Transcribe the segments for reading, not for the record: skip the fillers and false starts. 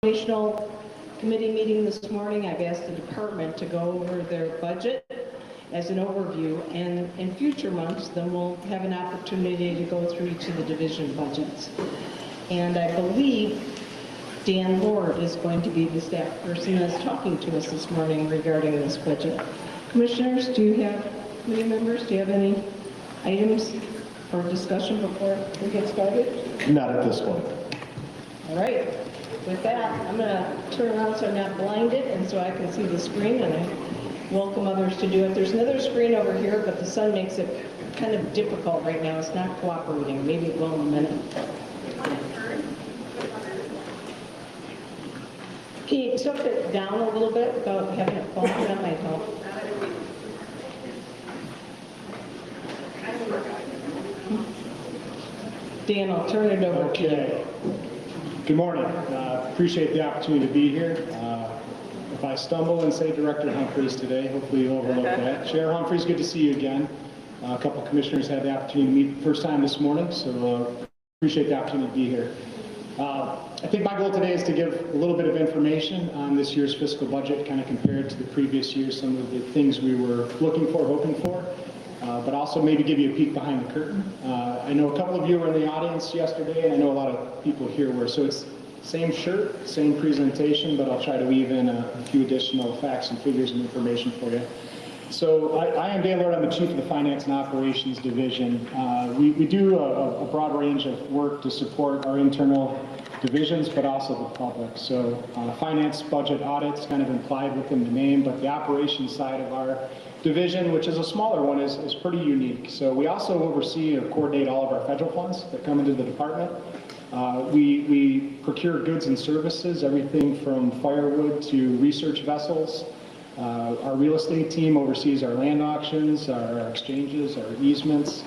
Informational committee meeting this morning. I've asked the department to go over their budget as an overview, and in future months then we'll have an opportunity to go through each of the division budgets. And I believe Dan Lord is going to be the staff person that's talking to us this morning regarding this budget. Commissioners, committee members, do you have any items for discussion before we get started? Not at this point. All right. With that, I'm going to turn around so I'm not blinded and so I can see the screen, and I welcome others to do it. There's another screen over here, but the sun makes it kind of difficult right now. It's not cooperating. Maybe it will in a minute. Can you tilt it down a little bit without having it fall? That might help. Dan, I'll turn it over to you. Good morning. Appreciate the opportunity to be here. If I stumble and say Director Humphreys today, hopefully you'll overlook that. Chair Humphreys, good to see you again. A couple of commissioners had the opportunity to meet the first time this morning, so appreciate the opportunity to be here. I think my goal today is to give a little bit of information on this year's fiscal budget, kind of compared to the previous year, some of the things we were looking for, hoping for, but also maybe give you a peek behind the curtain. I know a couple of you were in the audience yesterday, and I know a lot of people here were, so it's same shirt, same presentation, but I'll try to weave in a few additional facts and figures and information for you. So I am Dan Lord. I'm the Chief of the Finance and Operations Division. We do a broad range of work to support our internal divisions, but also the public. So finance budget audits kind of implied within the name, but the operations side of our division, which is a smaller one, is pretty unique. So we also oversee or coordinate all of our federal funds that come into the department. We procure goods and services, everything from firewood to research vessels. Our real estate team oversees our land auctions, our exchanges, our easements.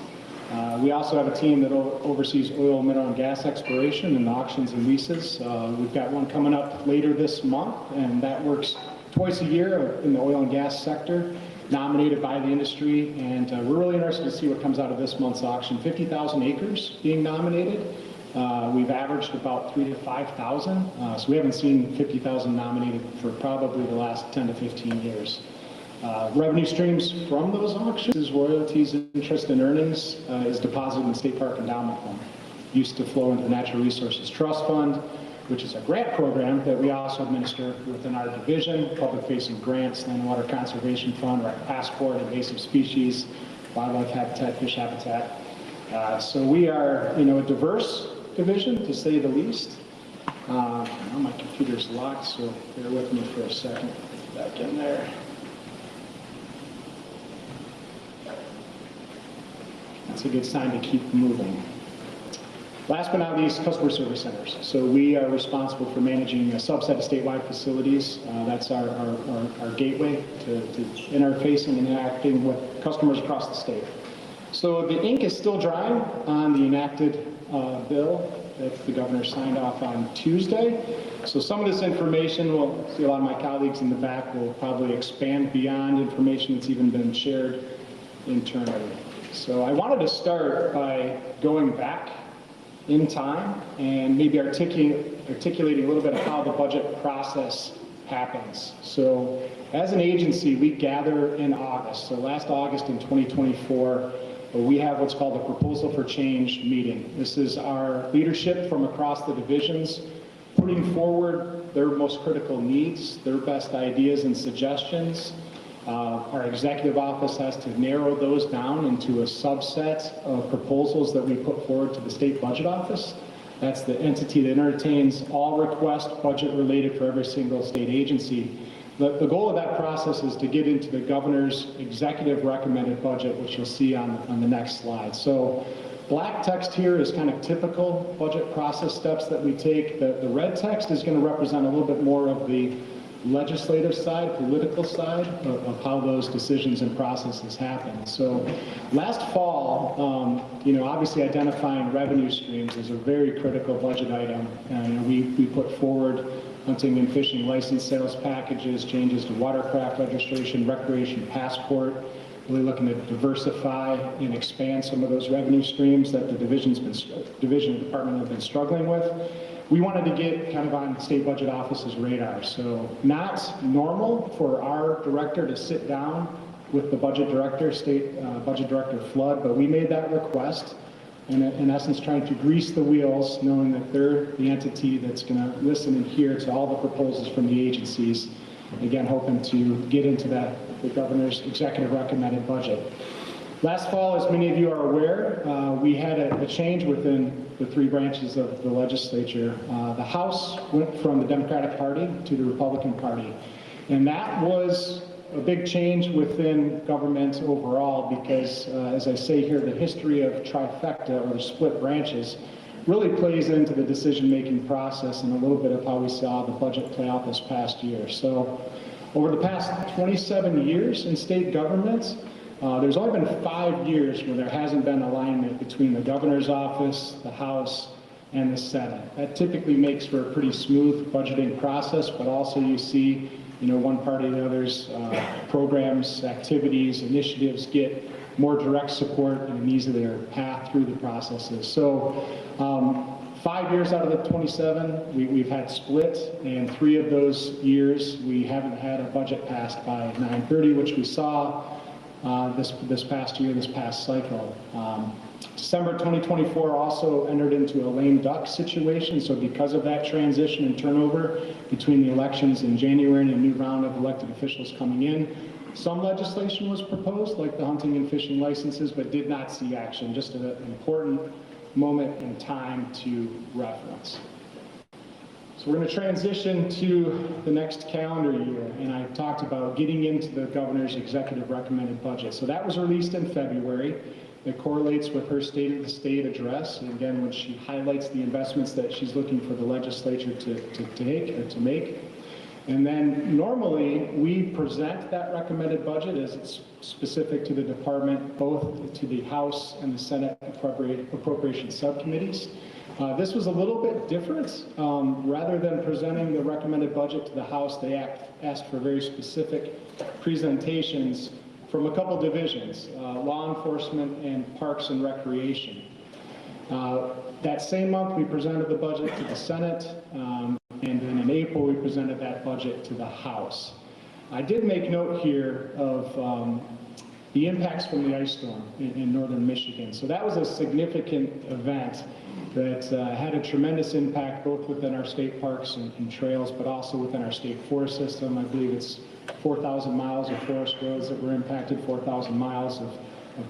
We also have a team that oversees oil, mineral, and gas exploration and auctions and leases. We've got one coming up later this month, and that works twice a year in the oil and gas sector, nominated by the industry, and we're really interested to see what comes out of this month's auction. 50,000 acres being nominated. We've averaged about 3,000 to 5,000, so we haven't seen 50,000 nominated for probably the last 10 to 15 years. Revenue streams from those auctions, royalties, interest, and earnings is deposited in the State Park Endowment Fund. Used to flow into the Natural Resources Trust Fund, which is a grant program that we also administer within our division, public-facing grants, Land and Water Conservation Fund, our passport, invasive species, wildlife habitat, fish habitat. So we are, a diverse division, to say the least. Now my computer's locked, so bear with me for a second. Back in there. That's a good sign to keep moving. Last but not least, customer service centers. So we are responsible for managing a subset of statewide facilities. That's our gateway to interfacing and interacting with customers across the state. So the ink is still drying on the enacted bill that the governor signed off on Tuesday. So some of this information, we'll see a lot of my colleagues in the back will probably expand beyond information that's even been shared internally. So I wanted to start by going back in time and maybe articulating a little bit of how the budget process happens. So as an agency, we gather in August. So last August in 2024, we have what's called a Proposal for Change meeting. This is our leadership from across the divisions putting forward their most critical needs, their best ideas and suggestions. Our executive office has to narrow those down into a subset of proposals that we put forward to the state budget office. That's the entity that entertains all requests budget related for every single state agency. The goal of that process is to get into the governor's executive recommended budget, which you'll see on the next slide. So black text here is kind of typical budget process steps that we take. The red text is going to represent a little bit more of the legislative side, political side of how those decisions and processes happen. So last fall, obviously identifying revenue streams is a very critical budget item. And we put forward hunting and fishing license sales packages, changes to watercraft registration, recreation passport, really looking to diversify and expand some of those revenue streams that the division and department have been struggling with. we wanted to get kind of on State Budget Office's radar. So not normal for our director to sit down with the budget director, State Budget Director Flood, but we made that request, and in essence trying to grease the wheels, knowing that they're the entity that's going to listen and hear to all the proposals from the agencies. Again, hoping to get into the governor's executive recommended budget. Last fall, as many of you are aware, we had a change within the three branches of the legislature. The House went from the Democratic Party to the Republican Party. And that was a big change within government overall because, as I say here, the history of trifecta or split branches really plays into the decision-making process and a little bit of how we saw the budget play out this past year. So over the past 27 years in state governments, there's only been 5 years where there hasn't been alignment between the governor's office, the House, and the Senate. That typically makes for a pretty smooth budgeting process, but also you see, one party or the other's programs, activities, initiatives get more direct support and an easier path through the processes. So 5 years out of the 27, we've had split, and 3 of those years we haven't had a budget passed by 9/30, which we saw this past year, this past cycle. December 2024 also entered into a lame duck situation, so because of that transition and turnover between the elections in January and a new round of elected officials coming in, some legislation was proposed, like the hunting and fishing licenses, but did not see action. Just an important moment in time to reference. So we're going to transition to the next calendar year, and I talked about getting into the governor's executive recommended budget. So that was released in February. It correlates with her State of the State address, and again, when she highlights the investments that she's looking for the legislature to take or to make. And then normally we present that recommended budget as it's specific to the department, both to the House and the Senate appropriations subcommittees. This was a little bit different. Rather than presenting the recommended budget to the House, they asked for very specific presentations from a couple divisions, law enforcement and parks and recreation. That same month, we presented the budget to the Senate, and then in April, we presented that budget to the House. I did make note here of the impacts from the ice storm in northern Michigan. So that was a significant event that had a tremendous impact both within our state parks and trails, but also within our state forest system. I believe it's 4,000 miles of forest roads that were impacted, 4,000 miles of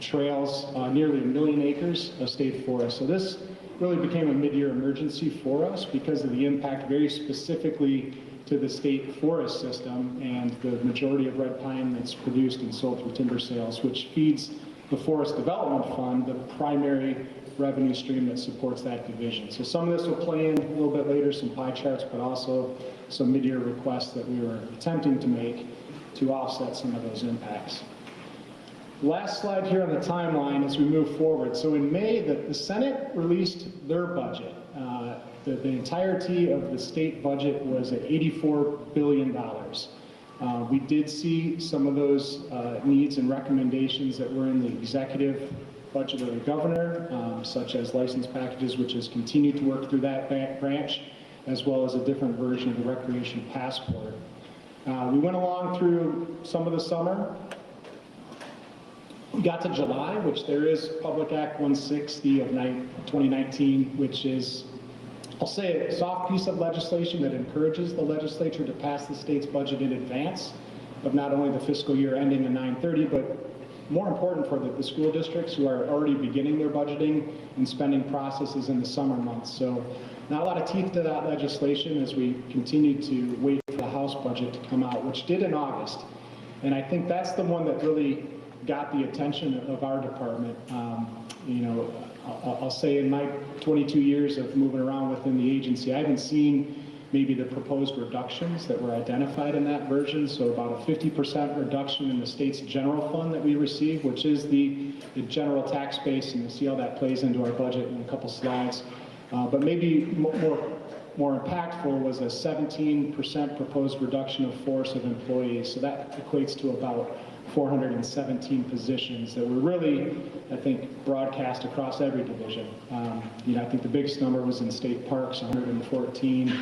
trails, nearly 1 million acres of state forest. So this really became a mid-year emergency for us because of the impact very specifically to the state forest system and the majority of red pine that's produced and sold through timber sales, which feeds the Forest Development Fund, the primary revenue stream that supports that division. So some of this will play in a little bit later, some pie charts, but also some mid-year requests that we were attempting to make to offset some of those impacts. Last slide here on the timeline as we move forward. So in May, the Senate released their budget. The entirety of the state budget was at $84 billion. We did see some of those needs and recommendations that were in the executive budget of the governor, such as license packages, which has continued to work through that branch, as well as a different version of the recreation passport. We went along through some of the summer. We got to July, which there is Public Act 160 of 2019, which is, I'll say, a soft piece of legislation that encourages the legislature to pass the state's budget in advance of not only the fiscal year ending in 9/30, but more important for the school districts who are already beginning their budgeting and spending processes in the summer months. So not a lot of teeth to that legislation as we continue to wait for the House budget to come out, which did in August. And I think that's the one that really got the attention of our department. I'll say in my 22 years of moving around within the agency, I haven't seen maybe the proposed reductions that were identified in that version. So about a 50% reduction in the state's general fund that we receive, which is the general tax base, and you'll see how that plays into our budget in a couple slides. But maybe more impactful was a 17% proposed reduction of force of employees. So that equates to about 417 positions that were really, I think, broadcast across every division. I think the biggest number was in state parks, 114,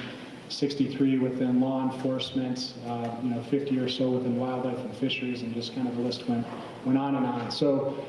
63 within law enforcement, 50 or so within wildlife and fisheries, and just kind of the list went on and on. So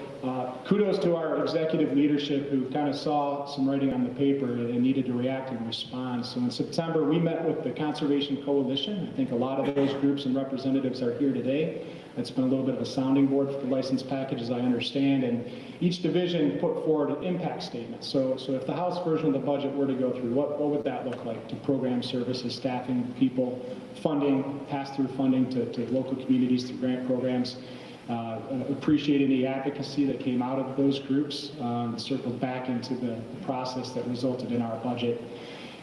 kudos to our executive leadership who kind of saw some writing on the paper and needed to react and respond. So in September, we met with the Conservation Coalition. I think a lot of those groups and representatives are here today. It's been a little bit of a sounding board for the license package, as I understand, and each division put forward an impact statement. So if the House version of the budget were to go through, what would that look like to program services, staffing, people, funding, pass-through funding to local communities through grant programs? Appreciating the advocacy that came out of those groups, circled back into the process that resulted in our budget.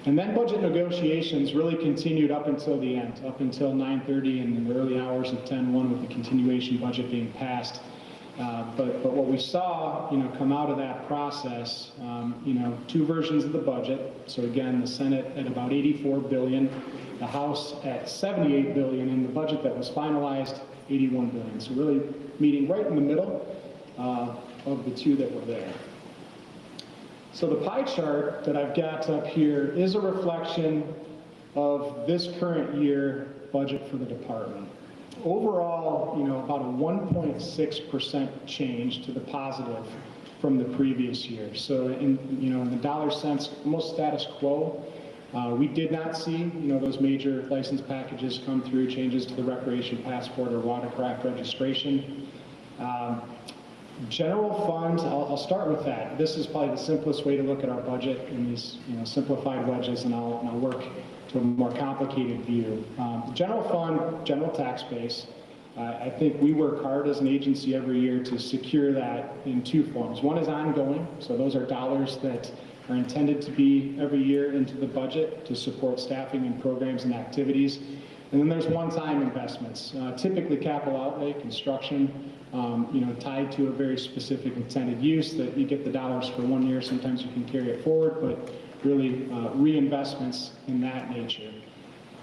And then budget negotiations really continued up until the end, up until 9:30 and in the early hours of 10/1 with the continuation budget being passed. But what we saw, come out of that process, two versions of the budget. So again, the Senate at about $84 billion, the House at $78 billion, and the budget that was finalized, $81 billion. So really meeting right in the middle of the two that were there. So the pie chart that I've got up here is a reflection of this current year budget for the department. Overall, about a 1.6% change to the positive from the previous year. So in the dollar sense, almost status quo. We did not see, those major license packages come through, changes to the recreation passport or watercraft registration. General funds, I'll start with that. This is probably the simplest way to look at our budget in these simplified wedges, and I'll work to a more complicated view. The general fund, general tax base, I think we work hard as an agency every year to secure that in two forms. One is ongoing, so those are dollars that are intended to be every year into the budget to support staffing and programs and activities. And then there's one-time investments, typically capital outlay, construction, tied to a very specific intended use that you get the dollars for 1 year. Sometimes you can carry it forward, but really reinvestments in that nature.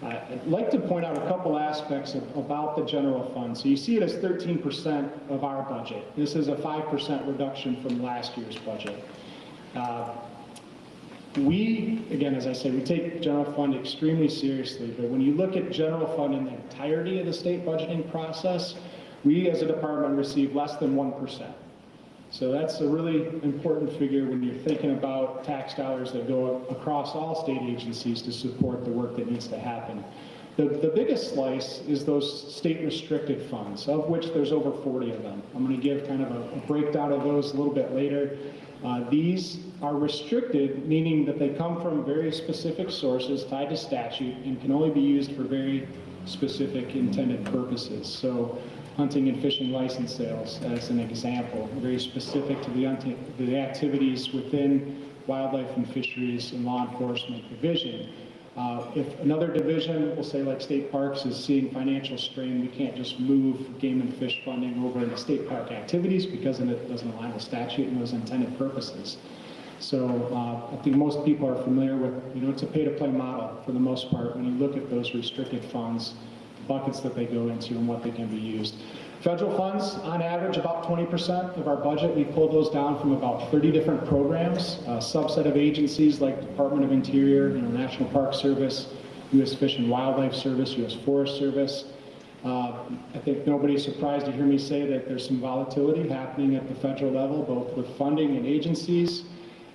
I'd like to point out a couple aspects about the general fund. So you see it as 13% of our budget. This is a 5% reduction from last year's budget. Again, as I say, we take general fund extremely seriously, but when you look at general fund in the entirety of the state budgeting process, we as a department receive less than 1%. So that's a really important figure when you're thinking about tax dollars that go across all state agencies to support the work that needs to happen. The biggest slice is those state restricted funds, of which there's over 40 of them. I'm going to give kind of a breakdown of those a little bit later. These are restricted, meaning that they come from very specific sources tied to statute and can only be used for very specific intended purposes. So hunting and fishing license sales, as an example, very specific to the activities within wildlife and fisheries and law enforcement division. If another division, we'll say like state parks, is seeing financial strain, we can't just move game and fish funding over into state park activities because then it doesn't align with statute and those intended purposes. So I think most people are familiar with, it's a pay-to-play model for the most part when you look at those restricted funds, the buckets that they go into and what they can be used. Federal funds, on average, about 20% of our budget. We pulled those down from about 30 different programs, a subset of agencies like Department of Interior, National Park Service, U.S. Fish and Wildlife Service, U.S. Forest Service. I think nobody's surprised to hear me say that there's some volatility happening at the federal level, both with funding and agencies.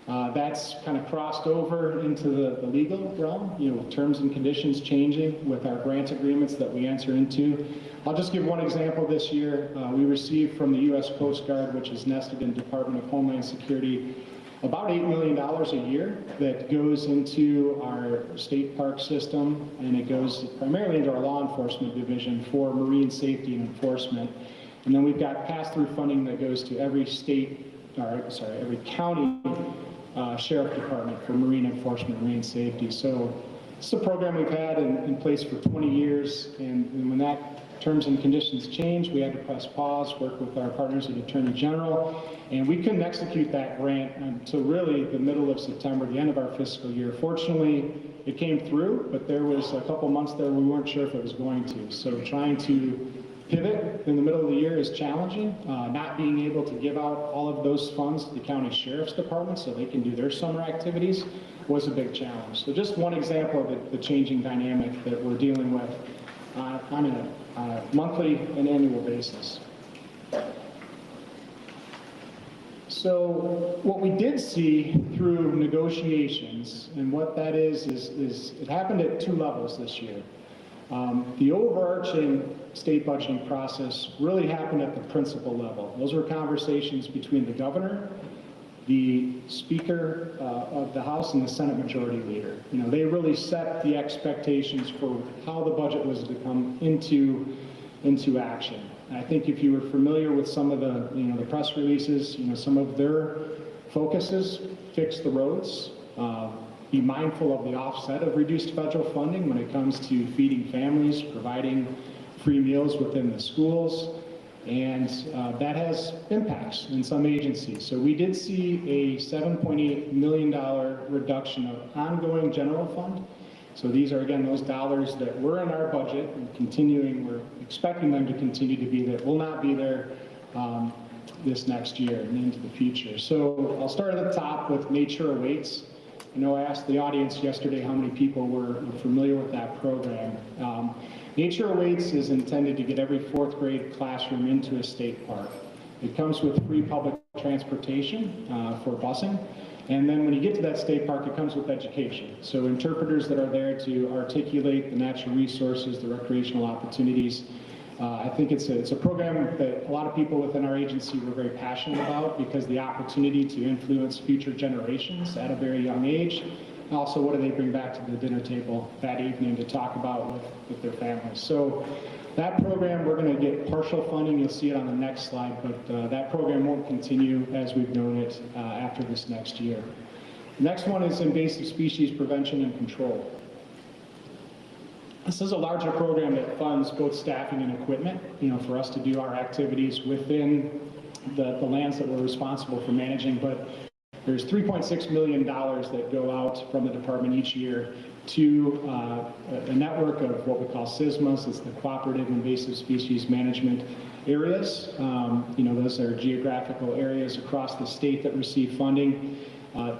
That's kind of crossed over into the legal realm, with terms and conditions changing with our grant agreements that we enter into. I'll just give one example this year. We received from the U.S. Coast Guard, which is nested in Department of Homeland Security, about $8 million a year that goes into our state park system, and it goes primarily into our law enforcement division for marine safety and enforcement. And then we've got pass-through funding that goes to every every county sheriff department for marine enforcement, marine safety. So it's a program we've had in place for 20 years, and when that terms and conditions change, we had to press pause, work with our partners at Attorney General, and we couldn't execute that grant until really the middle of September, the end of our fiscal year. Fortunately, it came through, but there was a couple months there we weren't sure if it was going to. So trying to pivot in the middle of the year is challenging. Not being able to give out all of those funds to the county sheriff's department so they can do their summer activities was a big challenge. So just one example of the changing dynamic that we're dealing with on a monthly and annual basis. So what we did see through negotiations, and what that is it happened at two levels this year. The overarching state budgeting process really happened at the principal level. Those were conversations between the governor, the Speaker of the House, and the Senate Majority Leader. You know, they really set the expectations for how the budget was to come into action. And I think if you were familiar with some of the, the press releases, some of their focuses: fix the roads, be mindful of the offset of reduced federal funding when it comes to feeding families, providing free meals within the schools, and that has impacts in some agencies. So we did see a $7.8 million reduction of ongoing general fund. So these are, again, those dollars that were in our budget and we're expecting them to continue to be there, will not be there this next year and into the future. So I'll start at the top with Nature Awaits. I know I asked the audience yesterday how many people were familiar with that program. Nature Awaits is intended to get every fourth grade classroom into a state park. It comes with free public transportation for busing. And then when you get to that state park, it comes with education. So interpreters that are there to articulate the natural resources, the recreational opportunities. I think it's a program that a lot of people within our agency were very passionate about, because the opportunity to influence future generations at a very young age. And also, what do they bring back to the dinner table that evening to talk about with their families. So that program, we're going to get partial funding. You'll see it on the next slide, but that program won't continue as we've known it after this next year. The next one is invasive species prevention and control. This is a larger program that funds both staffing and equipment, for us to do our activities within the lands that we're responsible for managing. But there's $3.6 million that go out from the department each year to a network of what we call CISMAs. It's the Cooperative Invasive Species Management Areas. Those are geographical areas across the state that receive funding.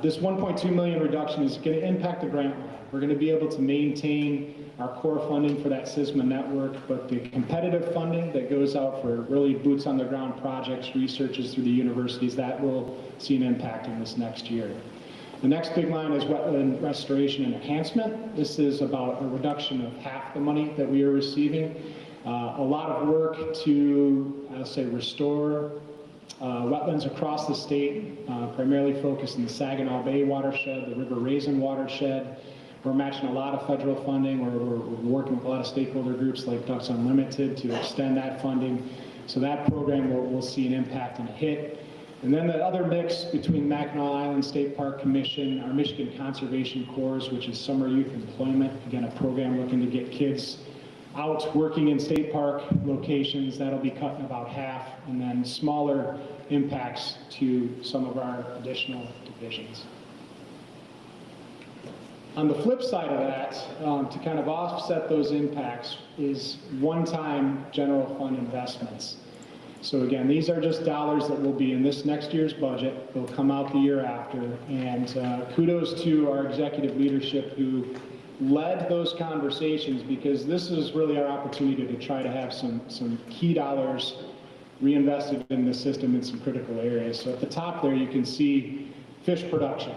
This $1.2 million reduction is going to impact the grant line. We're going to be able to maintain our core funding for that CISMA network, but the competitive funding that goes out for really boots on the ground projects, researches through the universities, that will see an impact in this next year. The next big line is wetland restoration and enhancement. This is about a reduction of half the money that we are receiving. A lot of work to, I'll say, restore wetlands across the state, primarily focused in the Saginaw Bay watershed, the River Raisin watershed. We're matching a lot of federal funding. We're working with a lot of stakeholder groups like Ducks Unlimited to extend that funding. So that program will see an impact and a hit. And then the other mix between Mackinac Island State Park Commission, our Michigan Conservation Corps, which is summer youth employment. Again, a program looking to get kids out working in state park locations. That'll be cut in about half. And then smaller impacts to some of our additional divisions. On the flip side of that, to kind of offset those impacts, is one-time general fund investments. So again, these are just dollars that will be in this next year's budget. They'll come out the year after. And kudos to our executive leadership who led those conversations, because this is really our opportunity to try to have some key dollars reinvested in the system in some critical areas. So at the top there, you can see fish production.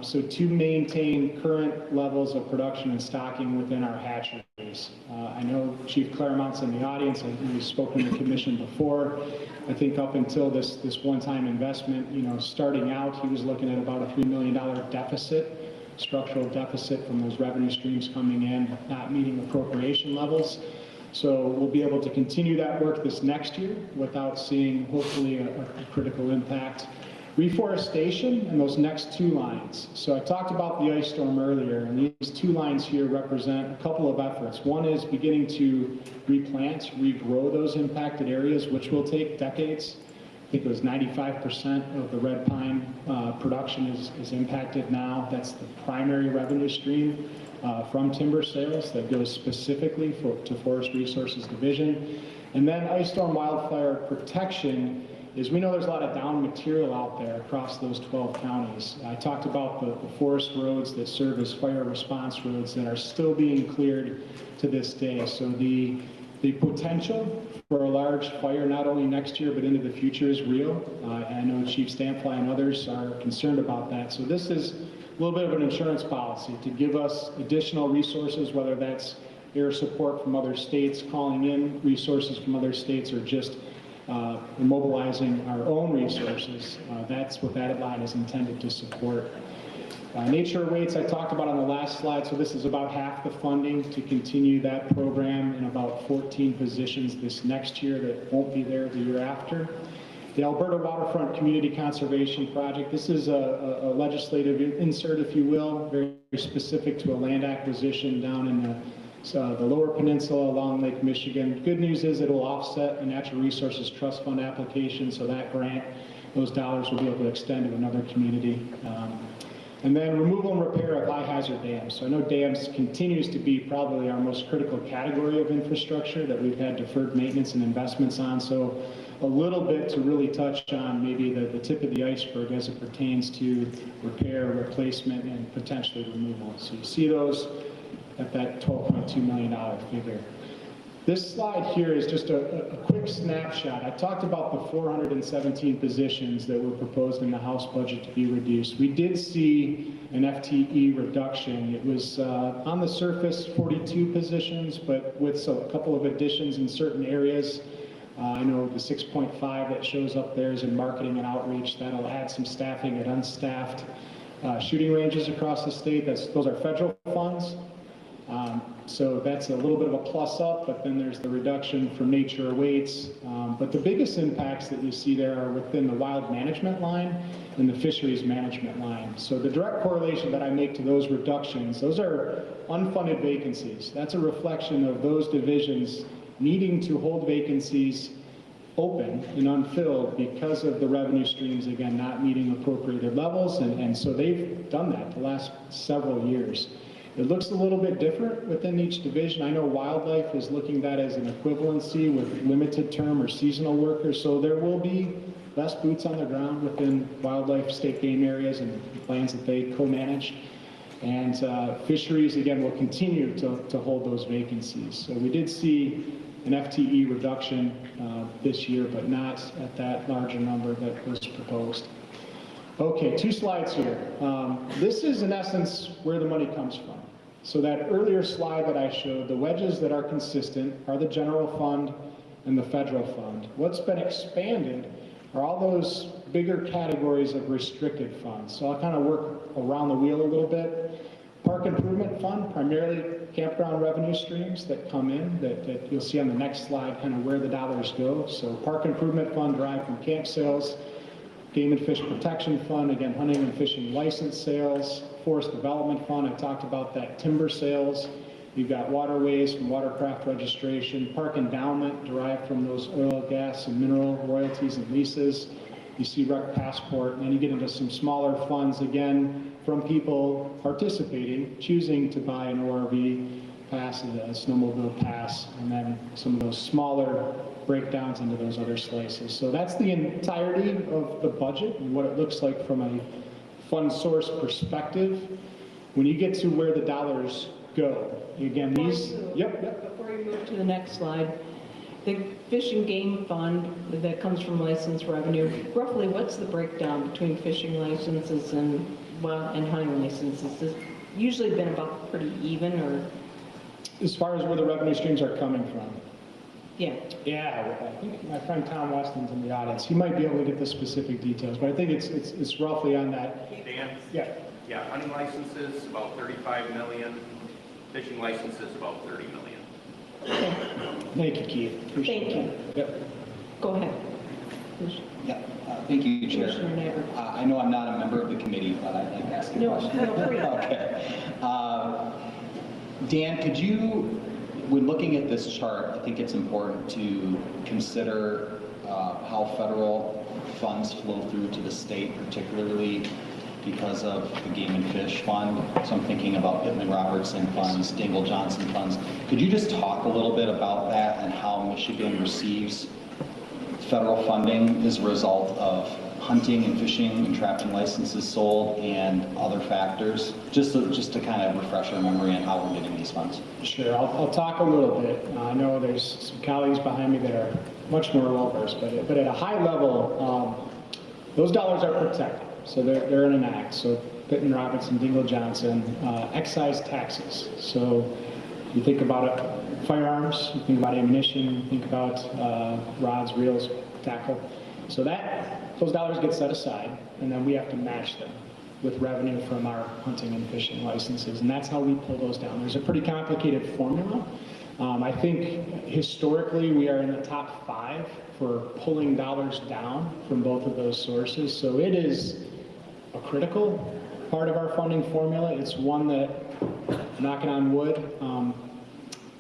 So to maintain current levels of production and stocking within our hatcheries. I know Chief Claremont's in the audience, and we've spoken to the commission before. I think up until this one-time investment, starting out, he was looking at about a $3 million deficit, structural deficit from those revenue streams coming in, not meeting appropriation levels. So we'll be able to continue that work this next year without seeing, hopefully, a critical impact. Reforestation and those next two lines. So I talked about the ice storm earlier, and these two lines here represent a couple of efforts. One is beginning to replant, regrow those impacted areas, which will take decades. I think it was 95% of the red pine production is impacted now. That's the primary revenue stream from timber sales that goes specifically to Forest Resources Division. And then ice storm wildfire protection is, we know there's a lot of down material out there across those 12 counties. I talked about the forest roads that serve as fire response roads that are still being cleared to this day. So the potential for a large fire, not only next year but into the future, is real. I know Chief Stamfly and others are concerned about that. So this is a little bit of an insurance policy to give us additional resources, whether that's air support from other states, calling in resources from other states, or just mobilizing our own resources. That's what that line is intended to support. Nature Awaits I talked about on the last slide, so this is about half the funding to continue that program and about 14 positions this next year that won't be there the year after. The Alberta Waterfront Community Conservation Project, this is a legislative insert, if you will, very specific to a land acquisition down in the Lower Peninsula along Lake Michigan. Good news is it will offset a Natural Resources Trust Fund application, so that grant, those dollars will be able to extend to another community. And then removal and repair of high hazard dams. So I know dams continues to be probably our most critical category of infrastructure that we've had deferred maintenance and investments on. So a little bit to really touch on maybe the tip of the iceberg as it pertains to repair, replacement, and potentially removal. So you see those at that $12.2 million figure. This slide here is just a quick snapshot. I talked about the 417 positions that were proposed in the House budget to be reduced. We did see an FTE reduction. It was on the surface 42 positions, but with a couple of additions in certain areas. I know the 6.5 that shows up there is in marketing and outreach. That'll add some staffing at unstaffed shooting ranges across the state. Those are federal funds. So that's a little bit of a plus up, but then there's the reduction from Nature Awaits. But the biggest impacts that you see there are within the wild management line and the fisheries management line. So the direct correlation that I make to those reductions, those are unfunded vacancies. That's a reflection of those divisions needing to hold vacancies open and unfilled because of the revenue streams, again, not meeting appropriated levels. And so they've done that the last several years. It looks a little bit different within each division. I know wildlife is looking at that as an equivalency with limited term or seasonal workers, so there will be less boots on the ground within wildlife state game areas and lands that they co-manage. And fisheries, again, will continue to hold those vacancies. So we did see an FTE reduction this year, but not at that larger number that was proposed. Okay, 2 slides here. This is in essence where the money comes from. So that earlier slide that I showed, the wedges that are consistent are the general fund and the federal fund. What's been expanded are all those bigger categories of restricted funds. So I'll kind of work around the wheel a little bit. Park Improvement Fund, primarily campground revenue streams that come in that you'll see on the next slide kind of where the dollars go. So Park Improvement Fund derived from camp sales. Game and Fish Protection Fund, again, hunting and fishing license sales. Forest Development Fund, I talked about that, timber sales. You've got waterways from watercraft registration. Park Endowment derived from those oil, gas, and mineral royalties and leases. You see Rec Passport, and then you get into some smaller funds, again, from people participating, choosing to buy an ORV pass, a snowmobile pass, and then some of those smaller breakdowns into those other slices. So that's the entirety of the budget and what it looks like from a fund source perspective. When you get to where the dollars go, again, these, Before you move to the next slide, the Fish and Game Fund that comes from license revenue, roughly what's the breakdown between fishing licenses and hunting licenses? It's usually been about pretty even, or? as far as where the revenue streams are coming from. Yeah. Yeah, I think my friend Tom Weston's in the audience. He might be able to get the specific details, but I think it's roughly on that. Dan? Yeah. Yeah, hunting licenses, about 35 million. Fishing licenses, about 30 million. Okay. Thank you, Keith. Appreciate Thank that. Yep. Go ahead. Yeah, thank you, Chair. Commissioner Nagler. I know I'm not a member of the committee, but I'd like to ask a question. No, free. Okay. Dan, could you, when looking at this chart, I think it's important to consider how federal funds flow through to the state, particularly because of the Game and Fish Fund. So I'm thinking about Pittman Robertson funds, Dingle Johnson funds. Could you just talk a little bit about that and how Michigan receives federal funding as a result of hunting and fishing and trapping licenses sold and other factors? Just to kind of refresh our memory on how we're getting these funds. Sure, I'll talk a little bit. I know there's some colleagues behind me that are much more well-versed, but at a high level, those dollars are protected. So they're in an act. So Pittman Robertson, Dingle Johnson, excise taxes. So you think about firearms, you think about ammunition, you think about rods, reels, tackle. So those dollars get set aside, and then we have to match them with revenue from our hunting and fishing licenses, and that's how we pull those down. There's a pretty complicated formula. I think historically we are in the top 5 for pulling dollars down from both of those sources. So it is a critical part of our funding formula. It's one that, knocking on wood,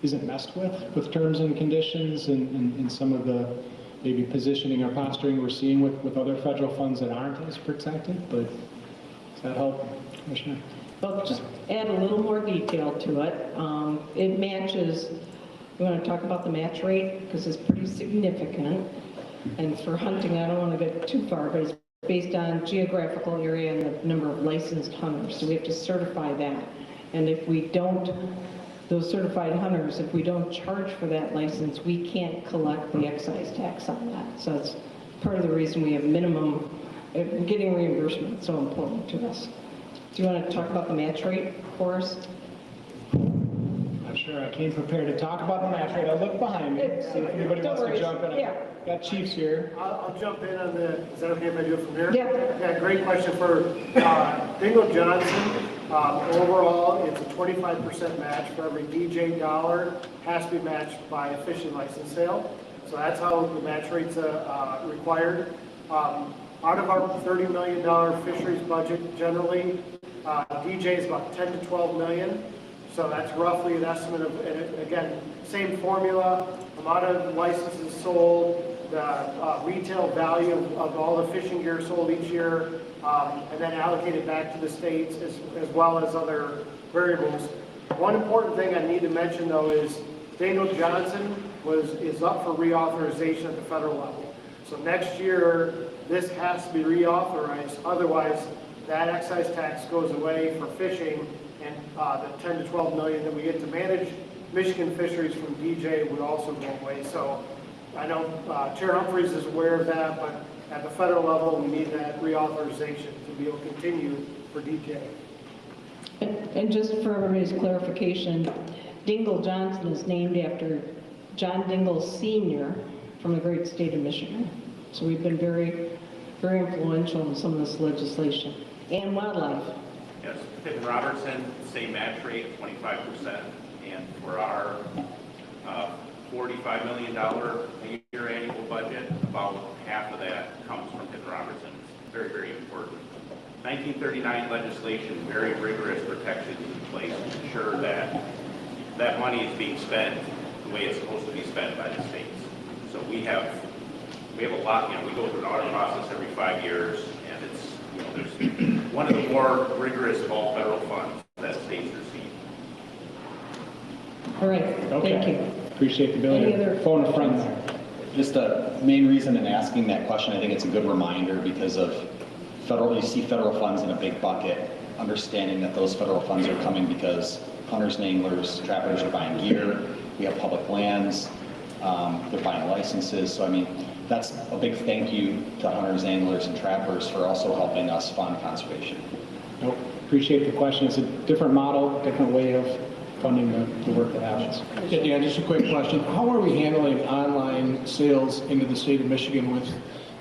isn't messed with terms and conditions and some of the maybe positioning or posturing we're seeing with other federal funds that aren't as protected. But does that help, Commissioner? Well, just add a little more detail to it. It matches, you want to talk about the match rate? Because it's pretty significant. And for hunting, I don't want to get too far, but it's based on geographical area and the number of licensed hunters. So we have to certify that. And if we don't, those certified hunters, if we don't charge for that license, we can't collect the excise tax on that. So it's part of the reason we have minimum, getting reimbursement is so important to us. Do you want to talk about the match rate for us? I'm sure I came prepared to talk about the match rate. I'll look behind me, see if anybody wants to jump in. Yeah. Got chiefs here. I'll jump in on the, is that okay if I do it from here? Yeah. Great question for Dingle Johnson. Overall, it's a 25% match for every DJ dollar has to be matched by a fishing license sale. So that's how the match rate's required. Out of our $30 million fisheries budget, generally, DJ is about 10 to 12 million. So that's roughly an estimate of, and again, same formula, amount of licenses sold, the retail value of all the fishing gear sold each year, and then allocated back to the states as well as other variables. One important thing I need to mention though is Dingle Johnson is up for reauthorization at the federal level. So next year, this has to be reauthorized, otherwise that excise tax goes away for fishing, and the 10 to 12 million that we get to manage Michigan fisheries from DJ would also go away. So I know Chair Humphreys is aware of that, but at the federal level, we need that reauthorization to be able to continue for DJ. And just for everybody's clarification, Dingle Johnson is named after John Dingle Sr. from the great state of Michigan. So we've been very, very influential in some of this legislation. And wildlife. Yes, Pittman Robertson, same match rate, 25%. And for our $45 million a year annual budget, about half of that comes from Pittman Robertson. It's very, very important. 1939 legislation, very rigorous protections in place to ensure that that money is being spent the way it's supposed to be spent by the states. So we have a lot, we go through an audit process every 5 years, and it's, there's one of the more rigorous of all federal funds that states receive. All right, Okay. thank you. Appreciate the ability Any to other phone a friend there. Just a main reason in asking that question, I think it's a good reminder because of you see federal funds in a big bucket, understanding that those federal funds are coming because hunters and anglers, trappers are buying gear, we have public lands, they're buying licenses. So I mean, that's a big thank you to hunters, anglers, and trappers for also helping us fund conservation. Nope. Appreciate the question. It's a different model, different way of funding the work that happens. Yeah, Dan, just a quick question. How are we handling online sales into the state of Michigan with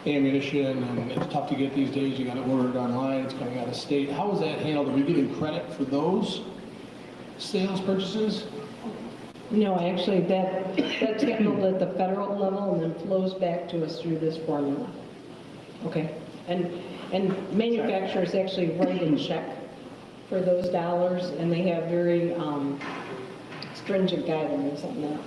ammunition? And it's tough to get these days. You got it ordered online. It's coming out of state. How is that handled? Are we getting credit for those sales purchases? No, actually, that's handled at the federal level and then flows back to us through this formula. Okay, and manufacturers actually write a check for those dollars, and they have very stringent guidelines on that.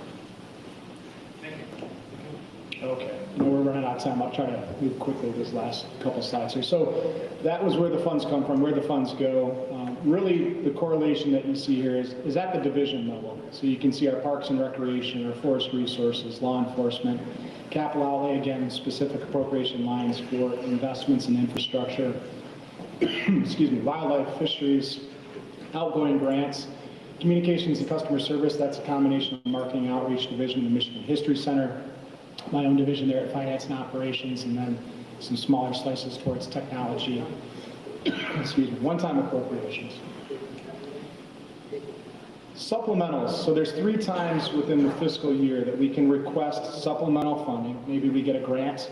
Okay, no, we're running out of time. I'll try to move quickly this last couple slides here. So that was where the funds come from, where the funds go. Really, the correlation that you see here is at the division level. So you can see our parks and recreation, our forest resources, law enforcement, capital outlay, again, specific appropriation lines for investments in infrastructure, excuse me, wildlife, fisheries, outgoing grants, communications and customer service. That's a combination of marketing outreach division, the Michigan History Center, my own division there at finance and operations, and then some smaller slices towards technology, excuse me, one-time appropriations. Supplementals. So there's 3 times within the fiscal year that we can request supplemental funding. Maybe we get a grant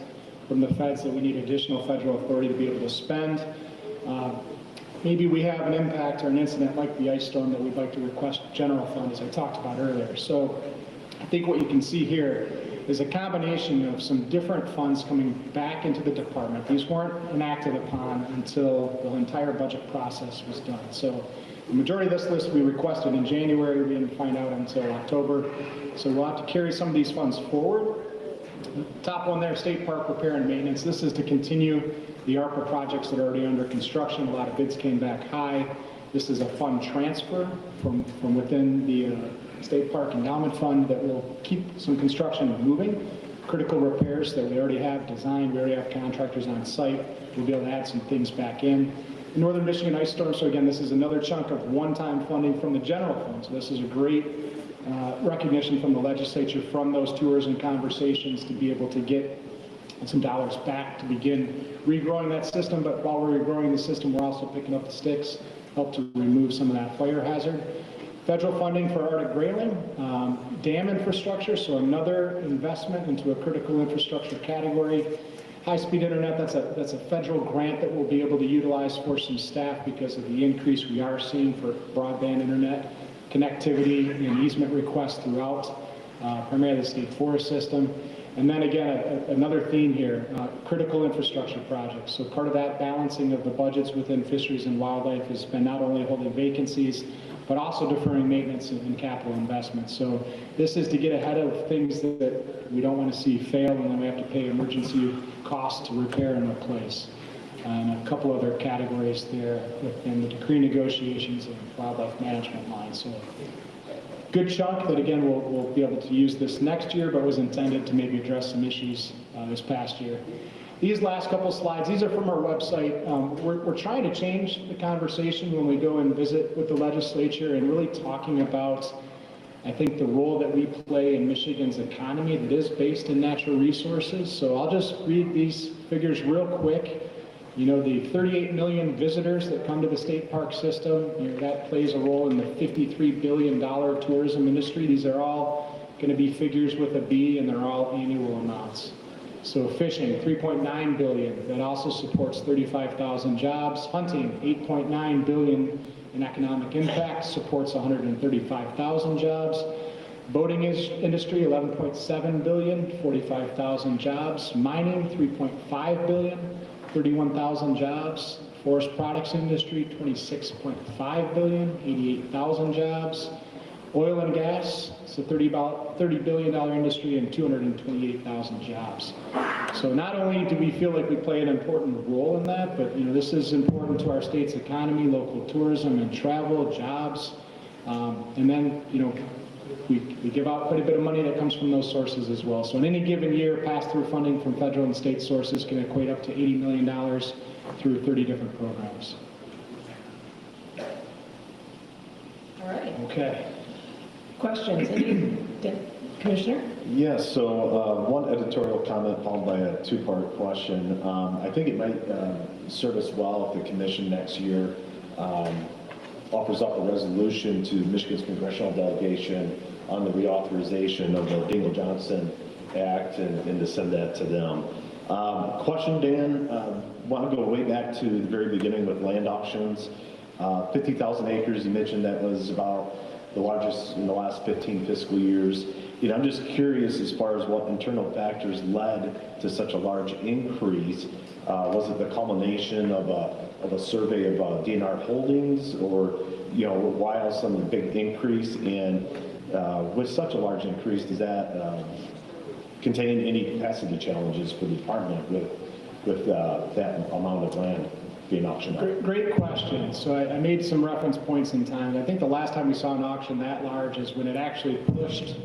from the feds that we need additional federal authority to be able to spend. Maybe we have an impact or an incident like the ice storm that we'd like to request general fund, as I talked about earlier. So I think what you can see here is a combination of some different funds coming back into the department. These weren't enacted upon until the entire budget process was done. So the majority of this list we requested in January. We didn't find out until October. So we'll have to carry some of these funds forward. The top one there, state park repair and maintenance. This is to continue the ARPA projects that are already under construction. A lot of bids came back high. This is a fund transfer from within the State Park Endowment Fund that will keep some construction moving. Critical repairs that we already have designed, we already have contractors on site. We'll be able to add some things back in. The Northern Michigan ice storm, so again, this is another chunk of one-time funding from the general fund. So this is a great recognition from the legislature from those tours and conversations to be able to get some dollars back to begin regrowing that system. But while we're regrowing the system, we're also picking up the sticks, help to remove some of that fire hazard. Federal funding for Arctic grayling, dam infrastructure, so another investment into a critical infrastructure category. High-speed internet, that's a federal grant that we'll be able to utilize for some staff because of the increase we are seeing for broadband internet connectivity and easement requests throughout primarily the state forest system. And then again, another theme here, critical infrastructure projects. So part of that balancing of the budgets within fisheries and wildlife has been not only holding vacancies, but also deferring maintenance and capital investments. So this is to get ahead of things that we don't want to see fail, and then we have to pay emergency costs to repair and replace. And a couple other categories there within the decree negotiations and wildlife management line. So good chunk that again we'll be able to use this next year, but was intended to maybe address some issues this past year. These last couple slides, these are from our website. We're trying to change the conversation when we go and visit with the legislature and really talking about, I think, the role that we play in Michigan's economy that is based in natural resources. So I'll just read these figures real quick. You know, the 38 million visitors that come to the state park system, you know, that plays a role in the $53 billion tourism industry. These are all going to be figures with a B, and they're all annual amounts. So fishing, 3.9 billion, that also supports 35,000 jobs. Hunting, 8.9 billion in economic impact, supports 135,000 jobs. Boating industry, 11.7 billion, 45,000 jobs. Mining, 3.5 billion, 31,000 jobs. Forest products industry, 26.5 billion, 88,000 jobs. Oil and gas, it's a $30 billion industry and 228,000 jobs. So not only do we feel like we play an important role in that, but you know, this is important to our state's economy, local tourism and travel, jobs. And then, you know, we give out quite a bit of money that comes from those sources as well. So in any given year, pass-through funding from federal and state sources can equate up to $80 million through 30 different programs. All right. Okay. Questions? Any, Commissioner? Yes, so one editorial comment followed by a two-part question. I think it might serve us well if the commission next year offers up a resolution to Michigan's congressional delegation on the reauthorization of the Dingell-Johnson Act and to send that to them. Question, Dan, want to go way back to the very beginning with land auctions. 50,000 acres, you mentioned that was about the largest in the last 15 fiscal years. You know, I'm just curious as far as what internal factors led to such a large increase. Was it the culmination of a survey of DNR holdings, or, you know, why else some of the big increase? And with such a large increase, does that contain any capacity challenges for the department with that amount of land being auctioned off? Great question. So I made some reference points in time. I think the last time we saw an auction that large is when it actually pushed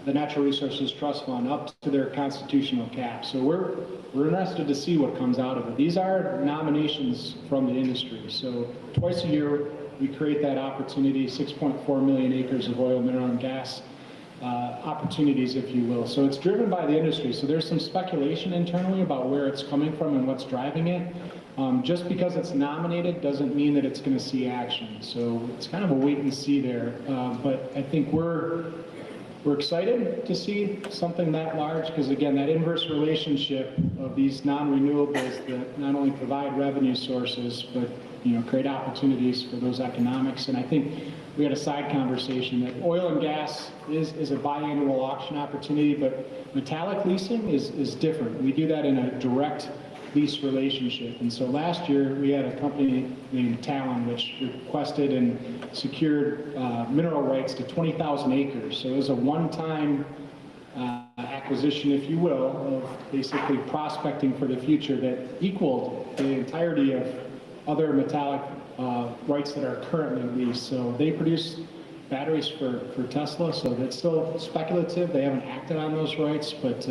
the Natural Resources Trust Fund up to their constitutional cap. So we're interested to see what comes out of it. These are nominations from the industry. So twice a year, we create that opportunity, 6.4 million acres of oil, mineral, and gas opportunities, if you will. So it's driven by the industry. So there's some speculation internally about where it's coming from and what's driving it. Just because it's nominated doesn't mean that it's going to see action. So it's kind of a wait and see there. But I think we're excited to see something that large because, again, that inverse relationship of these non-renewables that not only provide revenue sources but create opportunities for those economics. And I think we had a side conversation that oil and gas is a biannual auction opportunity, but metallic leasing is different. We do that in a direct lease relationship. And so last year we had a company named Talon which requested and secured mineral rights to 20,000 acres. So it was a one-time acquisition, if you will, of basically prospecting for the future that equaled the entirety of other metallic rights that are currently leased. So they produce batteries for Tesla, so that's still speculative. They haven't acted on those rights, but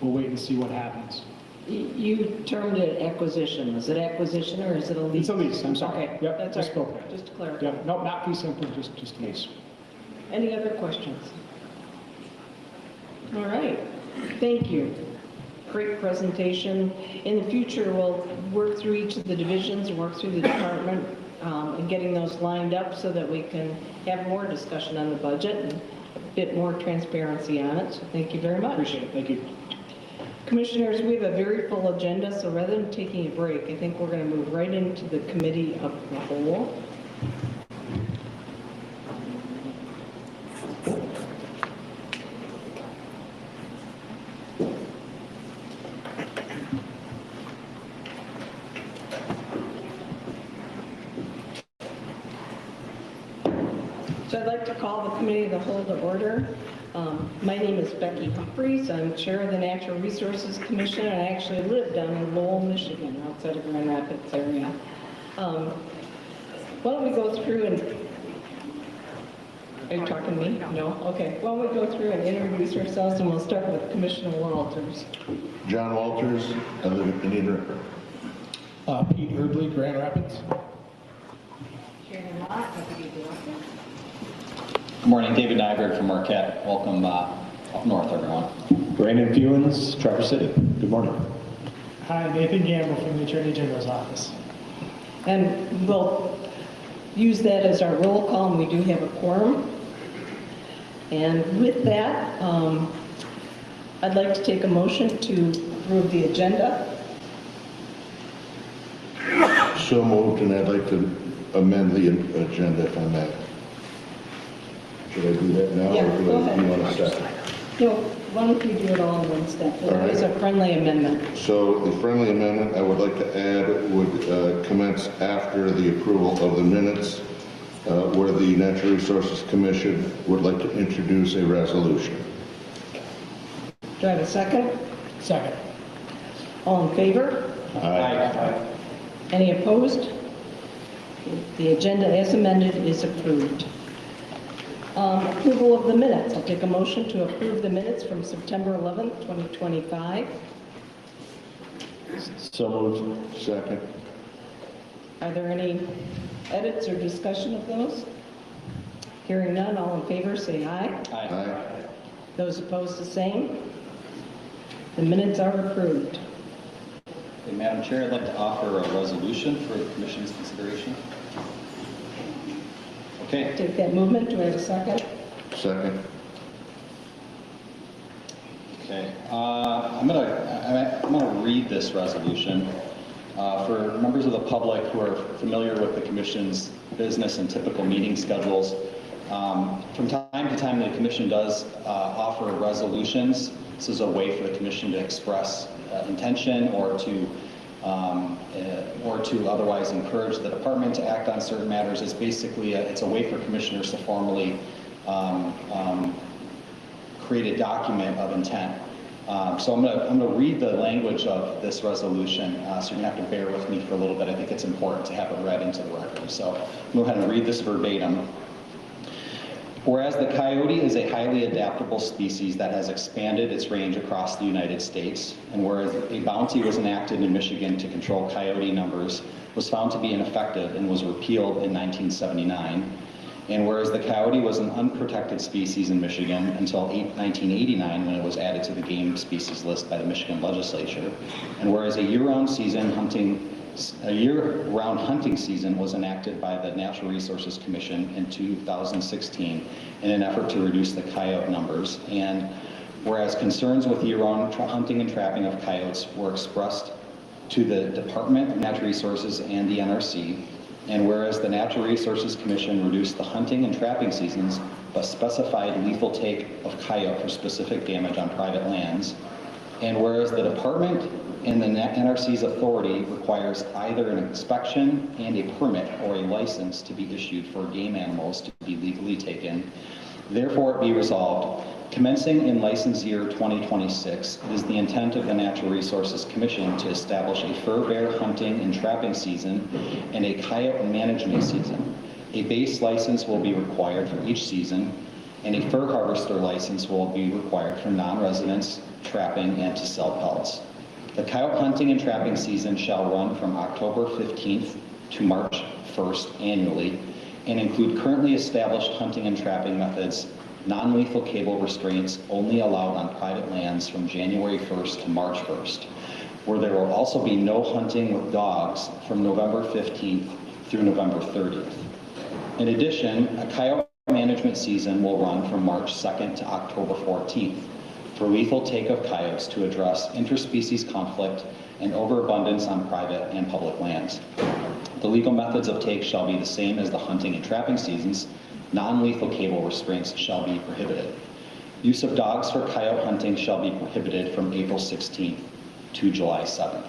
we'll wait and see what happens. You termed it acquisition. Is it acquisition or is it a lease? It's a lease, I'm sorry. Okay, Yep, that's just all right. spoke that. Just to clarify. Yep, no, not fee simple, just lease. Any other questions? All right, thank you. Great presentation. In the future, we'll work through each of the divisions, work through the department, and getting those lined up so that we can have more discussion on the budget and a bit more transparency on it. So thank you very much. Appreciate it, thank you. Commissioners, we have a very full agenda, so rather than taking a break, I think we're going to move right into the committee of the whole. So I'd like to call the Committee of the Whole to order. My name is Becky Humphreys. I'm Chair of the Natural Resources Commission, and I actually live down in Lowell, Michigan, outside of Grand Rapids area. Why don't we go through and... Are you talking to me? No? Okay. Why don't we go through and introduce ourselves, and we'll start with Commissioner Walters. John Walters, I live in Eden. Pete Erdley, Grand Rapids. Sharon Lott, Deputy Director. Good morning, David Nyberg from Marquette. Welcome up north, everyone. Brandon Fewens, Traverse City. Good morning. Hi, Nathan Gamble from the Attorney General's Office. And we'll use that as our roll call, and we do have a quorum. And with that, I'd like to take a motion to approve the agenda. So moved, and I'd like to amend the agenda if I may. Should I do that now? Yeah, or do go I- ahead. You want to start? Why don't you do it all in one step? All It is right. a friendly amendment. So the friendly amendment I would like to add would commence after the approval of the minutes, where the Natural Resources Commission would like to introduce a resolution. Do I have a second? Second. All in favor? Aye. Any opposed? The agenda as amended is approved. Approval of the minutes. I'll take a motion to approve the minutes from September 11th, 2025. So moved. Second. Are there any edits or discussion of those? Hearing none, all in favor say aye. Aye. Those opposed, the same. The minutes are approved. Okay, Madam Chair, I'd like to offer a resolution for the Commission's consideration. Okay. Take that movement. Do I have a second? Second. Okay, I'm gonna read this resolution. For members of the public who are familiar with the Commission's business and typical meeting schedules, from time to time, the Commission does offer resolutions. This is a way for the Commission to express intention or to otherwise encourage the department to act on certain matters. It's basically it's a way for commissioners to formally create a document of intent. So I'm gonna read the language of this resolution, so you're gonna have to bear with me for a little bit. I think it's important to have it read into the record. So I'm gonna go ahead and read this verbatim. Whereas the coyote is a highly adaptable species that has expanded its range across the United States, and whereas a bounty was enacted in Michigan to control coyote numbers was found to be ineffective and was repealed in 1979, and whereas the coyote was an unprotected species in Michigan until 1989 when it was added to the game species list by the Michigan legislature, and whereas a year-round hunting season was enacted by the Natural Resources Commission in 2016 in an effort to reduce the coyote numbers, and whereas concerns with year-round hunting and trapping of coyotes were expressed to the Department of Natural Resources and the NRC, and whereas the Natural Resources Commission reduced the hunting and trapping seasons but specified lethal take of coyote for specific damage on private lands, and whereas the department and the NRC's authority requires either an inspection and a permit or a license to be issued for game animals to be legally taken, therefore it be resolved, commencing in license year 2026, it is the intent of the Natural Resources Commission to establish a fur bear hunting and trapping season and a coyote management season. A base license will be required for each season, and a fur harvester license will be required for non-residents trapping and to sell pelts. The coyote hunting and trapping season shall run from October 15th to March 1st annually and include currently established hunting and trapping methods, non-lethal cable restraints only allowed on private lands from January 1st to March 1st, where there will also be no hunting with dogs from November 15th through November 30th. In addition, a coyote management season will run from March 2nd to October 14th for lethal take of coyotes to address interspecies conflict and overabundance on private and public lands. The legal methods of take shall be the same as the hunting and trapping seasons. Non-lethal cable restraints shall be prohibited. Use of dogs for coyote hunting shall be prohibited from April 16th to July 7th.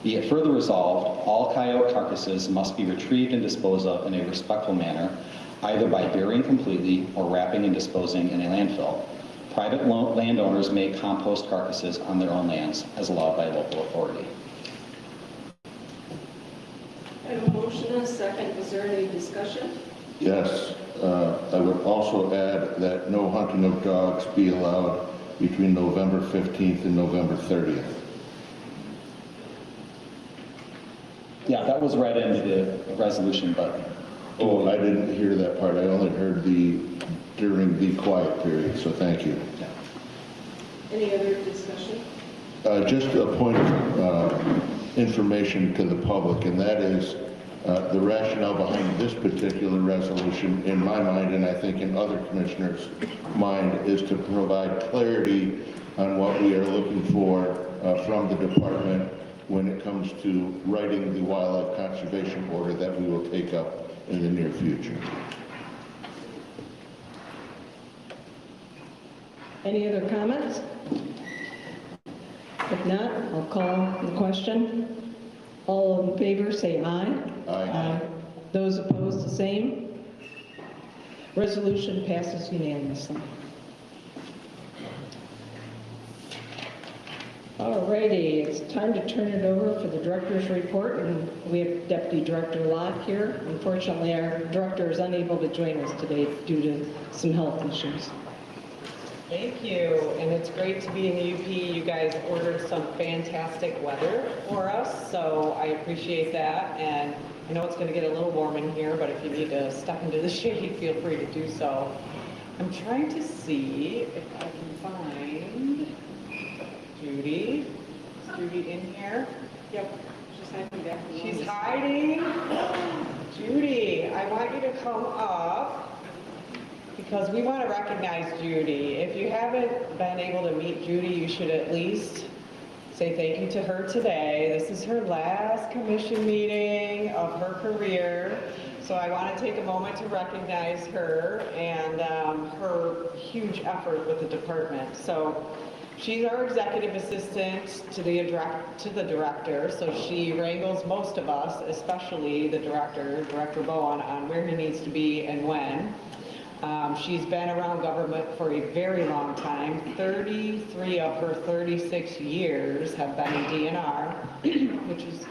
Be it further resolved, all coyote carcasses must be retrieved and disposed of in a respectful manner, either by burying completely or wrapping and disposing in a landfill. Private landowners may compost carcasses on their own lands as allowed by local authority. I have a motion and a second. Is there any discussion? Yes, I would also add that no hunting of dogs be allowed between November 15th and November 30th. Yeah, that was read into the resolution, but Oh, I didn't hear that part. I only heard during the quiet period, so thank you. Any other discussion? Just a point of information to the public, and that is the rationale behind this particular resolution, in my mind, and I think in other commissioners' mind, is to provide clarity on what we are looking for from the department when it comes to writing the wildlife conservation order that we will take up in the near future. Any other comments? If not, I'll call the question. All in favor, say aye. Aye. Those opposed, the same. Resolution passes unanimously. All righty, it's time to turn it over for the director's report, and we have Deputy Director Locke here. Unfortunately, our director is unable to join us today due to some health issues. Thank you, and it's great to be in the UP. You guys ordered some fantastic weather for us, so I appreciate that. And I know it's going to get a little warm in here, but if you need to step into the shade, feel free to do so. I'm trying to see if I can find Judy. Is Judy in here? Yep. She's hiding back. She's hiding. Judy, I want you to come up because we want to recognize Judy. If you haven't been able to meet Judy, you should at least say thank you to her today. This is her last commission meeting of her career. So I want to take a moment to recognize her and her huge effort with the department. So she's our executive assistant to the director, so she wrangles most of us, especially the director, Director Bowen, on where he needs to be and when. She's been around government for a very long time. 33 of her 36 years have been in DNR, which is,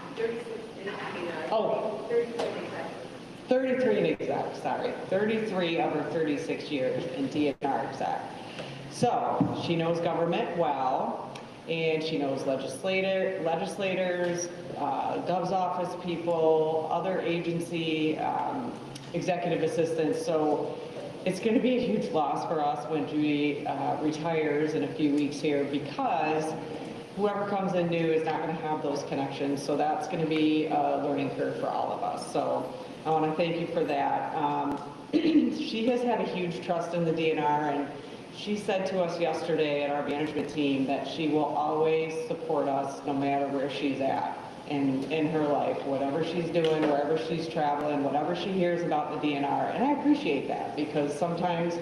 33 in exec, sorry. 33 of her 36 years in DNR exec. So she knows government well, and she knows legislators, Gov's office people, other agency executive assistants. So it's going to be a huge loss for us when Judy retires in a few weeks here, because whoever comes in new is not going to have those connections. So that's going to be a learning curve for all of us. So I want to thank you for that. She has had a huge trust in the DNR, and she said to us yesterday at our management team that she will always support us no matter where she's at in her life, whatever she's doing, wherever she's traveling, whatever she hears about the DNR. And I appreciate that, because sometimes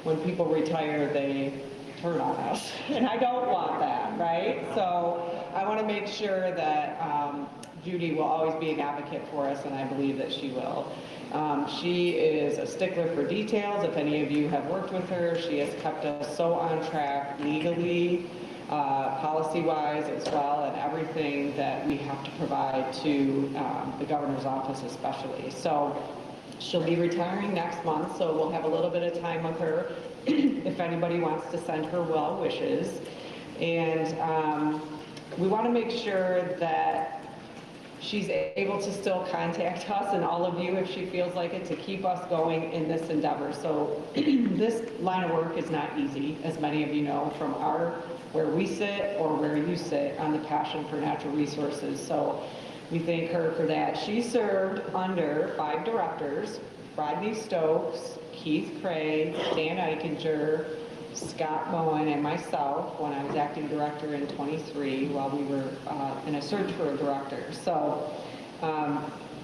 when people retire, they turn on us. And I don't want that, right? So I want to make sure that Judy will always be an advocate for us, and I believe that she will. She is a stickler for details. If any of you have worked with her, she has kept us so on track legally, policy-wise as well, and everything that we have to provide to the governor's office especially. So she'll be retiring next month, so we'll have a little bit of time with her if anybody wants to send her well wishes. And we want to make sure that she's able to still contact us and all of you if she feels like it, to keep us going in this endeavor. So this line of work is not easy, as many of you know, from where we sit or where you sit on the passion for natural resources. So we thank her for that. She served under 5 directors: Rodney Stokes, Keith Cray, Dan Eichinger, Scott Bowen, and myself when I was acting director in 23 while we were in a search for a director. So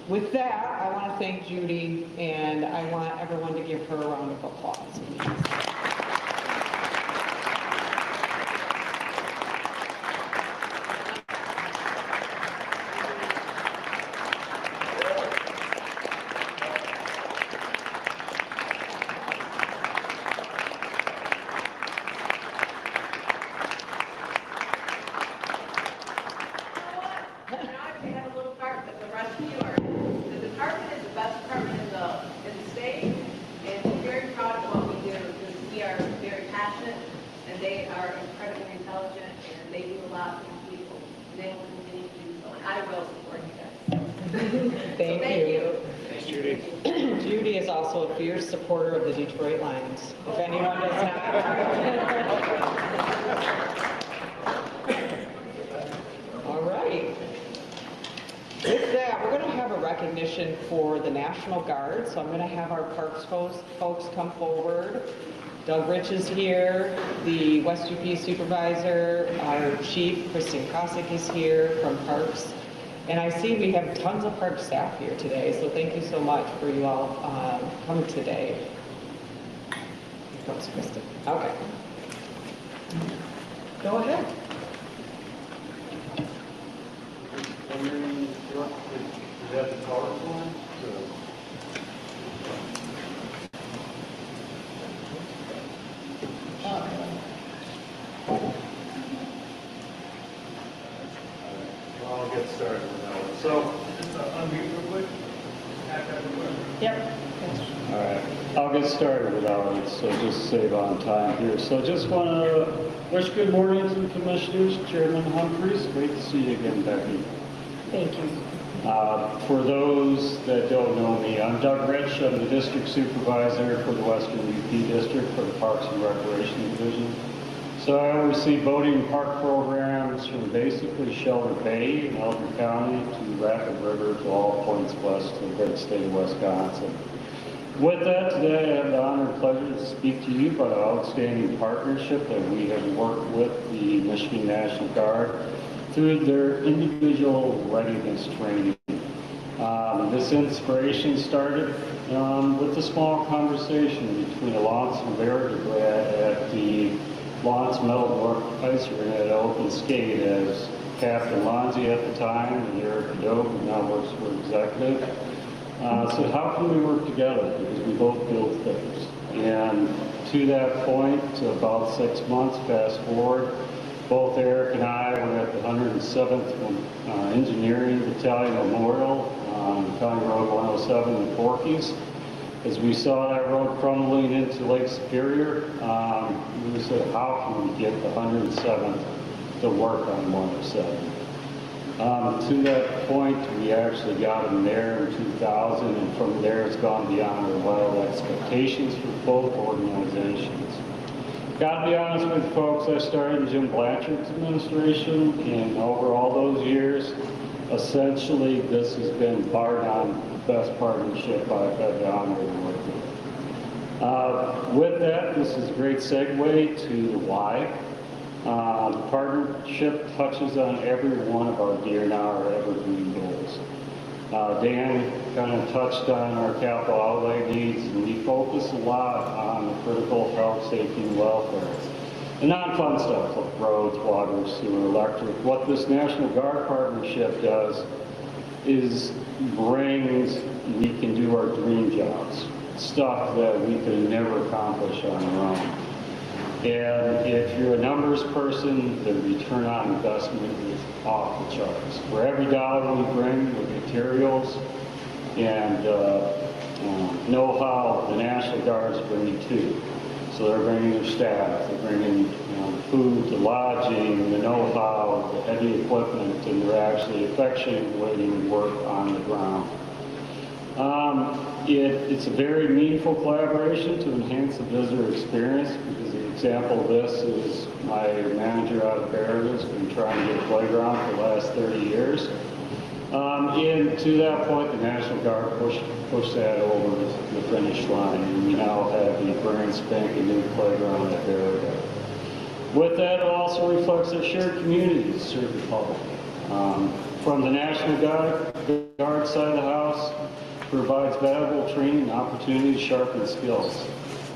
with that, I want to thank Judy, and I want everyone to give her a round of applause, please. Judy is also a fierce supporter of the Detroit Lions, if anyone does not. All right. With that, we're going to have a recognition for the National Guard, so I'm going to have our Parks folks come forward. Doug Rich is here, the West UP supervisor, our chief, Kristen Kosick, is here from Parks. And I see we have tons of park staff here today, so thank you so much for you all coming today. Here comes Kristen. Okay. Go ahead. Is that the PowerPoint? I'll get started with that one. So, unmute real quick. Yep. All right, I'll get started with that one, so just save on time here. So just want to wish good morning to the commissioners. Chairman Humphreys, great to see you again, Becky. Thank you. For those that don't know me, I'm Doug Rich. I'm the district supervisor for the Western UP District for the Parks and Recreation Division. So I oversee boating and park programs from basically Shelter Bay in Elgin County to Rapid River to all points west of the great state of Wisconsin. With that, today I have the honor and pleasure to speak to you about an outstanding partnership that we have worked with the Michigan National Guard through their individual readiness training. This inspiration started with a small conversation between a Lance and Vera grad at the Lance Metalwork Ice Arena at Open Skate, as Captain Lonzie at the time and Eric Doe, who now works for Executive, said, how can we work together? Because we both build things. And to that point, about 6 months fast forward, both Eric and I were at the 107th Engineering Battalion Memorial on County Road 107 in Porkies. As we saw that road crumbling into Lake Superior, we said, how can we get the 107th to work on 107? To that point, we actually got them there in 2000, and from there it's gone beyond our wild expectations for both organizations. Gotta be honest with you folks, I started in Jim Blanchard's administration, and over all those years, essentially this has been bar none the best partnership I've had the honor of working with. With that, this is a great segue to the why. The partnership touches on every one of our dear now our evergreen goals. Dan kind of touched on our capital outlay needs, and we focus a lot on the critical health, safety, and welfare. The non-fun stuff like roads, water, sewer, electric. What this National Guard partnership does is brings, we can do our dream jobs, stuff that we could never accomplish on our own. And if you're a numbers person, the return on investment is off the charts. For every dollar we bring with materials and know-how, the National Guard's bringing too. So they're bringing their staff, they're bringing food, the lodging, the know-how, the heavy equipment, and they're actually effectuating work on the ground. It's a very meaningful collaboration to enhance the visitor experience, because the example of this is my manager out of Barron has been trying to get a playground for the last 30 years. And to that point, the National Guard pushed that over the finish line, and we now have a brand spanking new playground at Barron. With that, it also reflects a shared community to serve the public. From the National Guard side of the house, provides valuable training and opportunities to sharpen skills.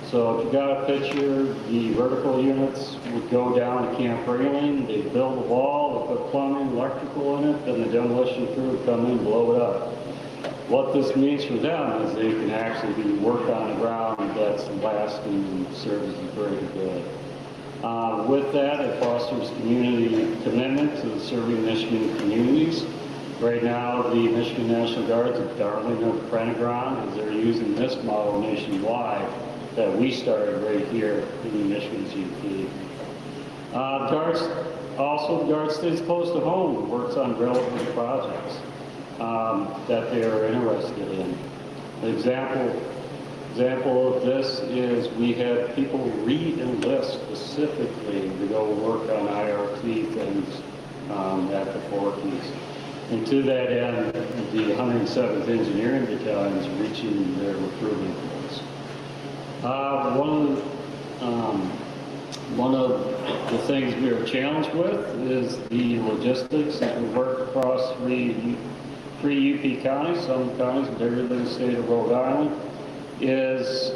So if you got a picture, the vertical units would go down to Camp Railing, they build a wall, they put plumbing, electrical in it, then the demolition crew would come in and blow it up. What this means for them is they can actually do work on the ground that's lasting and serves as a greater good. With that, it fosters community commitment to serving Michigan communities. Right now, the Michigan National Guard is a darling of the Pentagon, as they're using this model nationwide that we started right here in Michigan's UP. The Guard stays close to home and works on relevant projects that they are interested in. An example of this is we had people re-enlist specifically to go work on IRT things at the Porkies. And to that end, the 107th Engineering Battalion is reaching their recruiting goals. One of the things we are challenged with is the logistics as we work across three UP counties, some counties bigger than the state of Rhode Island, is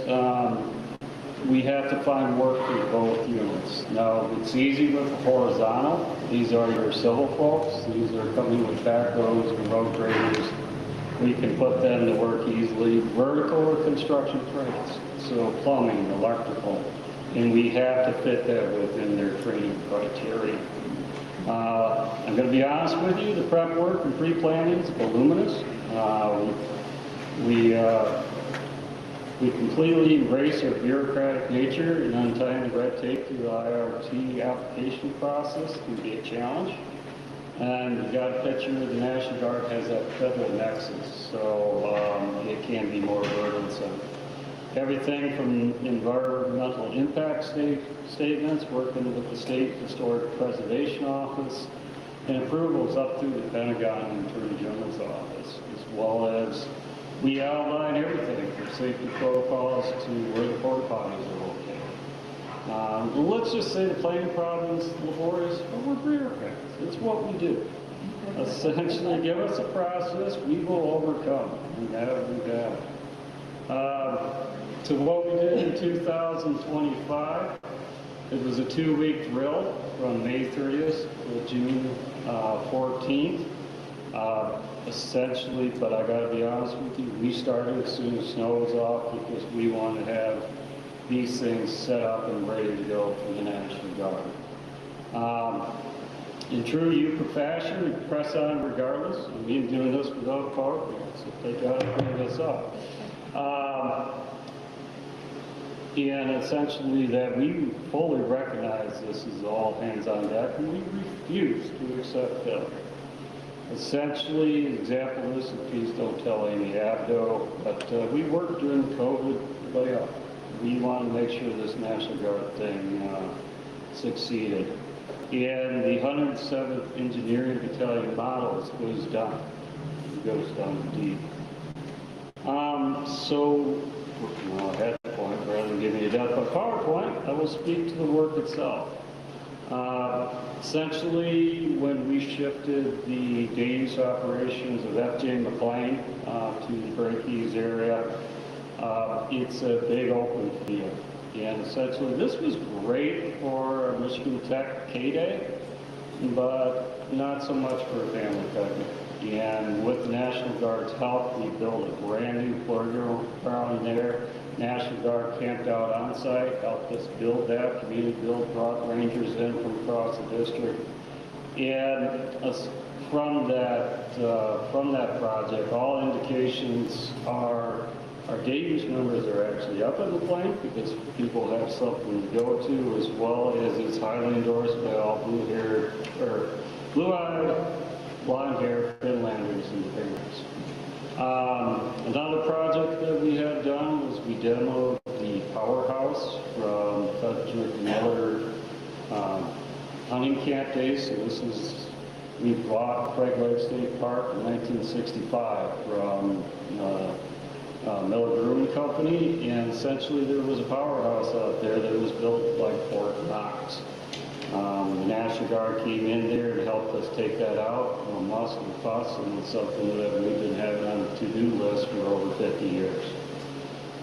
we have to find work for both units. Now, it's easy with the horizontal. These are your civil folks. These are coming with backroads and road graders. We can put them to work easily. Vertical or construction trades, so plumbing, electrical, and we have to fit that within their training criteria. I'm going to be honest with you, the prep work and pre-planning is voluminous. We completely embrace our bureaucratic nature, and untying the red tape through the IRT application process can be a challenge. And you've got a picture of the National Guard has that federal nexus, so it can be more burdensome. Everything from environmental impact statements, working with the State Historic Preservation Office, and approvals up through the Pentagon and Attorney General's office, as well as we outline everything from safety protocols to where the porta potties are located. Let's just say the planning problem is laborious, but we're bureaucrats. It's what we do. Essentially, give us a process, we will overcome, and that we have. To what we did in 2025, it was a 2-week drill from May 30th to June 14th. Essentially, but I got to be honest with you, we started as soon as snow was off because we want to have these things set up and ready to go for the National Guard. In true Yukon fashion, we press on regardless. We've been doing this without PowerPoint, so they got to bring this up. And essentially that we fully recognize this is all hands on deck, and we refuse to accept failure. Essentially, an example of this, and please don't tell Amy Abdo, but we worked during COVID layoff. We want to make sure this National Guard thing succeeded. And the 107th Engineering Battalion models goes down. It goes down deep. At that point, rather than give me a death by PowerPoint, I will speak to the work itself. Essentially, when we shifted the day-use operations of F.J. McLean to the Breakees area, it's a big open field. And essentially, this was great for Michigan Tech K-Day, but not so much for a family picnic. And with the National Guard's help, we built a brand new playground there. National Guard camped out on site, helped us build that, community build, brought rangers in from across the district. And from that project, all indications are our day use numbers are actually up in the plane because people have something to go to, as well as it's highly endorsed by all blue-eyed, blonde-haired Finlanders and Finlanders. Another project that we had done was we demoed the powerhouse from Frederick Miller hunting camp days. So we bought Craig Lake State Park in 1965 from Miller Brewing Company, and essentially there was a powerhouse out there that was built like Fort Knox. The National Guard came in there and helped us take that out, must and fuss, and it's something that we've been having on the to-do list for over 50 years.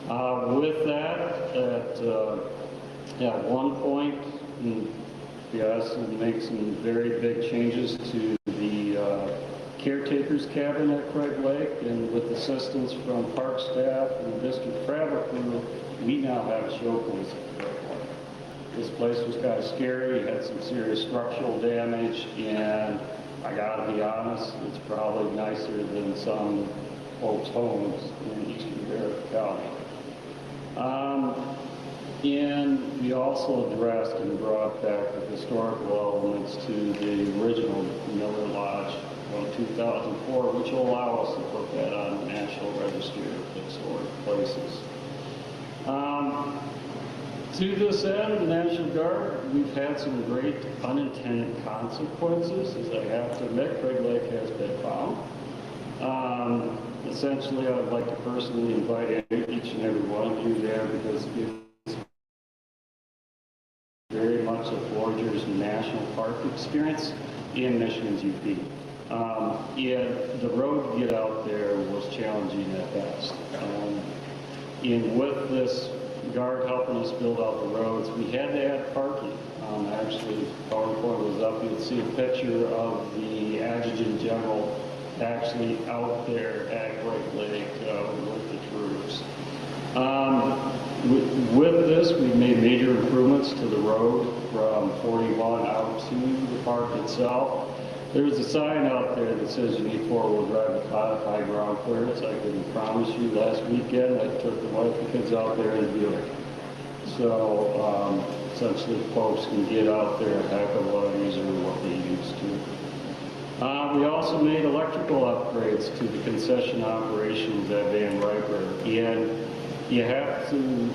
With that, at one point, we asked to make some very big changes to the caretaker's cabin at Craig Lake, and with assistance from park staff and district travel crew, we now have a show place at Craig Lake. This place was kind of scary, had some serious structural damage, and I gotta be honest, it's probably nicer than some folks' homes in eastern Barrett County. And we also addressed and brought back the historical elements to the original Miller Lodge from 2004, which will allow us to put that on the National Register of Historic Places. To this end, the National Guard, we've had some great unintended consequences, as I have to admit. Craig Lake has been found. Essentially, I would like to personally invite each and every one of you there because it's very much a Forgers National Park experience in Michigan's UP. And the road to get out there was challenging at best. And with this Guard helping us build out the roads, we had to add parking. Actually, PowerPoint was up, you'd see a picture of the Adjutant General actually out there at Great Lake with the troops. With this, we've made major improvements to the road from 41 out to the park itself. There's a sign out there that says you need four-wheel drive with high ground clearance. I can promise you last weekend I took the wife and kids out there in Buick. So essentially folks can get out there a heck of a lot easier than what they used to. We also made electrical upgrades to the concession operations at Van Riper. And you have to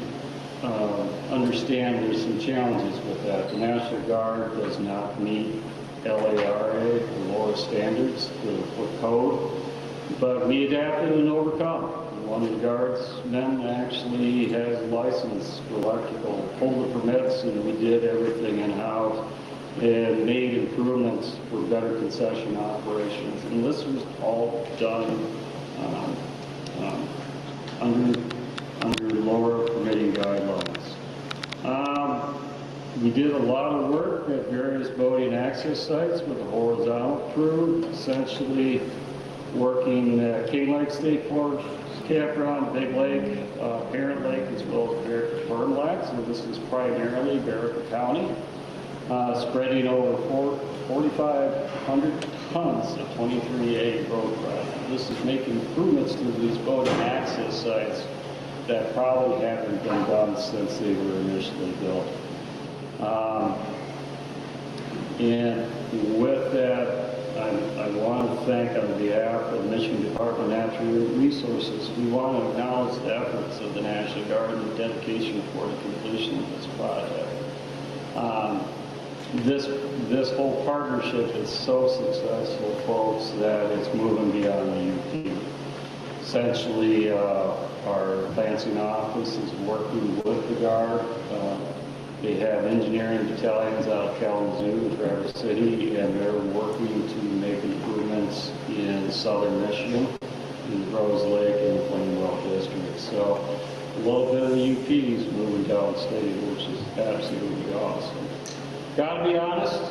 understand there's some challenges with that. The National Guard does not meet LARA, the lowest standards for code, but we adapted and overcome. One of the guardsmen actually has a license for electrical, pulled the permits, and we did everything in-house and made improvements for better concession operations. And this was all done under lower permitting guidelines. We did a lot of work at various boating access sites with a horizontal crew, essentially working at King Lake State Forest campground, Big Lake, Parent Lake, as well as Burn Lake. So this is primarily Barrett County, spreading over 4,500 tons of 23A road product. This is making improvements to these boating access sites that probably haven't been done since they were initially built. And with that, I want to thank on behalf of the Michigan Department of Natural Resources, we want to acknowledge the efforts of the National Guard and the dedication for the completion of this project. This whole partnership is so successful, folks, that it's moving beyond the UP. Essentially, our Lansing office is working with the Guard. They have engineering battalions out of Kalamazoo and Traverse City, and they're working to make improvements in southern Michigan, in Rose Lake and the Plainwell district. So a little bit of the UP is moving downstate, which is absolutely awesome. Gotta be honest,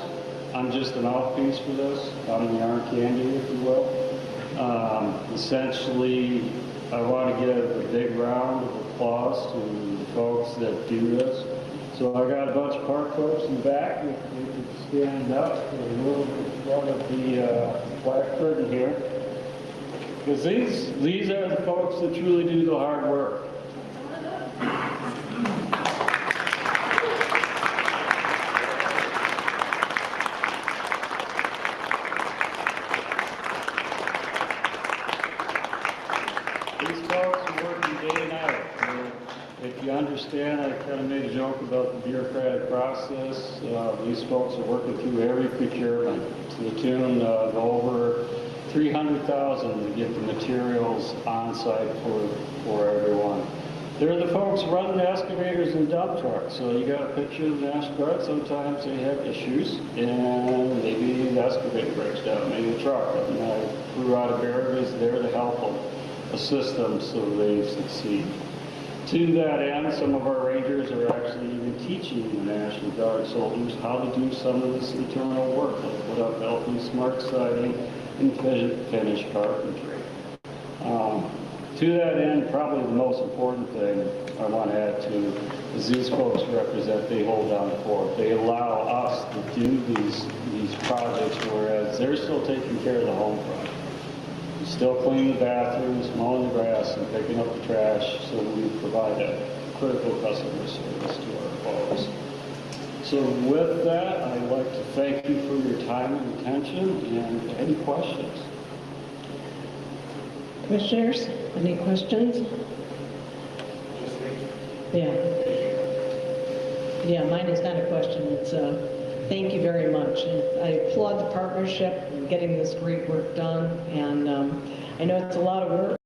I'm just an mouthpiece for this. I'm the arm candy, if you will. Essentially, I want to give a big round of applause to the folks that do this. So I got a bunch of park folks in the back. If you could stand up for a little bit in front of the black curtain here. Because these are the folks that truly do the hard work. These folks are working day and night. If you understand, I kind of made a joke about the bureaucratic process. These folks are working through every procurement to the tune of over $300,000 to get the materials on site for everyone. They're the folks running the excavators and dump trucks. So you got a picture of the National Guard. Sometimes they have issues, and maybe the excavator breaks down, maybe the truck. And the crew out of Barrett is there to help them, assist them so they succeed. To that end, some of our rangers are actually even teaching the National Guard soldiers how to do some of this internal work, like put up LP smart siding and finish carpentry. To that end, probably the most important thing I want to add to is these folks represent, they hold down the fort. They allow us to do these projects, whereas they're still taking care of the home front. Still cleaning the bathrooms, mowing the grass, and picking up the trash, so we provide a critical customer service to our folks. So with that, I'd like to thank you for your time and attention, and any questions? Commissioners, any questions? Yeah. Yeah, mine is not a question. It's thank you very much. And I applaud the partnership in getting this great work done. And I know it's a lot of work.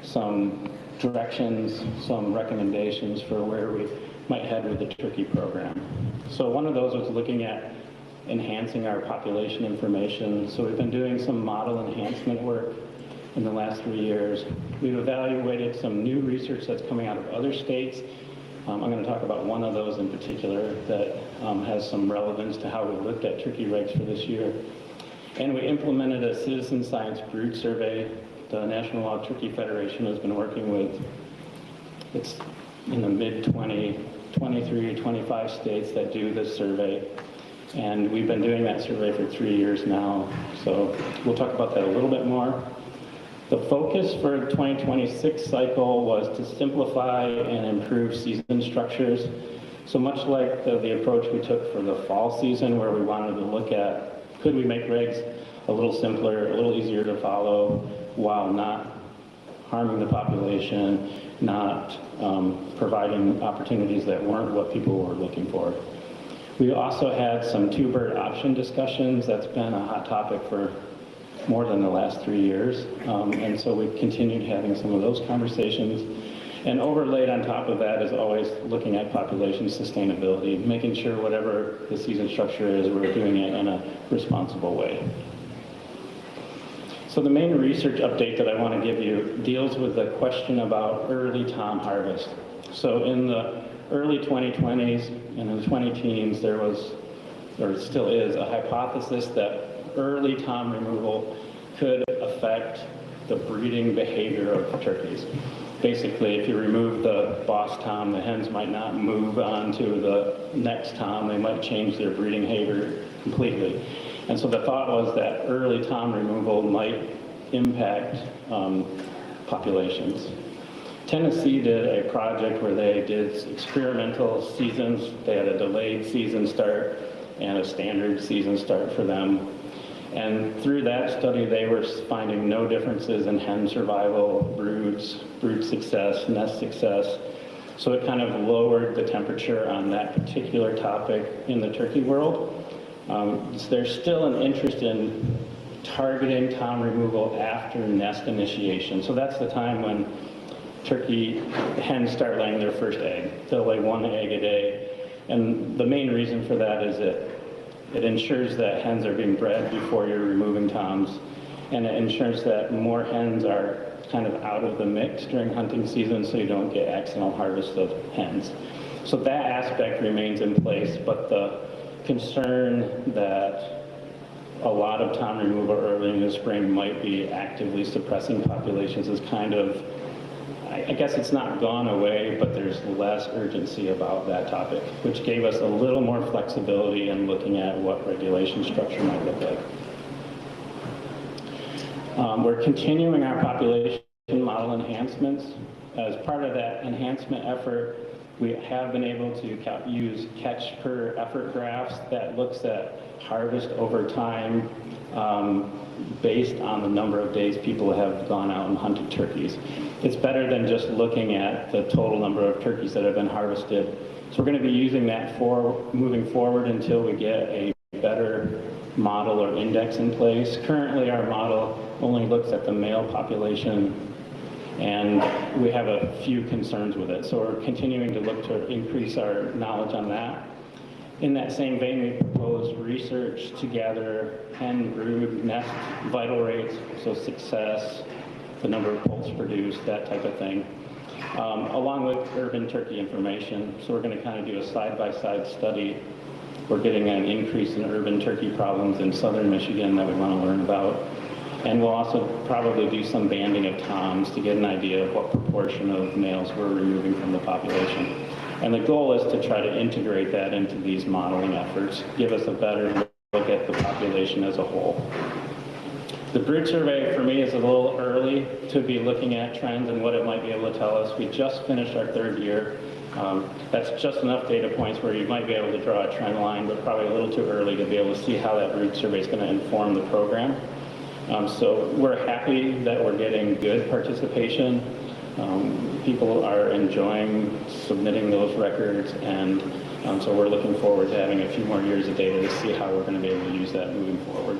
some directions, some recommendations for where we might head with the turkey program. So one of those was looking at enhancing our population information. So we've been doing some model enhancement work in the last 3 years. We've evaluated some new research that's coming out of other states. I'm going to talk about one of those in particular that has some relevance to how we looked at turkey regs for this year. And we implemented a citizen science brood survey. The National Wild Turkey Federation has been working with, it's in the mid-20, 23, 25 states that do this survey. And we've been doing that survey for 3 years now. So we'll talk about that a little bit more. The focus for the 2026 cycle was to simplify and improve season structures. So much like the approach we took for the fall season, where we wanted to look at, could we make regs a little simpler, a little easier to follow, while not harming the population, not providing opportunities that weren't what people were looking for. We also had some two-bird option discussions. That's been a hot topic for more than the last 3 years. And so we've continued having some of those conversations. And overlaid on top of that is always looking at population sustainability, making sure whatever the season structure is, we're doing it in a responsible way. So the main research update that I want to give you deals with the question about early tom harvest. So in the early 2020s and in the 20-teens, there was, or still is, a hypothesis that early tom removal could affect the breeding behavior of turkeys. Basically, if you remove the boss tom, the hens might not move on to the next tom. They might change their breeding behavior completely. And so the thought was that early tom removal might impact populations. Tennessee did a project where they did experimental seasons. They had a delayed season start and a standard season start for them. And through that study, they were finding no differences in hen survival, brood success, nest success. So it kind of lowered the temperature on that particular topic in the turkey world. There's still an interest in targeting tom removal after nest initiation. So that's the time when turkey hens start laying their first egg. They'll lay 1 egg a day. And the main reason for that is it ensures that hens are being bred before you're removing toms. And it ensures that more hens are kind of out of the mix during hunting season so you don't get accidental harvest of hens. So that aspect remains in place, but the concern that a lot of tom removal early in the spring might be actively suppressing populations is kind of, I guess it's not gone away, but there's less urgency about that topic, which gave us a little more flexibility in looking at what regulation structure might look like. We're continuing our population model enhancements. As part of that enhancement effort, we have been able to use catch per effort graphs that looks at harvest over time based on the number of days people have gone out and hunted turkeys. It's better than just looking at the total number of turkeys that have been harvested. So we're going to be using that for moving forward until we get a better model or index in place. Currently, our model only looks at the male population, and we have a few concerns with it. So we're continuing to look to increase our knowledge on that. In that same vein, we proposed research to gather hen, brood, nest vital rates, so success, the number of poults produced, that type of thing, along with urban turkey information. So we're going to kind of do a side-by-side study. We're getting an increase in urban turkey problems in southern Michigan that we want to learn about. And we'll also probably do some banding of toms to get an idea of what proportion of males we're removing from the population. And the goal is to try to integrate that into these modeling efforts, give us a better look at the population as a whole. The brood survey for me is a little early to be looking at trends and what it might be able to tell us. We just finished our 3rd year. That's just enough data points where you might be able to draw a trend line, but probably a little too early to be able to see how that brood survey is going to inform the program. So we're happy that we're getting good participation. People are enjoying submitting those records, and so we're looking forward to having a few more years of data to see how we're going to be able to use that moving forward.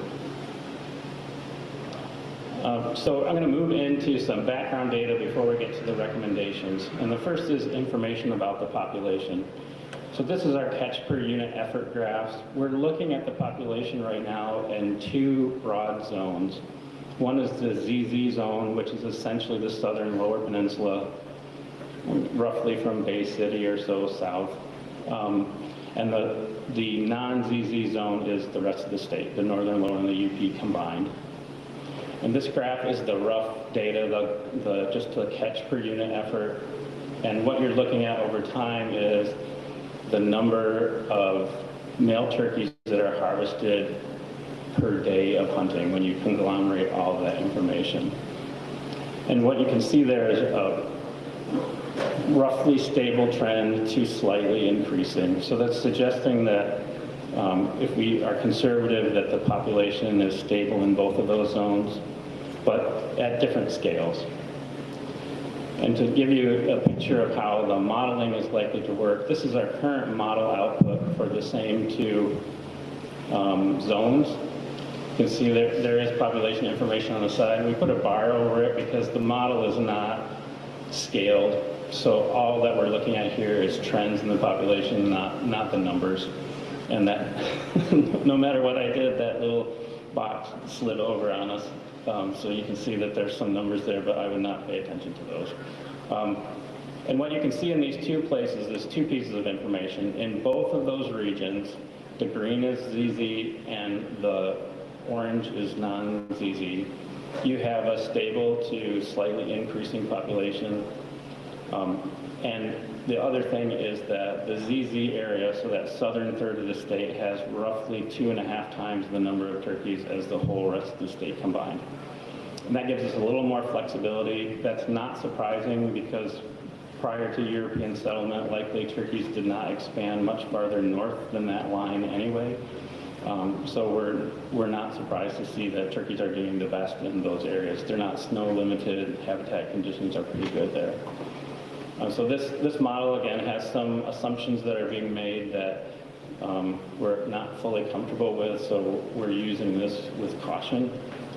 So I'm going to move into some background data before we get to the recommendations. And the first is information about the population. So this is our catch per unit effort graphs. We're looking at the population right now in two broad zones. One is the ZZ zone, which is essentially the southern lower peninsula, roughly from Bay City or so south. And the non-ZZ zone is the rest of the state, the northern, lower, and the UP combined. And this graph is the rough data, just the catch per unit effort. And what you're looking at over time is the number of male turkeys that are harvested per day of hunting when you conglomerate all of that information. And what you can see there is a roughly stable trend to slightly increasing. So that's suggesting that if we are conservative, that the population is stable in both of those zones, but at different scales. And to give you a picture of how the modeling is likely to work, this is our current model output for the same two zones. You can see there is population information on the side. We put a bar over it because the model is not scaled. So all that we're looking at here is trends in the population, not the numbers. And that, no matter what I did, that little box slid over on us. So you can see that there's some numbers there, but I would not pay attention to those. And what you can see in these two places is two pieces of information. In both of those regions, the green is ZZ and the orange is non-ZZ. You have a stable to slightly increasing population. And the other thing is that the ZZ area, so that southern third of the state, has roughly 2.5 times the number of turkeys as the whole rest of the state combined. And that gives us a little more flexibility. That's not surprising because prior to European settlement, likely turkeys did not expand much farther north than that line anyway. So we're not surprised to see that turkeys are doing the best in those areas. They're not snow limited, habitat conditions are pretty good there. So this model, again, has some assumptions that are being made that we're not fully comfortable with, so we're using this with caution.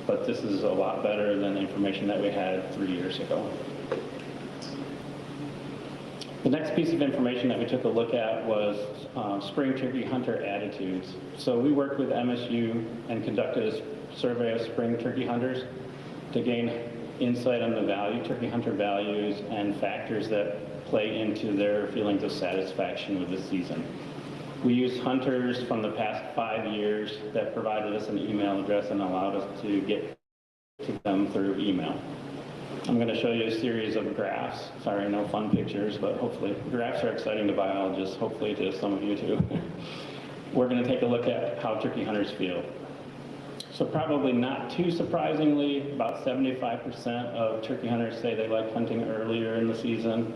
But this is a lot better than the information that we had 3 years ago. The next piece of information that we took a look at was spring turkey hunter attitudes. So we worked with MSU and conducted a survey of spring turkey hunters to gain insight on the turkey hunter values and factors that play into their feelings of satisfaction with the season. We used hunters from the past 5 years that provided us an email address and allowed us to get to them through email. I'm going to show you a series of graphs. Sorry, no fun pictures, but hopefully graphs are exciting to biologists, hopefully to some of you too. We're going to take a look at how turkey hunters feel. So probably not too surprisingly, about 75% of turkey hunters say they like hunting earlier in the season.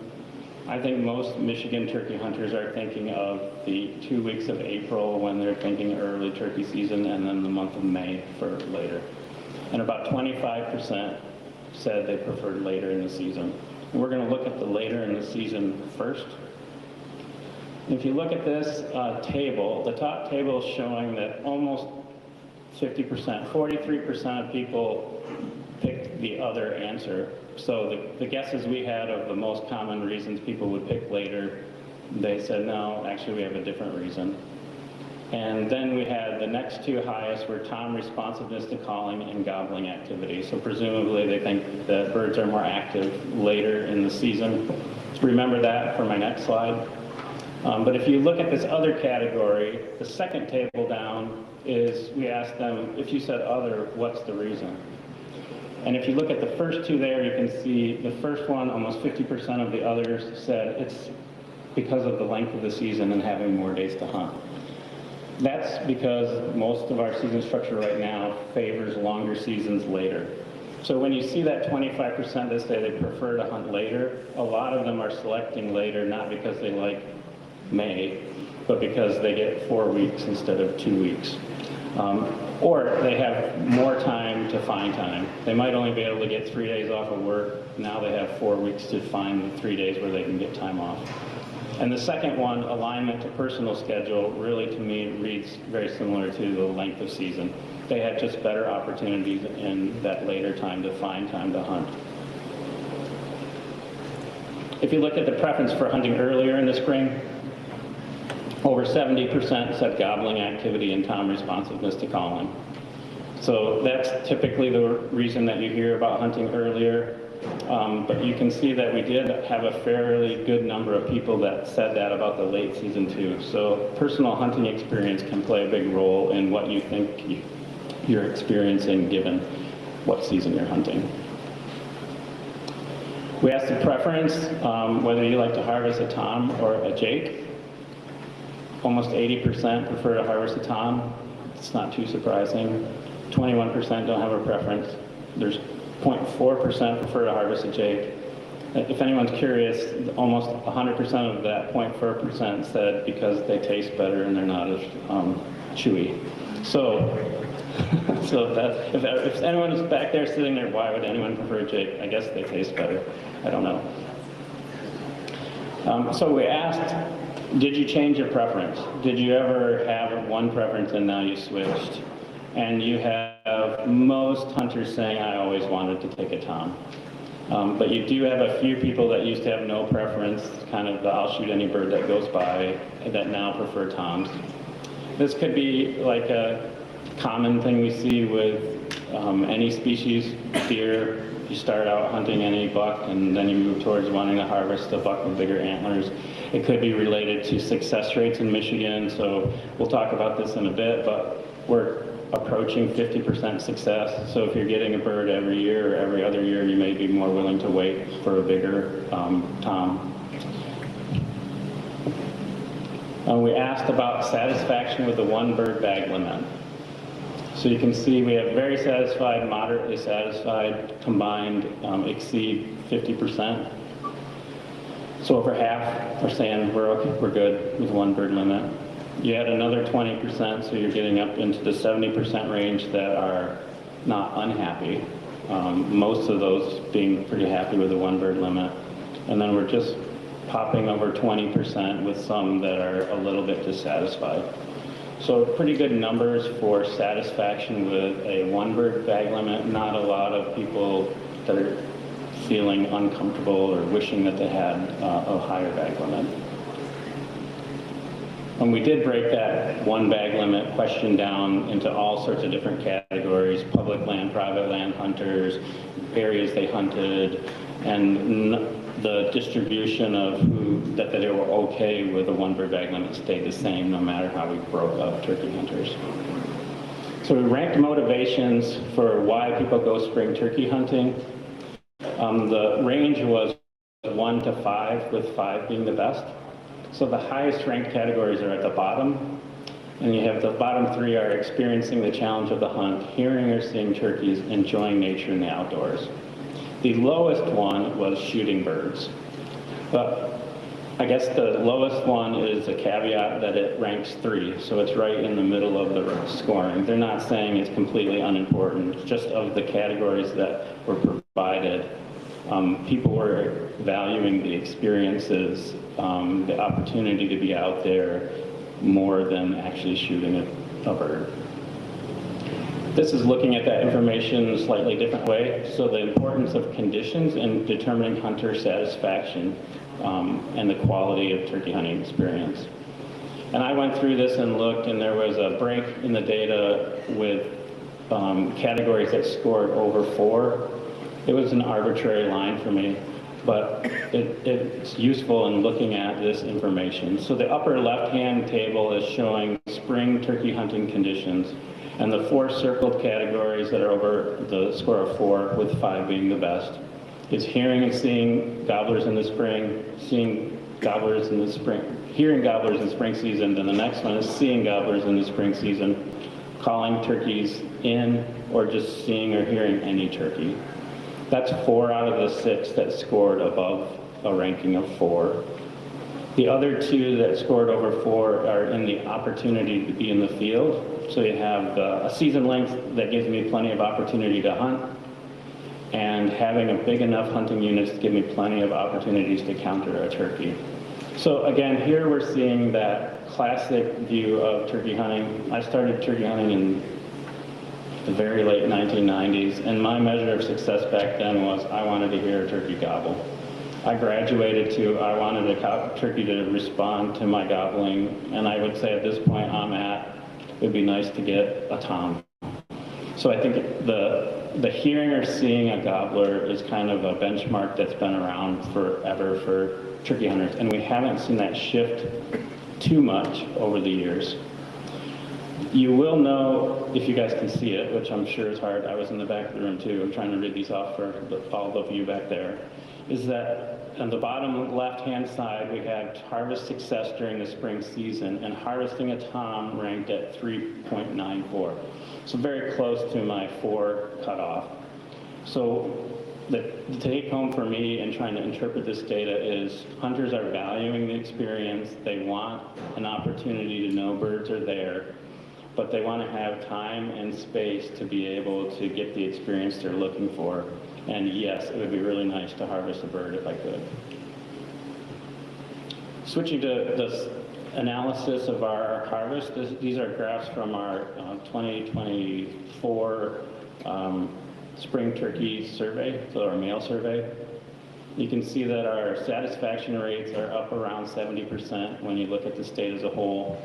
I think most Michigan turkey hunters are thinking of the 2 weeks of April when they're thinking early turkey season, and then the month of May for later. And about 25% said they preferred later in the season. And we're going to look at the later in the season first. If you look at this table, the top table is showing that almost 50%, 43% of people picked the other answer. So the guesses we had of the most common reasons people would pick later, they said, no, actually we have a different reason. And then we had the next two highest were tom responsiveness to calling and gobbling activity. So presumably they think that birds are more active later in the season. Remember that for my next slide. But if you look at this other category, the second table down is we asked them, if you said other, what's the reason? And if you look at the first two there, you can see the first one, almost 50% of the others said it's because of the length of the season and having more days to hunt. That's because most of our season structure right now favors longer seasons later. So when you see that 25% that say they prefer to hunt later, a lot of them are selecting later not because they like May, but because they get 4 weeks instead of 2 weeks. Or they have more time to find time. They might only be able to get 3 days off of work. Now they have 4 weeks to find the 3 days where they can get time off. And the second one, alignment to personal schedule, really to me reads very similar to the length of season. They had just better opportunities in that later time to find time to hunt. If you look at the preference for hunting earlier in the spring, over 70% said gobbling activity and tom responsiveness to calling. So that's typically the reason that you hear about hunting earlier. But you can see that we did have a fairly good number of people that said that about the late season too. So personal hunting experience can play a big role in what you think you're experiencing given what season you're hunting. We asked the preference, whether you like to harvest a tom or a jake. Almost 80% prefer to harvest a tom. It's not too surprising. 21% don't have a preference. There's 0.4% prefer to harvest a jake. If anyone's curious, almost 100% of that 0.4% said because they taste better and they're not as chewy. So if anyone is back there sitting there, why would anyone prefer a jake? I guess they taste better. I don't know. So we asked, did you change your preference? Did you ever have one preference and now you switched? And you have most hunters saying, I always wanted to take a tom. But you do have a few people that used to have no preference, kind of the I'll shoot any bird that goes by, that now prefer toms. This could be like a common thing we see with any species, deer. You start out hunting any buck and then you move towards wanting to harvest a buck with bigger antlers. It could be related to success rates in Michigan, so we'll talk about this in a bit, but we're approaching 50% success. So if you're getting a bird every year or every other year, you may be more willing to wait for a bigger tom. We asked about satisfaction with the one bird bag limit. So you can see we have very satisfied, moderately satisfied, combined exceed 50%. So over half are saying we're okay, we're good with one bird limit. You add another 20%, so you're getting up into the 70% range that are not unhappy. Most of those being pretty happy with the one bird limit. And then we're just popping over 20% with some that are a little bit dissatisfied. So pretty good numbers for satisfaction with a one bird bag limit. Not a lot of people that are feeling uncomfortable or wishing that they had a higher bag limit. And we did break that one bag limit question down into all sorts of different categories: public land, private land hunters, areas they hunted, and the distribution of that they were okay with a one bird bag limit stayed the same no matter how we broke up turkey hunters. So we ranked motivations for why people go spring turkey hunting. The range was 1 to 5, with 5 being the best. So the highest ranked categories are at the bottom, and you have the bottom 3 are experiencing the challenge of the hunt, hearing or seeing turkeys, enjoying nature in the outdoors. The lowest one was shooting birds. But I guess the lowest one is a caveat that it ranks 3, so it's right in the middle of the scoring. They're not saying it's completely unimportant, just of the categories that were provided. People were valuing the experiences, the opportunity to be out there more than actually shooting a bird. This is looking at that information in a slightly different way. So the importance of conditions in determining hunter satisfaction and the quality of turkey hunting experience. And I went through this and looked, and there was a break in the data with categories that scored over 4. It was an arbitrary line for me, but it's useful in looking at this information. So the upper left-hand table is showing spring turkey hunting conditions, and the 4 circled categories that are over the score of 4, with 5 being the best, is hearing and seeing gobblers in the spring, seeing gobblers in the spring, hearing gobblers in spring season, then the next one is seeing gobblers in the spring season, calling turkeys in, or just seeing or hearing any turkey. That's 4 out of the 6 that scored above a ranking of 4. The other 2 that scored over 4 are in the opportunity to be in the field. So you have a season length that gives me plenty of opportunity to hunt, and having a big enough hunting units to give me plenty of opportunities to counter a turkey. So again, here we're seeing that classic view of turkey hunting. I started turkey hunting in the very late 1990s, and my measure of success back then was I wanted to hear a turkey gobble. I graduated to I wanted a turkey to respond to my gobbling, and I would say at this point I'm at, it would be nice to get a tom. So I think the hearing or seeing a gobbler is kind of a benchmark that's been around forever for turkey hunters, and we haven't seen that shift too much over the years. You will know, if you guys can see it, which I'm sure is hard, I was in the back of the room too, I'm trying to read these off for all of you back there, is that on the bottom left-hand side, we have harvest success during the spring season, and harvesting a tom ranked at 3.94. So very close to my 4 cutoff. So the take home for me in trying to interpret this data is hunters are valuing the experience. They want an opportunity to know birds are there, but they want to have time and space to be able to get the experience they're looking for. And yes, it would be really nice to harvest a bird if I could. Switching to this analysis of our harvest, these are graphs from our 2024 spring turkey survey, so our mail survey. You can see that our satisfaction rates are up around 70% when you look at the state as a whole.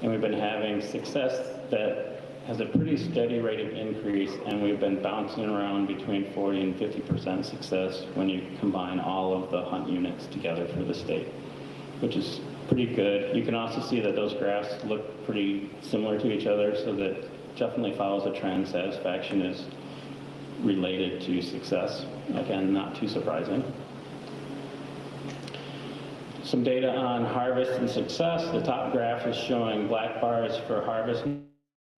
And we've been having success that has a pretty steady rate of increase, and we've been bouncing around between 40 and 50% success when you combine all of the hunt units together for the state, which is pretty good. You can also see that those graphs look pretty similar to each other, so that definitely follows a trend. Satisfaction is related to success. Again, not too surprising. Some data on harvest and success. The top graph is showing black bars for harvest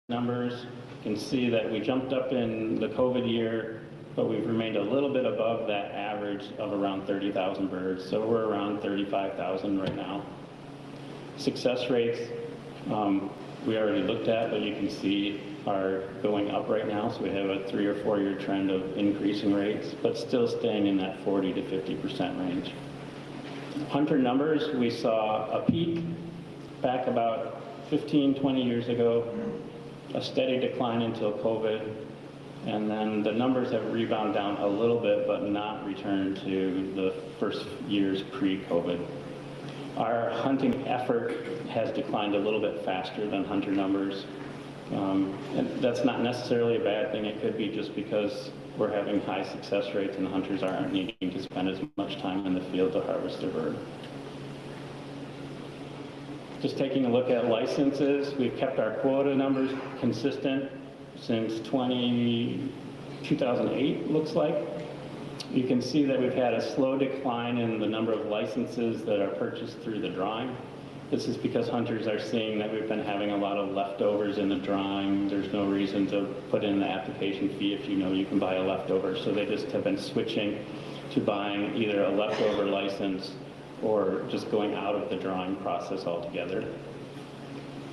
numbers. You can see that we jumped up in the COVID year, but we've remained a little bit above that average of around 30,000 birds. So we're around 35,000 right now. Success rates, we already looked at, but you can see are going up right now. So we have a 3 or 4 year trend of increasing rates, but still staying in that 40 to 50% range. Hunter numbers, we saw a peak back about 15, 20 years ago, a steady decline until COVID, and then the numbers have rebounded down a little bit, but not returned to the first years pre-COVID. Our hunting effort has declined a little bit faster than hunter numbers. And that's not necessarily a bad thing. It could be just because we're having high success rates and hunters aren't needing to spend as much time in the field to harvest their bird. Just taking a look at licenses, we've kept our quota numbers consistent since 2008, looks like. You can see that we've had a slow decline in the number of licenses that are purchased through the drawing. This is because hunters are seeing that we've been having a lot of leftovers in the drawing. There's no reason to put in the application fee if you know you can buy a leftover. So they just have been switching to buying either a leftover license or just going out of the drawing process altogether.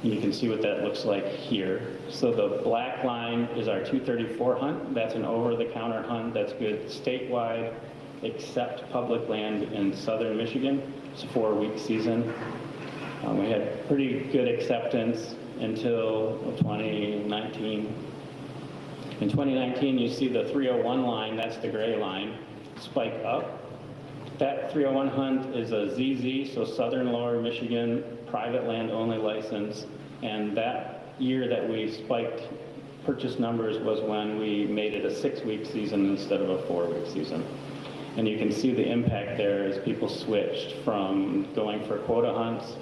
You can see what that looks like here. So the black line is our 234 hunt. That's an over-the-counter hunt that's good statewide, except public land in southern Michigan. It's a 4-week season. We had pretty good acceptance until 2019. In 2019, you see the 301 line, that's the gray line, spike up. That 301 hunt is a ZZ, so Southern Lower Michigan, private land only license. And that year that we spiked purchase numbers was when we made it a 6-week season instead of a 4-week season. And you can see the impact there as people switched from going for quota hunts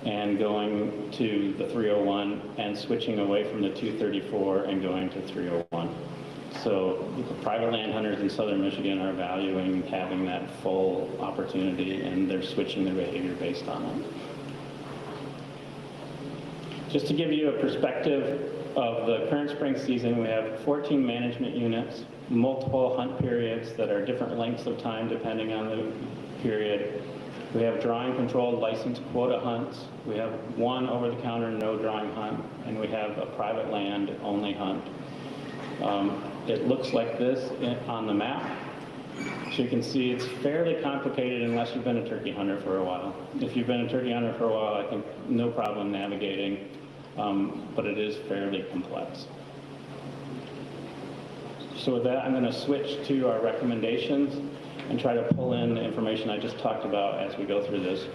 and going to the 301 and switching away from the 234 and going to 301. So the private land hunters in southern Michigan are valuing having that full opportunity, and they're switching their behavior based on it. Just to give you a perspective of the current spring season, we have 14 management units, multiple hunt periods that are different lengths of time depending on the period. We have drawing controlled licensed quota hunts. We have one over-the-counter no drawing hunt, and we have a private land only hunt. It looks like this on the map. So you can see it's fairly complicated unless you've been a turkey hunter for a while. If you've been a turkey hunter for a while, I think no problem navigating, but it is fairly complex. So with that, I'm going to switch to our recommendations and try to pull in the information I just talked about as we go through this.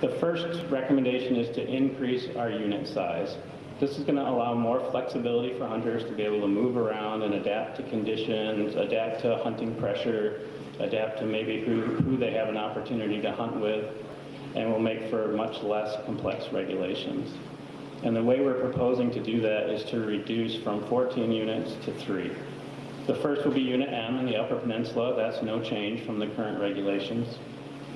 The first recommendation is to increase our unit size. This is going to allow more flexibility for hunters to be able to move around and adapt to conditions, adapt to hunting pressure, adapt to maybe who they have an opportunity to hunt with, and will make for much less complex regulations. And the way we're proposing to do that is to reduce from 14 units to 3. The first will be Unit M in the Upper Peninsula. That's no change from the current regulations.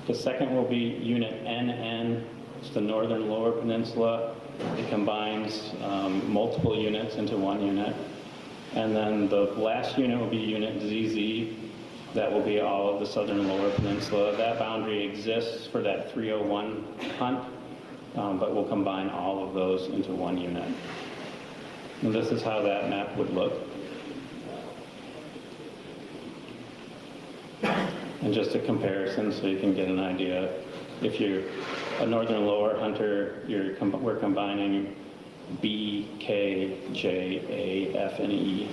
The second will be Unit NN. It's the Northern Lower Peninsula. It combines multiple units into one unit. And then the last unit will be Unit ZZ. That will be all of the Southern Lower Peninsula. That boundary exists for that 301 hunt, but we'll combine all of those into one unit. And this is how that map would look. And just a comparison so you can get an idea. If you're a Northern Lower hunter, we're combining B, K, J, A, F, and E,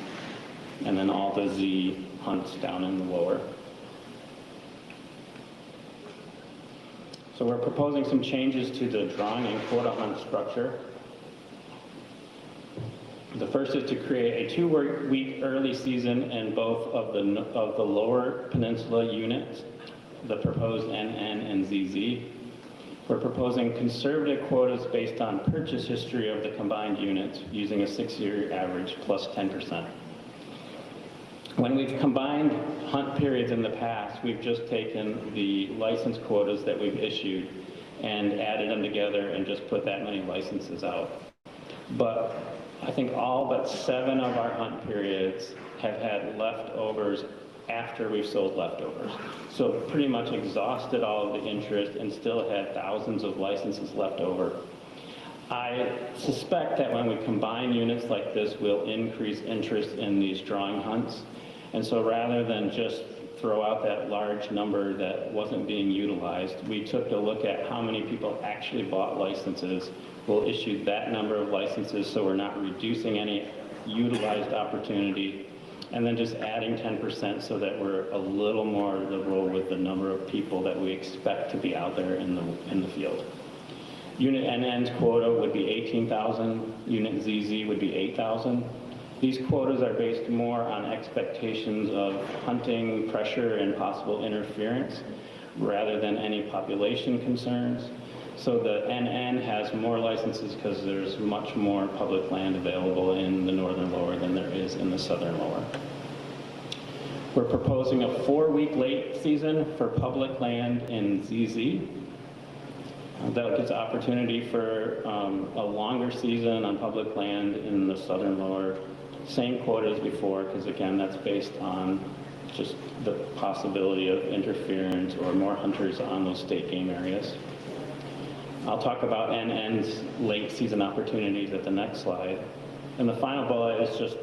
and then all the Z hunts down in the lower. So we're proposing some changes to the drawing and quota hunt structure. The first is to create a 2-week early season in both of the lower peninsula units, the proposed NN and ZZ. We're proposing conservative quotas based on purchase history of the combined units using a 6-year average plus 10%. When we've combined hunt periods in the past, we've just taken the license quotas that we've issued and added them together and just put that many licenses out. But I think all but 7 of our hunt periods have had leftovers after we've sold leftovers. So pretty much exhausted all of the interest and still had thousands of licenses left over. I suspect that when we combine units like this, we'll increase interest in these drawing hunts. And so rather than just throw out that large number that wasn't being utilized, we took a look at how many people actually bought licenses. We'll issue that number of licenses so we're not reducing any utilized opportunity, and then just adding 10% so that we're a little more liberal with the number of people that we expect to be out there in the field. Unit NN's quota would be 18,000, Unit ZZ would be 8,000. These quotas are based more on expectations of hunting pressure and possible interference rather than any population concerns. So the NN has more licenses because there's much more public land available in the Northern Lower than there is in the Southern Lower. We're proposing a 4-week late season for public land in ZZ. That gives opportunity for a longer season on public land in the Southern Lower. Same quota as before, because again, that's based on just the possibility of interference or more hunters on those state game areas. I'll talk about NN's late season opportunities at the next slide. And the final bullet is just,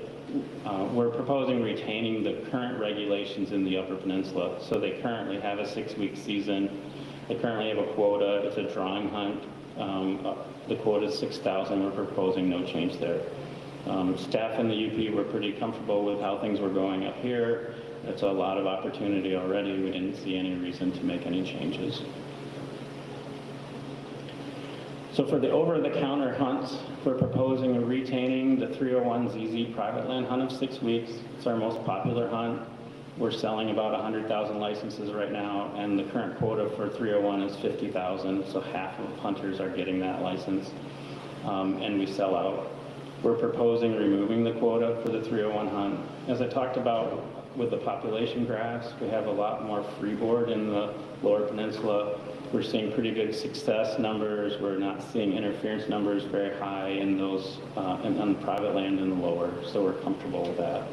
we're proposing retaining the current regulations in the Upper Peninsula. So they currently have a 6-week season. They currently have a quota. It's a drawing hunt. The quota is 6,000. We're proposing no change there. Staff in the UP were pretty comfortable with how things were going up here. It's a lot of opportunity already. We didn't see any reason to make any changes. So for the over-the-counter hunts, we're proposing retaining the 301 ZZ private land hunt of 6 weeks. It's our most popular hunt. We're selling about 100,000 licenses right now, and the current quota for 301 is 50,000, so half of hunters are getting that license, and we sell out. We're proposing removing the quota for the 301 hunt. As I talked about with the population graphs, we have a lot more freeboard in the Lower Peninsula. We're seeing pretty good success numbers. We're not seeing interference numbers very high in those on private land in the lower, so we're comfortable with that.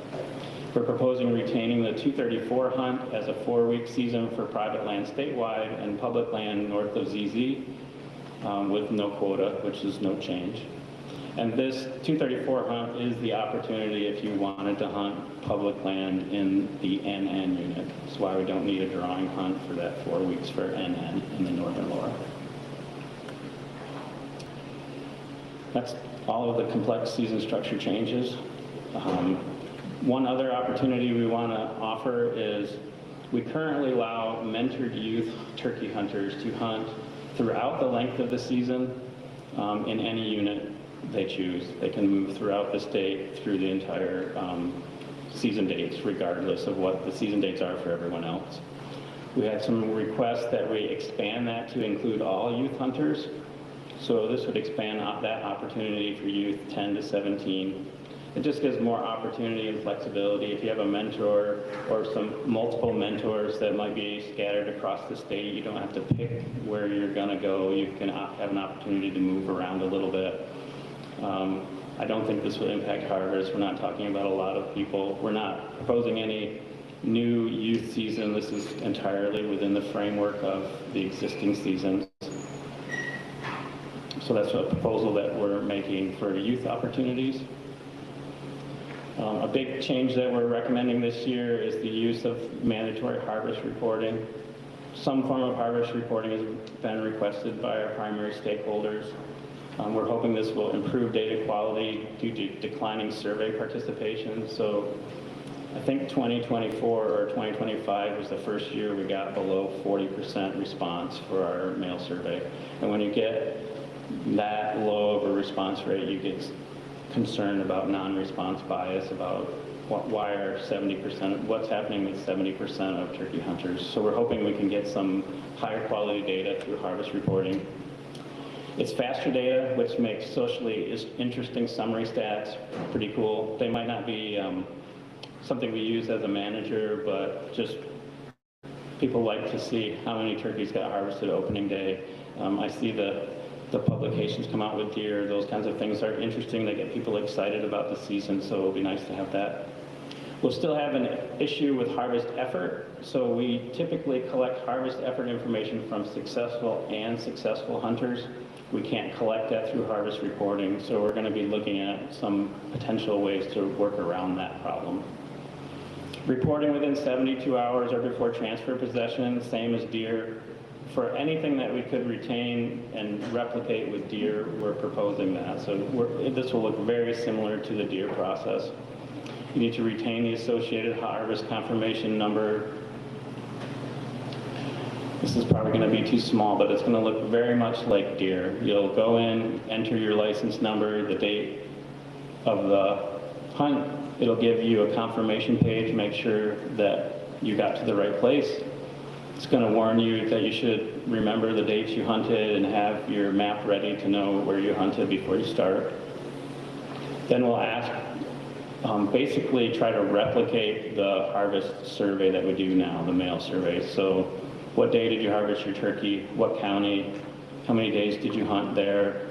We're proposing retaining the 234 hunt as a 4-week season for private land statewide and public land north of ZZ with no quota, which is no change. And this 234 hunt is the opportunity if you wanted to hunt public land in the NN unit. That's why we don't need a drawing hunt for that 4 weeks for NN in the Northern Lower. That's all of the complex season structure changes. One other opportunity we want to offer is we currently allow mentored youth turkey hunters to hunt throughout the length of the season in any unit they choose. They can move throughout the state through the entire season dates, regardless of what the season dates are for everyone else. We had some requests that we expand that to include all youth hunters. So this would expand that opportunity for youth 10 to 17. It just gives more opportunity and flexibility. If you have a mentor or multiple mentors that might be scattered across the state, you don't have to pick where you're gonna go. You can have an opportunity to move around a little bit. I don't think this will impact harvest. We're not talking about a lot of people. We're not proposing any new youth season. This is entirely within the framework of the existing seasons. So that's a proposal that we're making for youth opportunities. A big change that we're recommending this year is the use of mandatory harvest reporting. Some form of harvest reporting has been requested by our primary stakeholders. We're hoping this will improve data quality due to declining survey participation. So I think 2024 or 2025 was the first year we got below 40% response for our mail survey. And when you get that low of a response rate, you get concerned about non-response bias, about why are 70%, what's happening with 70% of turkey hunters. So we're hoping we can get some higher quality data through harvest reporting. It's faster data, which makes socially interesting summary stats pretty cool. They might not be something we use as a manager, but just people like to see how many turkeys got harvested opening day. I see the publications come out with deer. Those kinds of things are interesting. They get people excited about the season, so it'll be nice to have that. We'll still have an issue with harvest effort. So we typically collect harvest effort information from successful and successful hunters. We can't collect that through harvest reporting, so we're going to be looking at some potential ways to work around that problem. Reporting within 72 hours or before transfer possession, same as deer. For anything that we could retain and replicate with deer, we're proposing that. So this will look very similar to the deer process. You need to retain the associated harvest confirmation number. This is probably going to be too small, but it's going to look very much like deer. You'll go in, enter your license number, the date of the hunt. It'll give you a confirmation page, make sure that you got to the right place. It's going to warn you that you should remember the dates you hunted and have your map ready to know where you hunted before you start. Then we'll ask, basically try to replicate the harvest survey that we do now, the mail survey. So what day did you harvest your turkey? What county? How many days did you hunt there?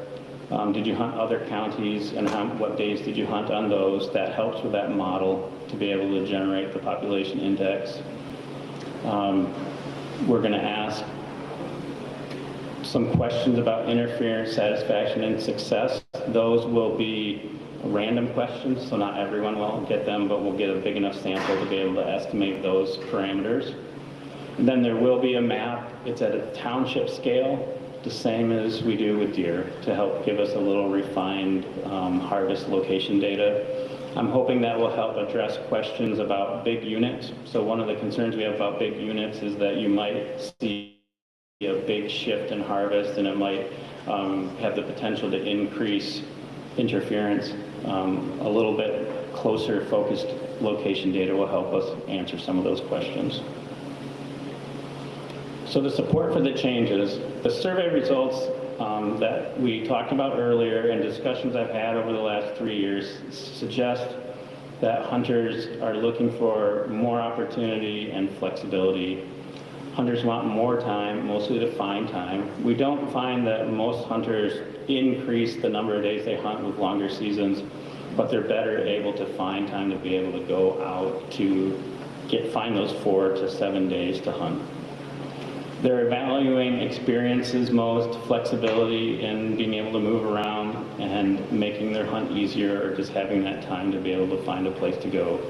Did you hunt other counties, and what days did you hunt on those? That helps with that model to be able to generate the population index. We're going to ask some questions about interference, satisfaction, and success. Those will be random questions, so not everyone will get them, but we'll get a big enough sample to be able to estimate those parameters. And then there will be a map. It's at a township scale, the same as we do with deer, to help give us a little refined harvest location data. I'm hoping that will help address questions about big units. So one of the concerns we have about big units is that you might see a big shift in harvest, and it might have the potential to increase interference. A little bit closer focused location data will help us answer some of those questions. So the support for the changes, the survey results that we talked about earlier and discussions I've had over the last 3 years suggest that hunters are looking for more opportunity and flexibility. Hunters want more time, mostly to find time. We don't find that most hunters increase the number of days they hunt with longer seasons, but they're better able to find time to be able to go out to find those 4 to 7 days to hunt. They're valuing experiences most, flexibility in being able to move around and making their hunt easier, or just having that time to be able to find a place to go.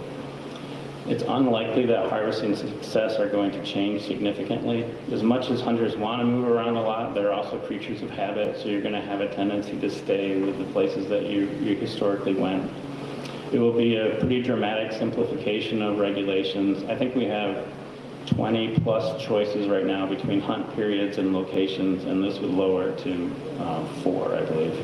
It's unlikely that harvest and success are going to change significantly. As much as hunters want to move around a lot, they're also creatures of habit, so you're going to have a tendency to stay with the places that you historically went. It will be a pretty dramatic simplification of regulations. I think we have 20 plus choices right now between hunt periods and locations, and this would lower it to 4, I believe.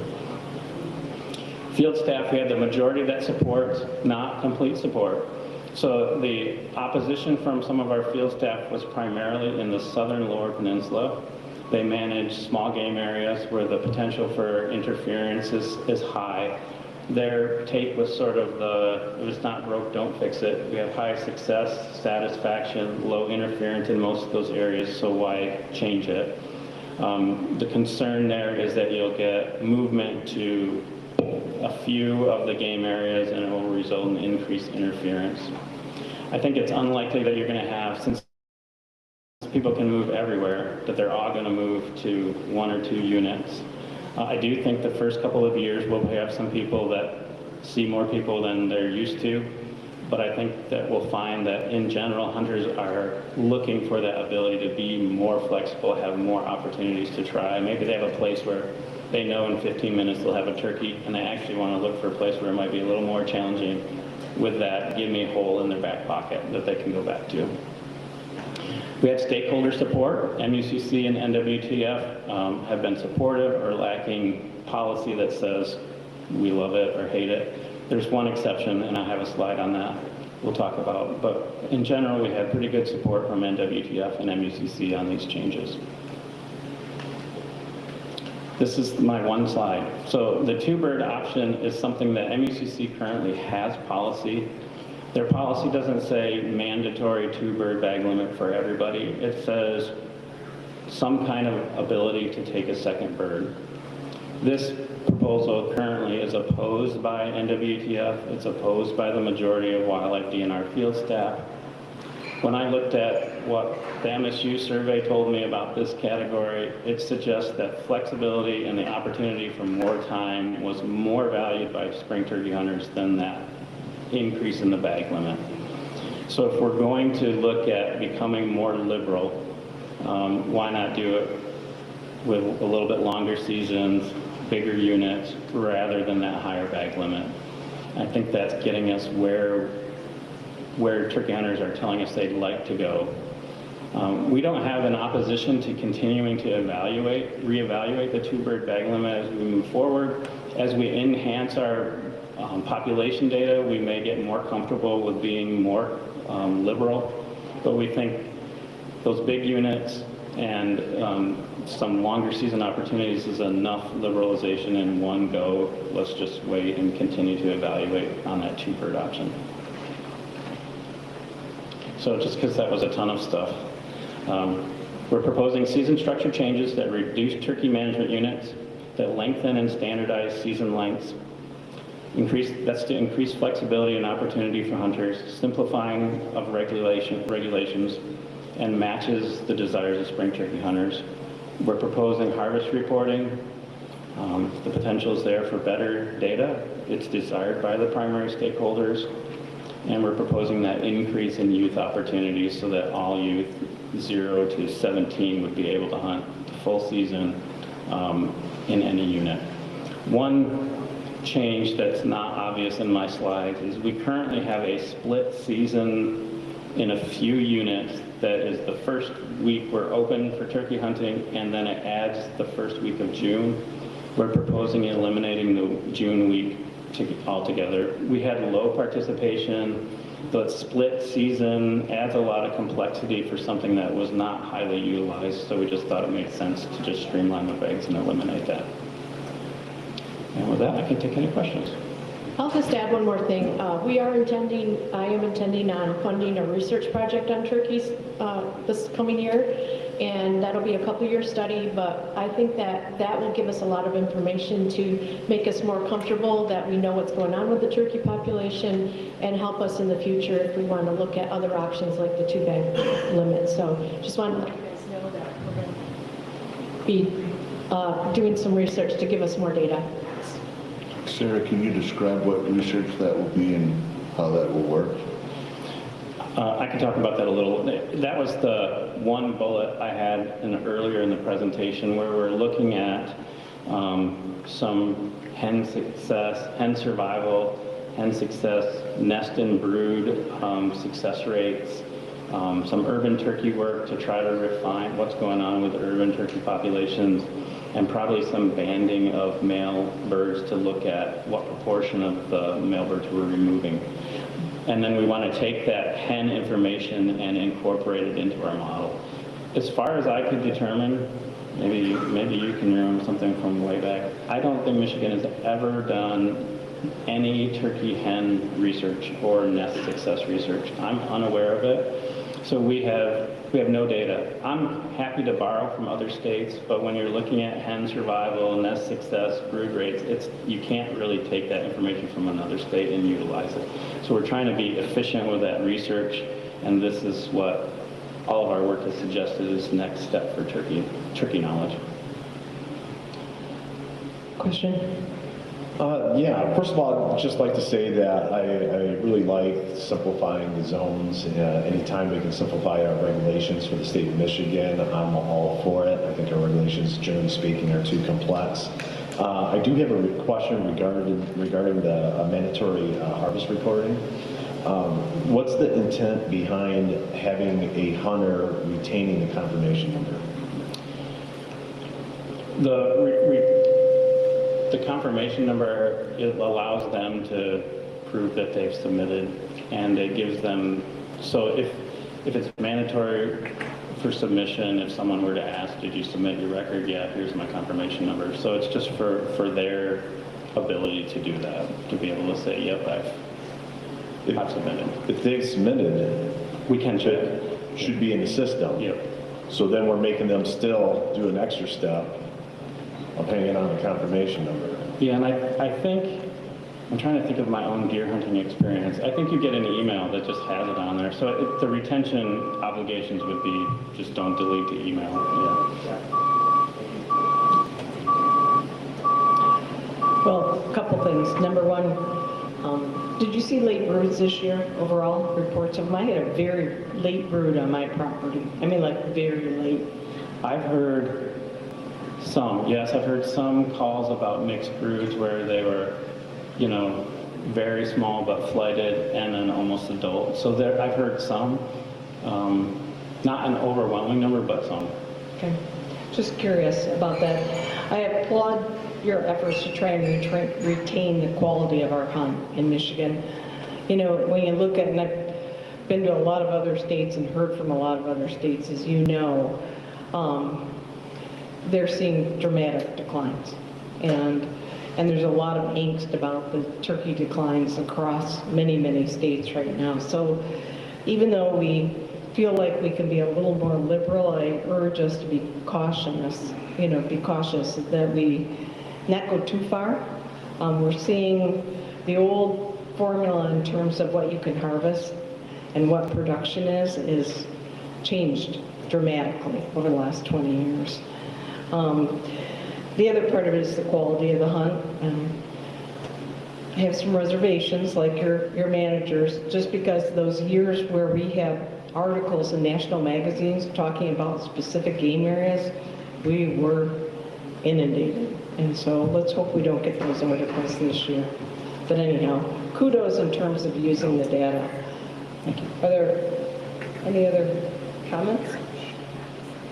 Field staff, we had the majority that support, not complete support. So the opposition from some of our field staff was primarily in the southern lower peninsula. They manage small game areas where the potential for interference is high. Their take was sort of if it's not broke, don't fix it. We have high success, satisfaction, low interference in most of those areas, so why change it? The concern there is that you'll get movement to a few of the game areas and it will result in increased interference. I think it's unlikely that you're going to have, since people can move everywhere, that they're all going to move to 1 or 2 units. I do think the first couple of years we'll have some people that see more people than they're used to, but I think that we'll find that in general hunters are looking for that ability to be more flexible, have more opportunities to try. Maybe they have a place where they know in 15 minutes they'll have a turkey and they actually want to look for a place where it might be a little more challenging. With that, give me a hole in their back pocket that they can go back to. We had stakeholder support. MUCC and NWTF have been supportive or lacking policy that says we love it or hate it. There's one exception, and I have a slide on that we'll talk about. But in general, we had pretty good support from NWTF and MUCC on these changes. This is my one slide. So the 2-bird option is something that MUCC currently has policy. Their policy doesn't say mandatory 2-bird bag limit for everybody. It says some kind of ability to take a second bird. This proposal currently is opposed by NWTF. It's opposed by the majority of wildlife DNR field staff. When I looked at what the MSU survey told me about this category, it suggests that flexibility and the opportunity for more time was more valued by spring turkey hunters than that increase in the bag limit. So if we're going to look at becoming more liberal, why not do it with a little bit longer seasons, bigger units, rather than that higher bag limit? I think that's getting us where turkey hunters are telling us they'd like to go. We don't have an opposition to continuing to reevaluate the 2-bird bag limit as we move forward. As we enhance our population data, we may get more comfortable with being more liberal, but we think those big units and some longer season opportunities is enough liberalization in one go. Let's just wait and continue to evaluate on that 2-bird option. So just because that was a ton of stuff. We're proposing season structure changes that reduce turkey management units, that lengthen and standardize season lengths. That's to increase flexibility and opportunity for hunters, simplifying of regulations, and matches the desires of spring turkey hunters. We're proposing harvest reporting. The potential is there for better data. It's desired by the primary stakeholders. And we're proposing that increase in youth opportunities so that all youth 0 to 17 would be able to hunt the full season in any unit. One change that's not obvious in my slides is we currently have a split season in a few units that is the first week we're open for turkey hunting, and then it adds the first week of June. We're proposing eliminating the June week altogether. We had low participation. The split season adds a lot of complexity for something that was not highly utilized, so we just thought it made sense to just streamline the regs and eliminate that. And with that, I can take any questions. I'll just add one more thing. I am intending on funding a research project on turkeys this coming year, and that'll be a couple-year study, but I think that will give us a lot of information to make us more comfortable that we know what's going on with the turkey population and help us in the future if we want to look at other options like the 2-bag limit. So just want to let you guys know that we're going to be doing some research to give us more data. Sarah, can you describe what research that will be and how that will work? I can talk about that a little. That was the one bullet I had earlier in the presentation where we're looking at some hen success, hen survival, hen success, nest and brood success rates, some urban turkey work to try to refine what's going on with urban turkey populations, and probably some banding of male birds to look at what proportion of the male birds we're removing. And then we want to take that hen information and incorporate it into our model. As far as I could determine, maybe you can remember something from way back, I don't think Michigan has ever done any turkey hen research or nest success research. I'm unaware of it. So we have no data. I'm happy to borrow from other states, but when you're looking at hen survival, nest success, brood rates, you can't really take that information from another state and utilize it. So we're trying to be efficient with that research, and this is what all of our work has suggested is the next step for turkey knowledge. Question? Yeah, first of all, I'd just like to say that I really like simplifying the zones. Anytime we can simplify our regulations for the state of Michigan, I'm all for it. I think our regulations, generally speaking, are too complex. I do have a question regarding the mandatory harvest reporting. What's the intent behind having a hunter retaining the confirmation number? The confirmation number, it allows them to prove that they've submitted, and it gives them, so if it's mandatory for submission, if someone were to ask, did you submit your record? Yeah, here's my confirmation number. So it's just for their ability to do that, to be able to say, yep, I've submitted. If they've submitted, we can check. Should be in the system. Yep. So then we're making them still do an extra step of hanging on the confirmation number. Yeah, and I think, I'm trying to think of my own deer hunting experience. I think you get an email that just has it on there. So the retention obligations would be just don't delete the email. Yeah. Well, a couple things. Number one, did you see late broods this year overall? Reports of them. I had a very late brood on my property. I mean, like very late. I've heard some, yes, I've heard some calls about mixed broods where they were, very small but flighted and then almost adult. So I've heard some, not an overwhelming number, but some. Okay. Just curious about that. I applaud your efforts to try and retain the quality of our hunt in Michigan. When you look at, and I've been to a lot of other states and heard from a lot of other states, as you know, they're seeing dramatic declines. And there's a lot of angst about the turkey declines across many, many states right now. So even though we feel like we can be a little more liberal, I urge us to be cautious, that we not go too far. We're seeing the old formula in terms of what you can harvest and what production is changed dramatically over the last 20 years. The other part of it is the quality of the hunt. I have some reservations, like your managers, just because those years where we have articles in national magazines talking about specific game areas, we were inundated. And so let's hope we don't get those articles this year. But anyhow, kudos in terms of using the data. Thank you. Are there any other comments?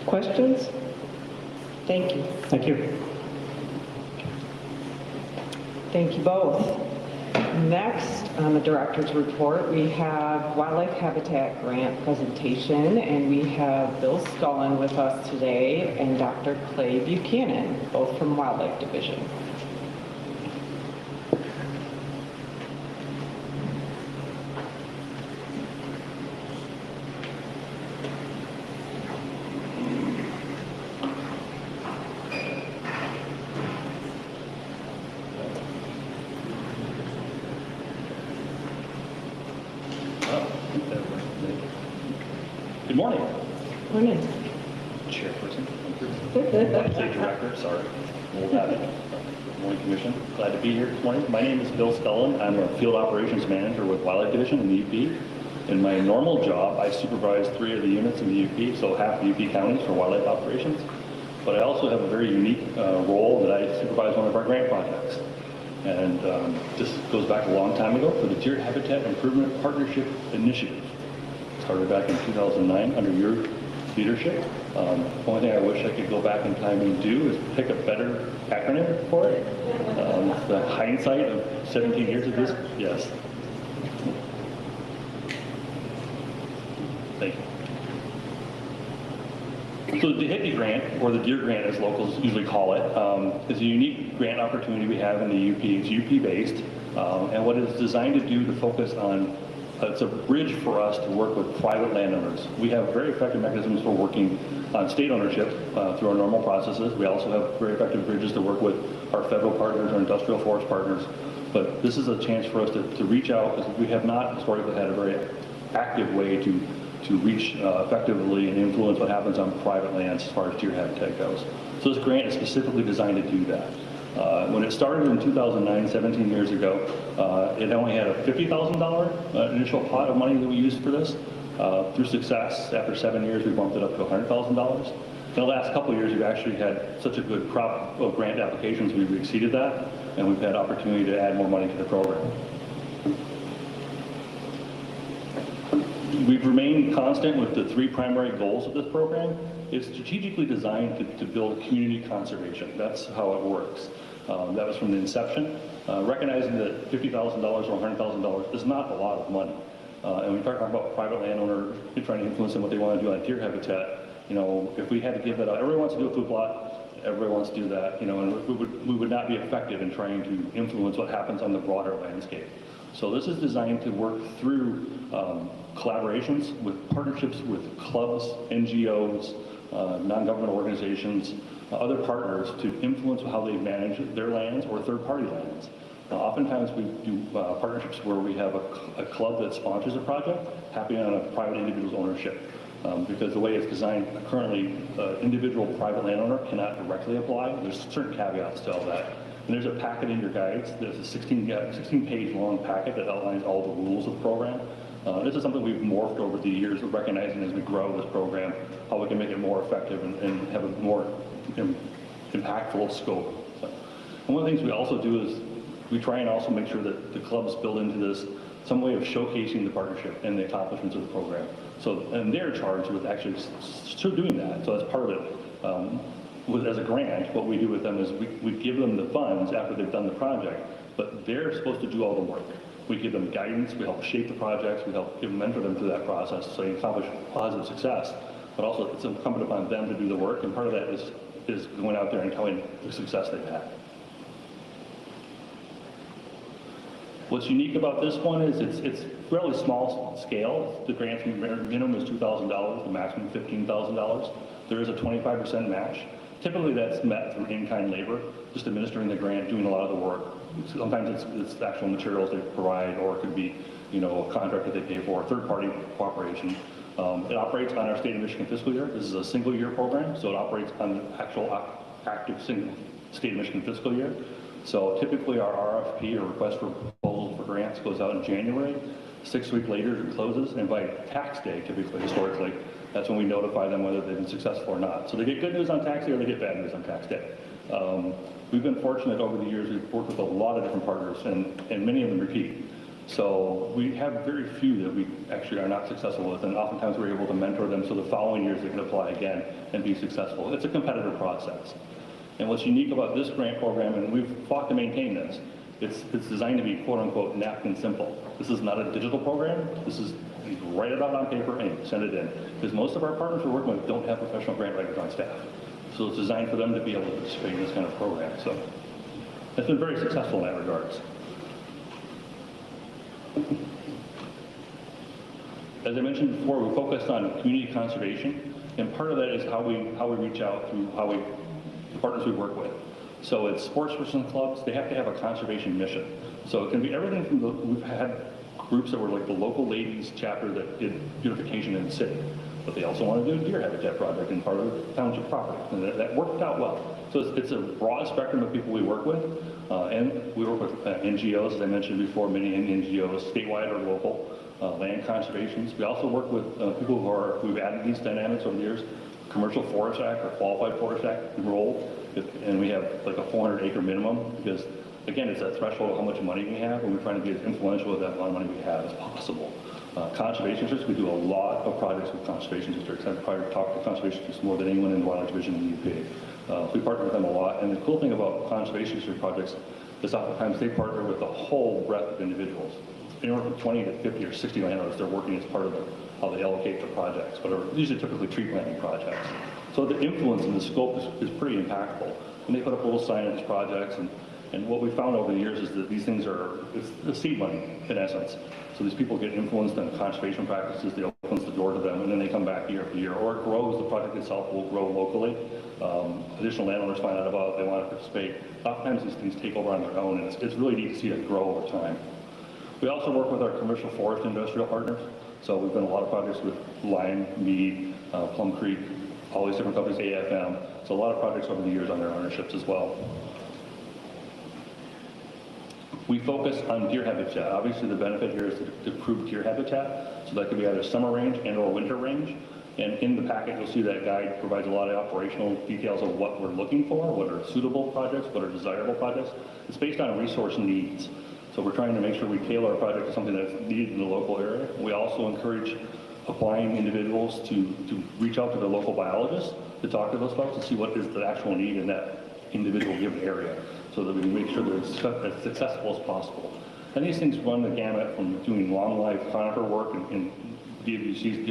Questions? Thank you. Thank you. Thank you both. Next on the director's report, we have Wildlife Habitat Grant presentation, and we have Bill Scullin with us today and Dr. Clay Buchanan, both from Wildlife Division. Good morning. Morning. Chairperson. Wednesday Director, sorry. We'll have it. Good morning, Commission. Glad to be here this morning. My name is Bill Scullin. I'm a Field Operations Manager with Wildlife Division in the UP. In my normal job, I supervise 3 of the units in the UP, so half the UP counties for wildlife operations. But I also have a very unique role that I supervise one of our grant projects. And this goes back a long time ago for the Deer Habitat Improvement Partnership Initiative. Started back in 2009 under your leadership. Only thing I wish I could go back in time and do is pick a better acronym for it. The hindsight of 17 years of this, yes. Thank you. So the DHIPI grant, or the Deer Grant as locals usually call it, is a unique grant opportunity we have in the UP. It's UP-based, and what it's designed to do to focus on, it's a bridge for us to work with private landowners. We have very effective mechanisms for working on state ownership through our normal processes. We also have very effective bridges to work with our federal partners, our industrial forest partners. But this is a chance for us to reach out, because we have not historically had a very active way to reach effectively and influence what happens on private lands as far as deer habitat goes. So this grant is specifically designed to do that. When it started in 2009, 17 years ago, it only had a $50,000 initial pot of money that we used for this. Through success, after 7 years, we bumped it up to $100,000. In the last couple of years, we've actually had such a good crop of grant applications, we've exceeded that, and we've had opportunity to add more money to the program. We've remained constant with the 3 primary goals of this program. It's strategically designed to build community conservation. That's how it works. That was from the inception. Recognizing that $50,000 or $100,000 is not a lot of money. And we talk about private landowner trying to influence them what they want to do on deer habitat. You know, if we had to give that out, everybody wants to do a food plot, everybody wants to do that, you know, and we would not be effective in trying to influence what happens on the broader landscape. So this is designed to work through collaborations with partnerships with clubs, NGOs, non-governmental organizations, other partners to influence how they manage their lands or third-party lands. Oftentimes we do partnerships where we have a club that sponsors a project happening on a private individual's ownership. Because the way it's designed currently, individual private landowner cannot directly apply. There's certain caveats to all that. And there's a packet in your guides. There's a 16-page long packet that outlines all the rules of the program. This is something we've morphed over the years, of recognizing as we grow this program, how we can make it more effective and have a more impactful scope. So, and one of the things we also do is we try and also make sure that the clubs build into this some way of showcasing the partnership and the accomplishments of the program. So, and they're charged with actually doing that. So that's part of it. As a grant, what we do with them is we give them the funds after they've done the project, but they're supposed to do all the work. We give them guidance, we help shape the projects, we help mentor them through that process so they accomplish positive success. But also it's incumbent upon them to do the work, and part of that is going out there and telling the success they've had. What's unique about this one is it's fairly small scale. The grant's minimum is $2,000, the maximum $15,000. There is a 25% match. Typically that's met through in-kind labor, just administering the grant, doing a lot of the work. Sometimes it's actual materials they provide, or it could be, you know, a contract that they pay for, third-party cooperation. It operates on our state of Michigan fiscal year. This is a single-year program, so it operates on the actual active single state of Michigan fiscal year. So typically our RFP, or request for proposals for grants, goes out in January. 6 weeks later it closes, and by tax day, typically, historically, that's when we notify them whether they've been successful or not. So they get good news on tax day, or they get bad news on tax day. We've been fortunate over the years. We've worked with a lot of different partners, and many of them repeat. So we have very few that we actually are not successful with, and oftentimes we're able to mentor them so the following years they can apply again and be successful. It's a competitive process. And what's unique about this grant program, and we've fought to maintain this, it's designed to be quote-unquote napkin simple. This is not a digital program. This is, you write it out on paper and send it in. Because most of our partners we're working with don't have professional grant writers on staff. So it's designed for them to be able to participate in this kind of program. So it's been very successful in that regards. As I mentioned before, we focused on community conservation, and part of that is how we reach out through the partners we work with. So it's sportsperson clubs, they have to have a conservation mission. So it can be everything from we've had groups that were like the local ladies chapter that did beautification in the city, but they also want to do a deer habitat project in part of the township property, and that worked out well. So it's a broad spectrum of people we work with, and we work with NGOs, as I mentioned before, many NGOs, statewide or local, land conservations. We also work with people who've added these dynamics over the years, Commercial Forest Act or Qualified Forest Act enrolled, and we have like a 400-acre minimum, because Again, it's that threshold of how much money we have, and we're trying to be as influential with that amount of money we have as possible. Conservation districts, we do a lot of projects with conservation districts. I've probably talked to conservation districts more than anyone in the Wildlife Division in the UP. So we partner with them a lot, and the cool thing about conservation district projects is oftentimes they partner with a whole breadth of individuals. Anywhere from 20 to 50 or 60 landowners, they're working as part of how they allocate the projects, but are usually typically tree planting projects. So the influence and the scope is pretty impactful. And they put up a little sign on these projects, and what we found over the years is that these things it's the seed money, in essence. So these people get influenced on conservation practices, they opens the door to them, and then they come back year after year, or it grows, the project itself will grow locally. Additional landowners find out about it, they want to participate. Oftentimes these things take over on their own, and it's really neat to see it grow over time. We also work with our commercial forest industrial partners. So we've done a lot of projects with Lime, Mead, Plum Creek, all these different companies, AFM. So a lot of projects over the years on their ownerships as well. We focus on deer habitat. Obviously the benefit here is to improve deer habitat. So that could be either summer range and or winter range. And in the packet, you'll see that guide provides a lot of operational details of what we're looking for, what are suitable projects, what are desirable projects. It's based on resource needs. So we're trying to make sure we tailor our project to something that's needed in the local area. We also encourage applying individuals to reach out to their local biologists to talk to those folks and see what is the actual need in that individual given area so that we can make sure that it's as successful as possible. And these things run the gamut from doing long life conifer work in DWC's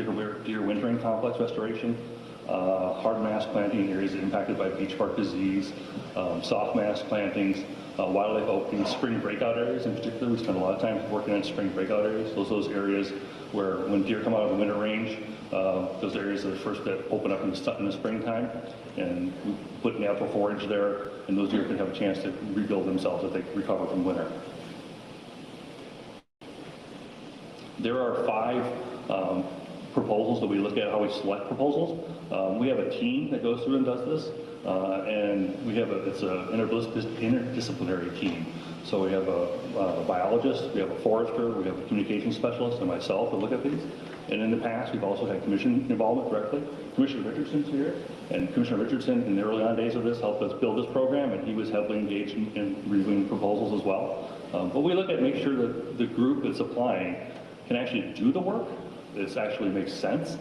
deer wintering complex restoration, hard mass planting in areas impacted by beach bark disease, soft mass plantings, wildlife openings, spring breakout areas in particular. We spend a lot of time working on spring breakout areas. Those areas where when deer come out of the winter range, those areas are the first that open up in the springtime, and we put natural forage there, and those deer can have a chance to rebuild themselves if they recover from winter. There are 5 proposals that we look at, how we select proposals. We have a team that goes through and does this, and it's an interdisciplinary team. So we have a biologist, we have a forester, we have a communication specialist, and myself that look at these. And in the past, we've also had commission involvement directly. Commissioner Richardson's here, and Commissioner Richardson, in the early on days of this, helped us build this program, and he was heavily engaged in reviewing proposals as well. But we look at make sure that the group that's applying can actually do the work. This actually makes sense.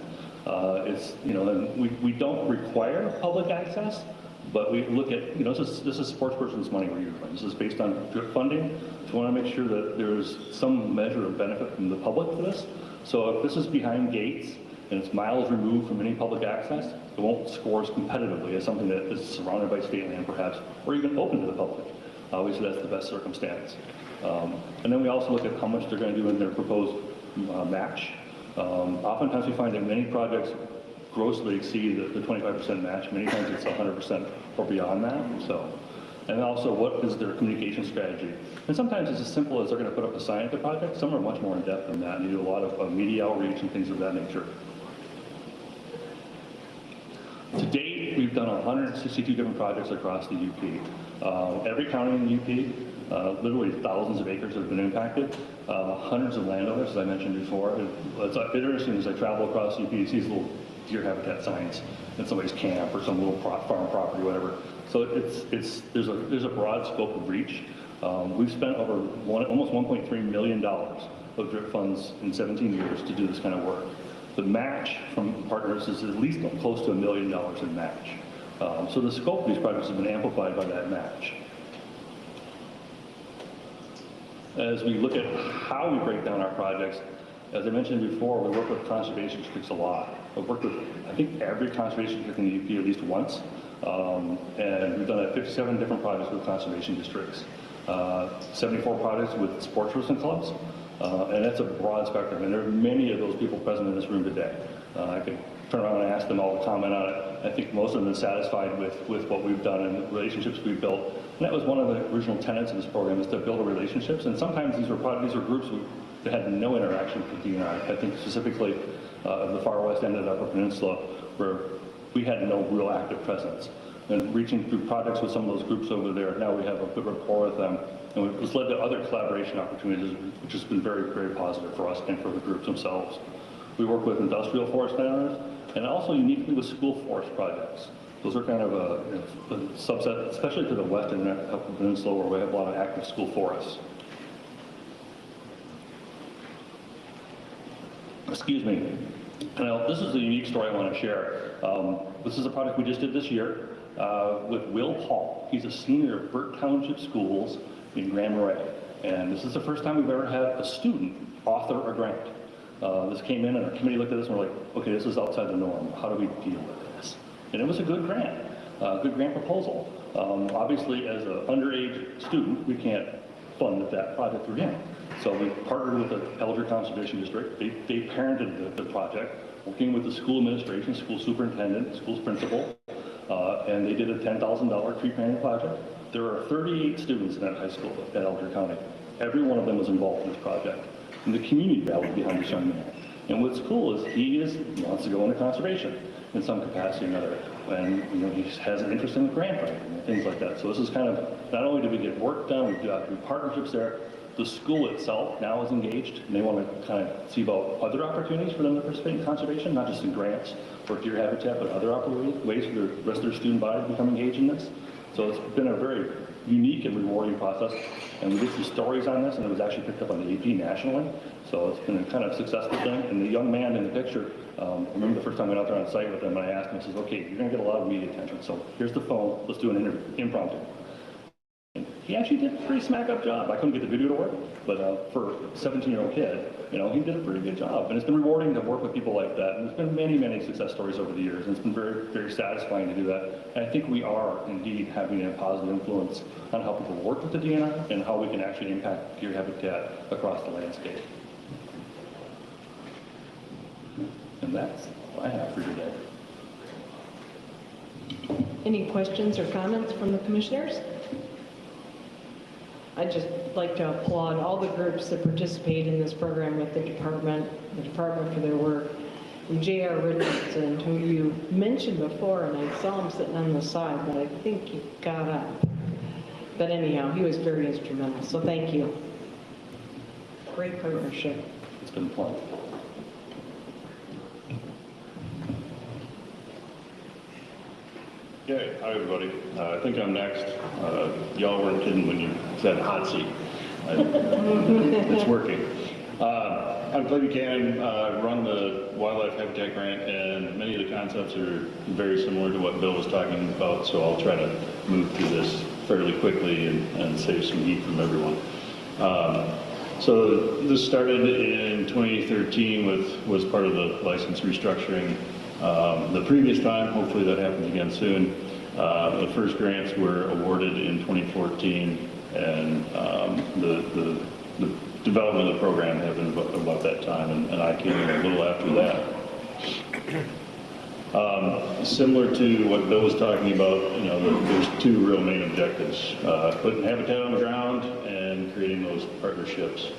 We don't require public access, but we look at, this is sports person's money we're using. This is based on drip funding. So we want to make sure that there's some measure of benefit from the public to this. So if this is behind gates and it's miles removed from any public access, it won't score as competitively as something that is surrounded by state land perhaps, or even open to the public. Obviously that's the best circumstance. And then we also look at how much they're going to do in their proposed match. Oftentimes we find that many projects grossly exceed the 25% match. Many times it's 100% or beyond that. And also what is their communication strategy? And sometimes it's as simple as they're going to put up a sign at the project. Some are much more in depth than that, and you do a lot of media outreach and things of that nature. To date, we've done 162 different projects across the UP. Every county in the UP, literally thousands of acres have been impacted. Hundreds of landowners, as I mentioned before. It's interesting as I travel across the UP, you see these little deer habitat signs in somebody's camp or some little farm property, whatever. So there's a broad scope of reach. We've spent over almost $1.3 million of drip funds in 17 years to do this kind of work. The match from partners is at least close to $1 million in match. So the scope of these projects has been amplified by that match. As we look at how we break down our projects, as I mentioned before, we work with conservation districts a lot. We've worked with, I think, every conservation district in the UP at least once. And we've done 57 different projects with conservation districts. 74 projects with sports tourism clubs. And that's a broad spectrum. And there are many of those people present in this room today. I could turn around and ask them all to comment on it. I think most of them are satisfied with what we've done and the relationships we've built. And that was one of the original tenets of this program, is to build relationships. And sometimes these were groups that had no interaction with the DNR. I think specifically of the far west end of the Upper Peninsula, where we had no real active presence. And reaching through projects with some of those groups over there, now we have a good rapport with them. And it's led to other collaboration opportunities, which has been very, very positive for us and for the groups themselves. We work with industrial forest landowners, and also uniquely with school forest projects. Those are kind of a subset, especially to the west and up the peninsula where we have a lot of active school forests. Excuse me. Now, this is a unique story I want to share. This is a project we just did this year with Will Hall. He's a senior at Burt Township Schools in Grand Marais. And this is the first time we've ever had a student author a grant. This came in and our committee looked at this and we're like, okay, this is outside the norm. How do we deal with this? And it was a good grant proposal. Obviously, as an underage student, we can't fund that project through him. So we partnered with the Elder Conservation District. They parented the project, working with the school administration, school superintendent, school's principal, and they did a $10,000 tree planting project. There are 38 students in that high school at Elder County. Every one of them was involved in this project. And the community rallied behind this young man. And what's cool is he wants to go into conservation in some capacity or another. And he has an interest in grant writing and things like that. So this is kind of, not only do we get work done, we've got partnerships there. The school itself now is engaged, and they want to kind of see about other opportunities for them to participate in conservation, not just in grants or deer habitat, but other ways for the rest of their student body to become engaged in this. So it's been a very unique and rewarding process, and we did some stories on this, and it was actually picked up on the AP nationally. So it's been a kind of successful thing. And the young man in the picture, I remember the first time I went out there on site with him, and I asked him, I says, okay, you're going to get a lot of media attention, so here's the phone, let's do an interview, impromptu. He actually did a pretty smack-up job. I couldn't get the video to work, but for a 17-year-old kid, he did a pretty good job. And it's been rewarding to work with people like that. And there's been many, many success stories over the years, and it's been very, very satisfying to do that. And I think we are indeed having a positive influence on how people work with the DNR and how we can actually impact deer habitat across the landscape. And that's what I have for today. Any questions or comments from the commissioners? I'd just like to applaud all the groups that participate in this program with the department for their work. And J.R. Richardson, who you mentioned before, and I saw him sitting on the side, but I think he got up. But anyhow, he was very instrumental, so thank you. Great partnership. It's been fun. Okay, hi everybody. I think I'm next. Y'all weren't kidding when you said hot seat. It's working. I'm Clay Buchanan, run the Wildlife Habitat Grant, and many of the concepts are very similar to what Bill was talking about, so I'll try to move through this fairly quickly and save some heat from everyone. So this started in 2013 was part of the license restructuring. The previous time, hopefully that happens again soon. The first grants were awarded in 2014, and the development of the program happened about that time, and I came in a little after that. Similar to what Bill was talking about, there's two real main objectives: putting habitat on the ground and creating those partnerships.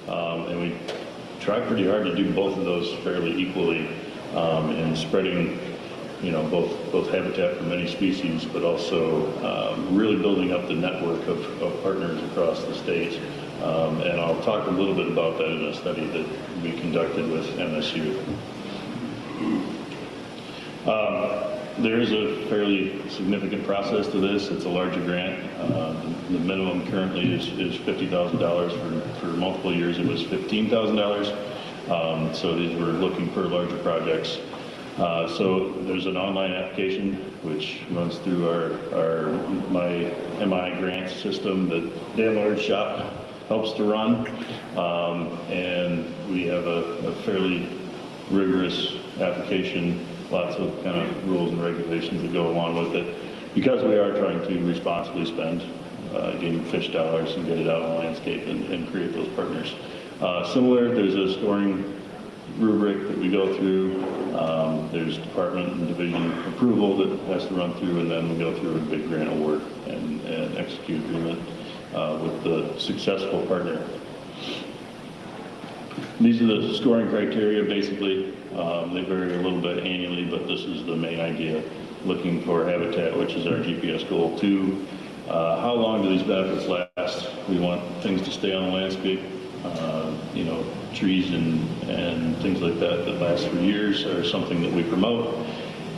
And we try pretty hard to do both of those fairly equally. And spreading, both habitat for many species, but also really building up the network of partners across the state. And I'll talk a little bit about that in a study that we conducted with MSU. There is a fairly significant process to this. It's a larger grant. The minimum currently is $50,000. For multiple years it was $15,000. So these were looking for larger projects. So there's an online application which runs through our My MI grant system that Dan Lord's shop helps to run. And we have a fairly rigorous application, lots of kind of rules and regulations that go along with it, because we are trying to responsibly spend game fish dollars and get it out in the landscape and create those partners. Similar, there's a scoring rubric that we go through. There's department and division approval that has to run through, and then we go through a big grant award and execute agreement with the successful partner. These are the scoring criteria, basically. They vary a little bit annually, but this is the main idea. Looking for habitat, which is our GPS goal. 2, how long do these benefits last? We want things to stay on the landscape. Trees and things like that last for years are something that we promote.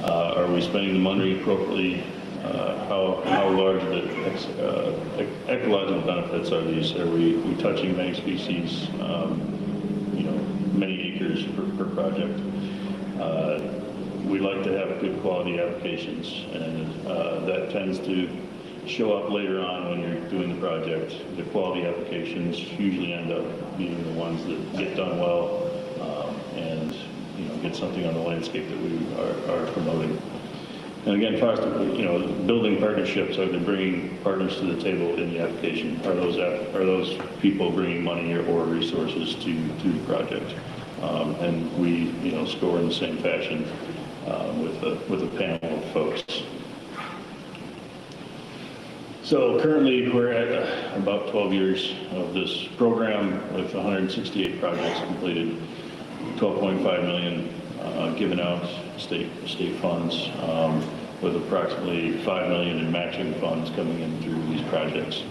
Are we spending the money appropriately? How large the ecological benefits are these? Are we touching many species, many acres per project? We like to have good quality applications, and that tends to show up later on when you're doing the project. The quality applications usually end up being the ones that get done well and get something on the landscape that we are promoting. And again, building partnerships, are they bringing partners to the table in the application? Are those people bringing money or resources to the project? And we score in the same fashion with a panel of folks. So currently we're at about 12 years of this program with 168 projects completed, 12.5 million given out state funds, with approximately 5 million in matching funds coming in through these projects.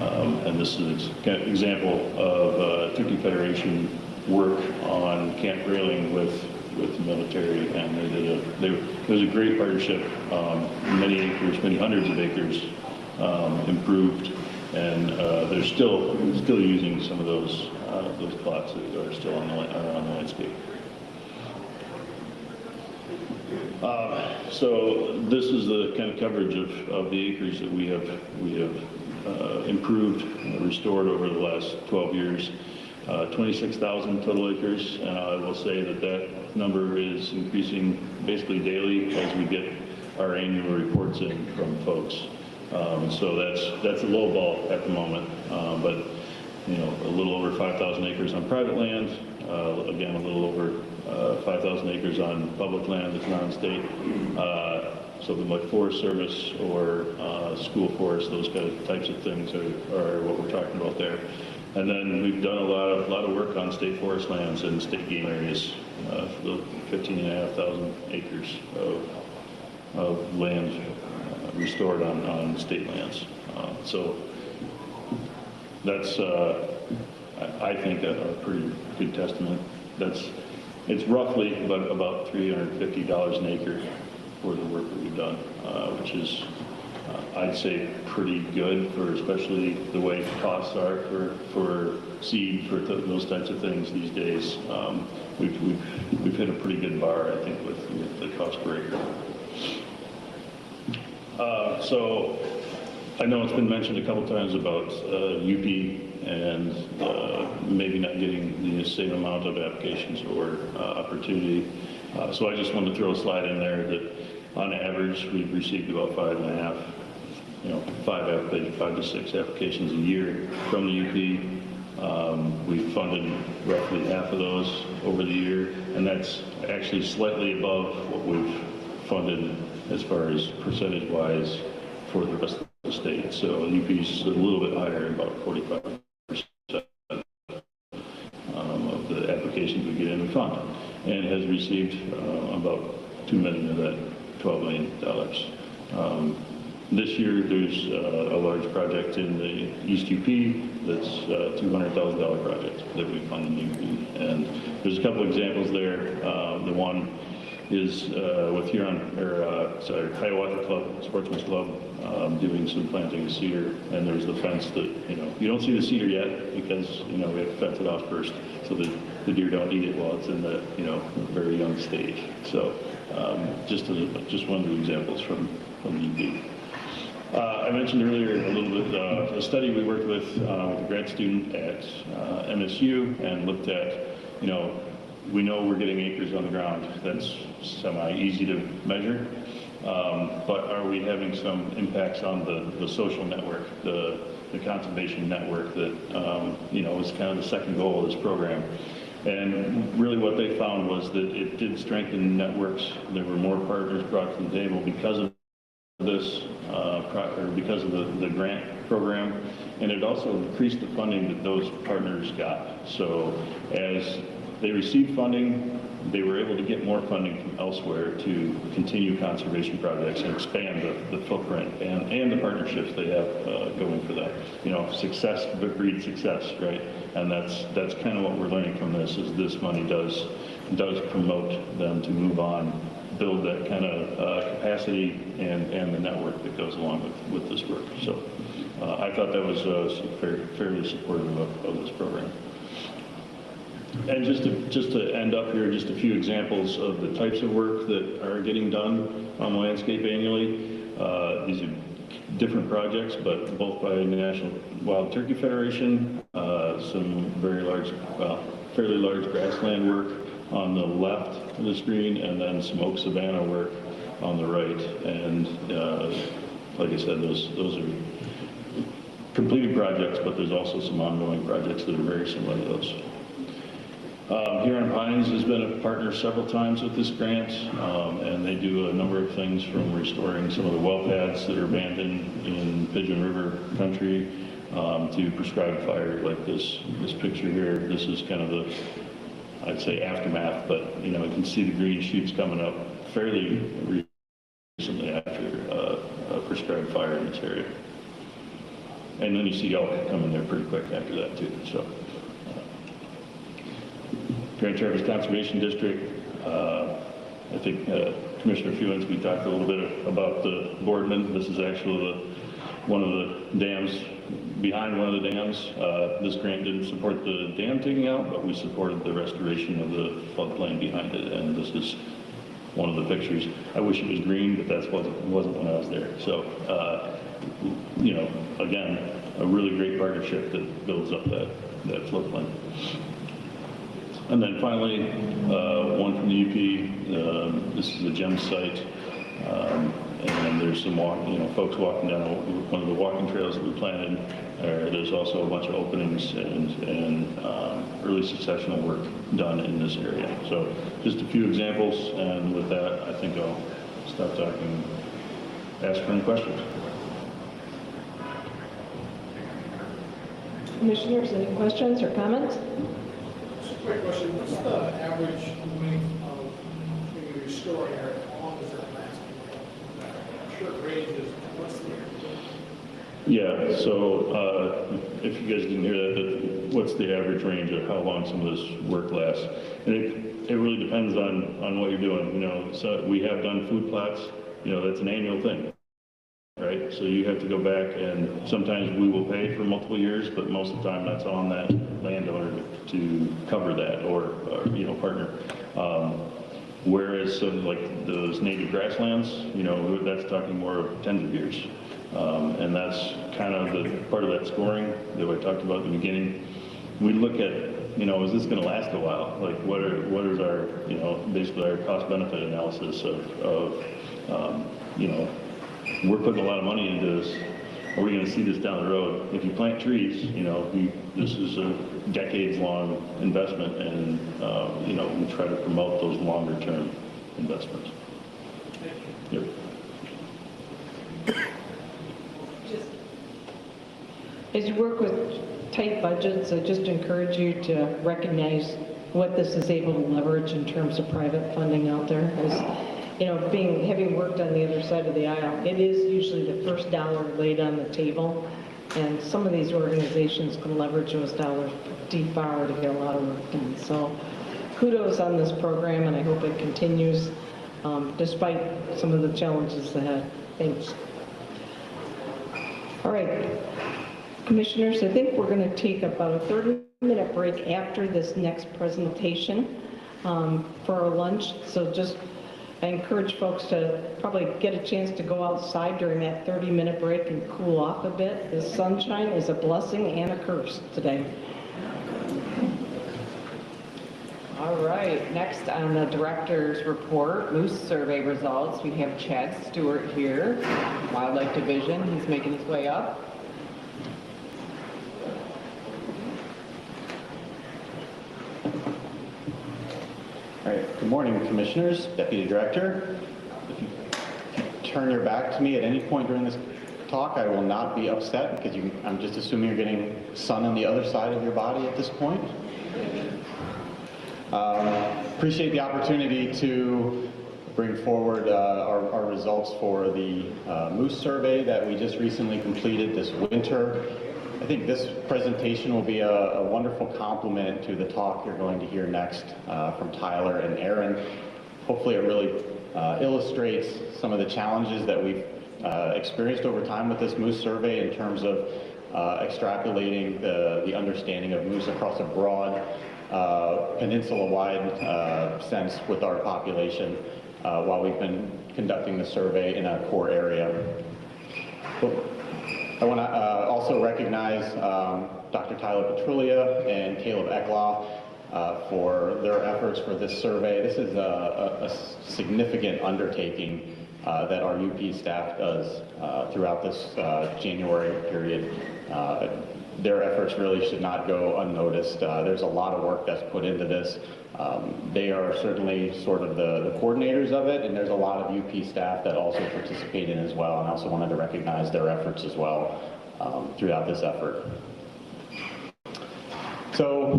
And this is an example of Turkey Federation work on camp railing with the military, and it was a great partnership. Many acres, many hundreds of acres improved, and they're still using some of those plots that are still on the landscape. So this is the kind of coverage of the acres that we have improved, restored over the last 12 years. 26,000 total acres, and I will say that number is increasing basically daily as we get our annual reports in from folks. So that's a low ball at the moment, but a little over 5,000 acres on private land, again a little over 5,000 acres on public land that's non-state, something like Forest Service or school forest, those kind of types of things are what we're talking about there. And then we've done a lot of work on state forest lands and state game areas, the 15,500 acres of land restored on state lands. So that's, I think, a pretty good testament. It's roughly about $350 an acre for the work that we've done, which is, I'd say, pretty good for especially the way costs are for seed, for those types of things these days. We've hit a pretty good bar, I think, with the cost per acre. So I know it's been mentioned a couple times about UP and maybe not getting the same amount of applications or opportunity. So I just wanted to throw a slide in there that on average we've received about 5 to 6 applications a year from the UP. We've funded roughly half of those over the year, and that's actually slightly above what we've funded as far as percentage-wise for the rest of the state. So UP's a little bit higher, about 45% of the applications we get in, we fund, and has received about $2 million of that $12 million. This year, there's a large project in the East UP that's a $200,000 project that we fund in the UP. And there's a couple examples there. The one is with Hiawatha Club, Sportsman's Club, doing some planting of cedar. And there's the fence that, you don't see the cedar yet because, we have to fence it off first so that the deer don't eat it while it's in the, very young stage. So just one of the examples from the UP. I mentioned earlier a little bit a study we worked with a grad student at MSU and looked at, we know we're getting acres on the ground. That's semi-easy to measure. But are we having some impacts on the social network, the conservation network that, is kind of the second goal of this program? And really what they found was that it did strengthen networks. There were more partners brought to the table because of this, or because of the grant program, and it also increased the funding that those partners got. So as they received funding, they were able to get more funding from elsewhere to continue conservation projects and expand the footprint and the partnerships they have going for that. Success breeds success, right? And that's kind of what we're learning from this, is this money does promote them to move on build that kind of capacity and the network that goes along with this work. So I thought that was fairly supportive of this program. And just to end up here, just a few examples of the types of work that are getting done on the landscape annually. These are different projects, but both by the National Wild Turkey Federation, some very large, fairly large grassland work on the left of the screen, and then some oak savanna work on the right. And like I said, those are completed projects, but there's also some ongoing projects that are very similar to those. Here on Pines has been a partner several times with this grant, and they do a number of things from restoring some of the well pads that are abandoned in Pigeon River country to prescribed fire like this picture here. This is kind of the, I'd say, aftermath, but you know, you can see the green shoots coming up fairly recently after a prescribed fire in this area. And then you see elk coming there pretty quick after that too. So. Grand Traverse Conservation District, I think Commissioner Fewens, we talked a little bit about the Boardman. This is actually one of the dams, behind one of the dams. This grant didn't support the dam taking out, but we supported the restoration of the floodplain behind it, and this is one of the pictures. I wish it was green, but that wasn't when I was there. So, you know, again, a really great partnership that builds up that floodplain. And then finally, one from the UP. This is a GEM site, and there's some folks walking down one of the walking trails that we planted. There's also a bunch of openings and early successional work done in this area. So just a few examples, and with that, I think I'll stop talking and ask for any questions. Commissioners, any questions or comments? Quick question, what's the average length of maybe restoring, or how long does that last? Short range is, what's the? Yeah, so if you guys didn't hear that, what's the average range of how long some of this work lasts? And it really depends on what you're doing. You know, so we have done food plots, you know, that's an annual thing. Right, so you have to go back, and sometimes we will pay for multiple years, but most of the time that's on that landowner to cover that, or you know, partner. Whereas like those native grasslands, you know, that's talking more of tens of years, and that's kind of the part of that scoring that I talked about in the beginning. We look at, you know, is this going to last a while? Like, what is our, you know, basically our cost benefit analysis of you know, we're putting a lot of money into this. Are we going to see this down the road? If you plant trees, you know, this is a decades-long investment, and you know, we try to promote those longer-term investments. Yep. As you work with tight budgets, I just encourage you to recognize what this is able to leverage in terms of private funding out there. As, you know, having worked on the other side of the aisle, it is usually the first dollar laid on the table, and some of these organizations can leverage those dollars pretty far to get a lot of work done. So kudos on this program, and I hope it continues despite some of the challenges ahead. Thanks. All right, commissioners, I think we're going to take about a 30-minute break after this next presentation for our lunch. So just I encourage folks to probably get a chance to go outside during that 30-minute break and cool off a bit. The sunshine is a blessing and a curse today. All right, next on the director's report, moose survey results, we have Chad Stewart here, Wildlife Division. He's making his way up. All right, good morning, Commissioners, Deputy Director. If you turn your back to me at any point during this talk, I will not be upset, because I'm just assuming you're getting sun on the other side of your body at this point. Appreciate the opportunity to bring forward our results for the moose survey that we just recently completed this winter. I think this presentation will be a wonderful complement to the talk you're going to hear next from Tyler and Aaron. Hopefully it really illustrates some of the challenges that we've experienced over time with this moose survey in terms of extrapolating the understanding of moose across a broad peninsula-wide sense with our population while we've been conducting the survey in a core area. I want to also recognize Dr. Tyler Petrulia and Caleb Ecklaw for their efforts for this survey. This is a significant undertaking that our UP staff does throughout this January period. Their efforts really should not go unnoticed. There's a lot of work that's put into this. They are certainly sort of the coordinators of it, and there's a lot of UP staff that also participate in as well, and I also wanted to recognize their efforts as well throughout this effort. So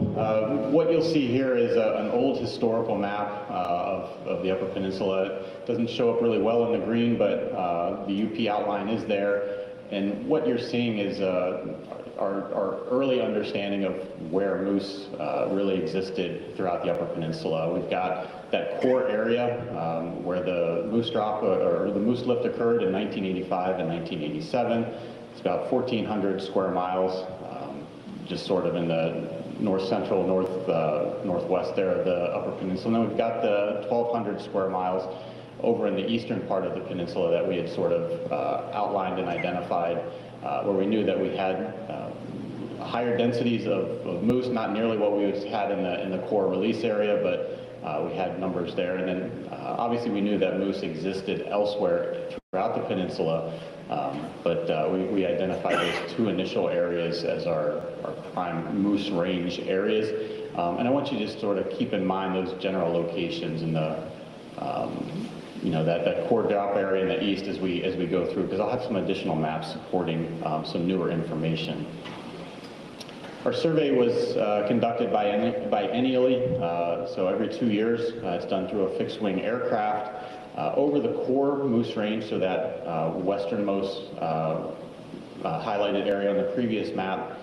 what you'll see here is an old historical map of the Upper Peninsula. It doesn't show up really well in the green, but the UP outline is there. And what you're seeing is our early understanding of where moose really existed throughout the Upper Peninsula. We've got that core area where the moose drop or the moose lift occurred in 1985 and 1987. It's about 1,400 square miles, just sort of in the north-central, northwest there of the Upper Peninsula. And then we've got the 1,200 square miles over in the eastern part of the peninsula that we had sort of outlined and identified, where we knew that we had higher densities of moose, not nearly what we had in the core release area, but we had numbers there. And then obviously we knew that moose existed elsewhere throughout the peninsula, but we identified those two initial areas as our prime moose range areas. And I want you to just sort of keep in mind those general locations in the that core drop area in the east as we go through, because I'll have some additional maps supporting some newer information. Our survey was conducted biennially, so every 2 years. It's done through a fixed-wing aircraft over the core moose range, so that westernmost highlighted area on the previous map.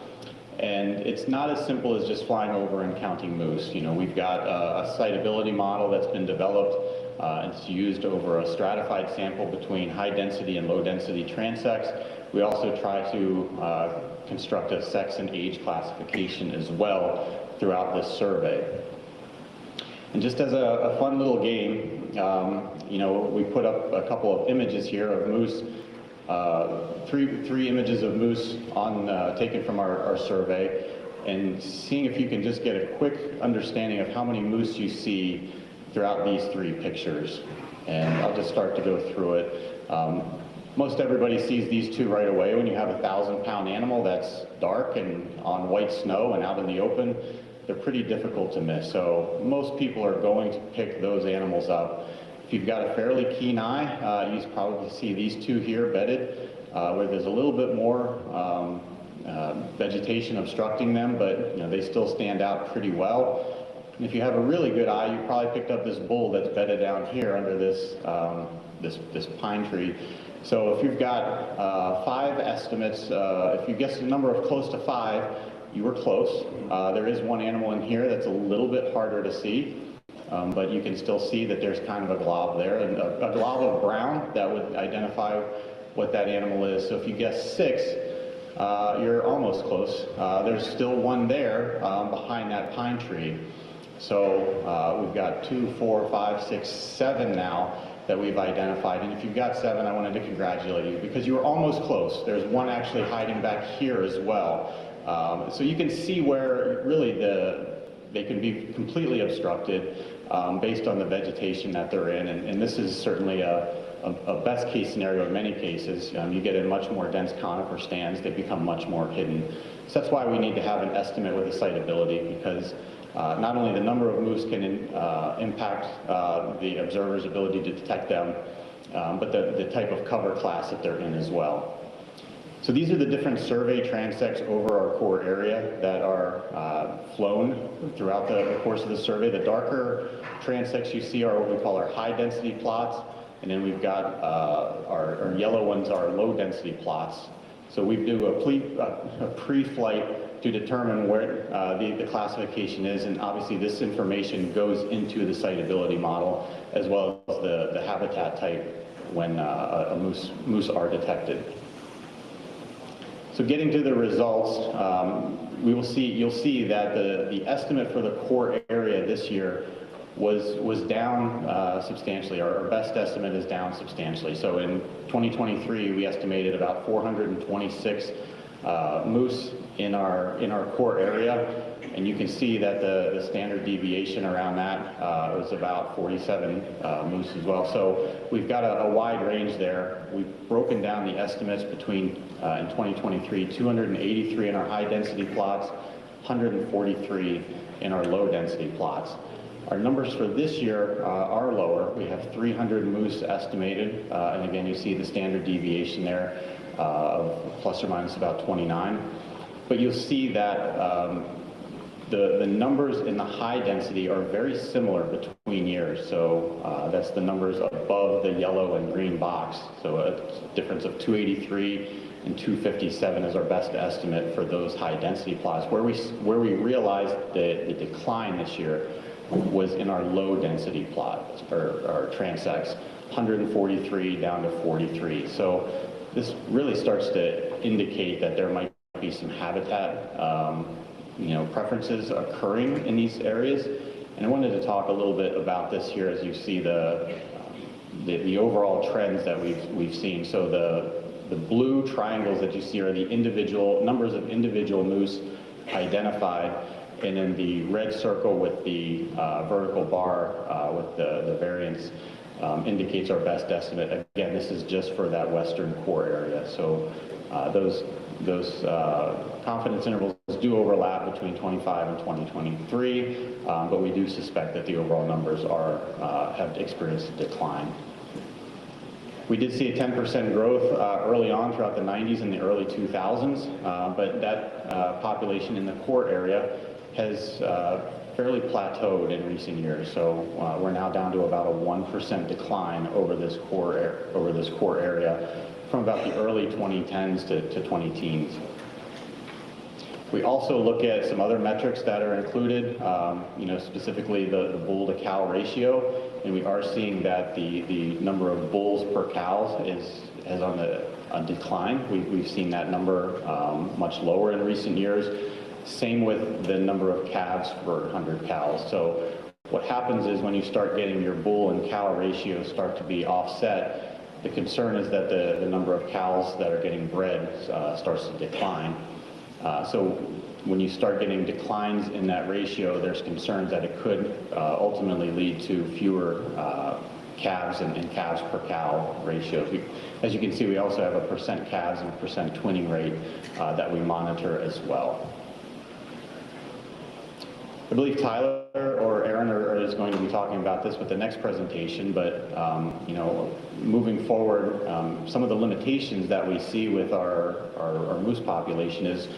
And it's not as simple as just flying over and counting moose. We've got a siteability model that's been developed. It's used over a stratified sample between high-density and low-density transects. We also try to construct a sex and age classification as well throughout this survey. And just as a fun little game, we put up a couple of images here of moose, three images of moose taken from our survey, and seeing if you can just get a quick understanding of how many moose you see throughout these three pictures. And I'll just start to go through it. Most everybody sees these two right away. When you have a 1,000-pound animal that's dark and on white snow and out in the open, they're pretty difficult to miss. So most people are going to pick those animals up. If you've got a fairly keen eye, you probably see these two here bedded, where there's a little bit more vegetation obstructing them, but they still stand out pretty well. And if you have a really good eye, you probably picked up this bull that's bedded down here under this pine tree. So if you've got 5 estimates, if you guess the number of close to 5, you were close. There is one animal in here that's a little bit harder to see, but you can still see that there's kind of a glob there, and a glob of brown that would identify what that animal is. So if you guess 6, you're almost close. There's still one there behind that pine tree. So we've got 2, 4, 5, 6, 7 now that we've identified. And if you've got 7, I wanted to congratulate you because you were almost close. There's one actually hiding back here as well. So you can see where really they can be completely obstructed based on the vegetation that they're in. And this is certainly a best case scenario in many cases. You get in much more dense conifer stands, they become much more hidden. So that's why we need to have an estimate with a siteability, because not only the number of moose can impact the observer's ability to detect them, but the type of cover class that they're in as well. So these are the different survey transects over our core area that are flown throughout the course of the survey. The darker transects you see are what we call our high-density plots, and then we've got our yellow ones are low-density plots. So we do a pre-flight to determine where the classification is, and obviously this information goes into the siteability model as well as the habitat type when a moose are detected. So getting to the results, you'll see that the estimate for the core area this year was down substantially. Our best estimate is down substantially. So in 2023, we estimated about 426 moose in our core area, and you can see that the standard deviation around that was about 47 moose as well. So we've got a wide range there. We've broken down the estimates between in 2023, 283 in our high density plots, 143 in our low density plots. Our numbers for this year are lower. We have 300 moose estimated, and again, you see the standard deviation there of plus or minus about 29. But you'll see that the numbers in the high density are very similar between years. So that's the numbers above the yellow and green box. So a difference of 283 and 257 is our best estimate for those high density plots. Where we realized the decline this year was in our low density plot, or transects, 143 down to 43. So this really starts to indicate that there might be some habitat preferences occurring in these areas. And I wanted to talk a little bit about this here as you see the overall trends that we've seen. So the blue triangles that you see are the individual numbers of individual moose identified, and then the red circle with the vertical bar with the variance indicates our best estimate. Again, this is just for that western core area. So those confidence intervals do overlap between 25 and 2023, but we do suspect that the overall numbers have experienced a decline. We did see a 10% growth early on throughout the 90s and the early 2000s, but that population in the core area has fairly plateaued in recent years. So we're now down to about a 1% decline over this core area from about the early 2010s to 2010s. We also look at some other metrics that are included, specifically the bull to cow ratio, and we are seeing that the number of bulls per cows is on a decline. We've seen that number much lower in recent years. Same with the number of calves per 100 cows. So what happens is when you start getting your bull and cow ratios start to be offset, the concern is that the number of cows that are getting bred starts to decline. So when you start getting declines in that ratio, there's concerns that it could ultimately lead to fewer calves and calves per cow ratios. As you can see, we also have a percent calves and a percent twinning rate that we monitor as well. I believe Tyler or Aaron is going to be talking about this with the next presentation, but moving forward, some of the limitations that we see with our moose population is,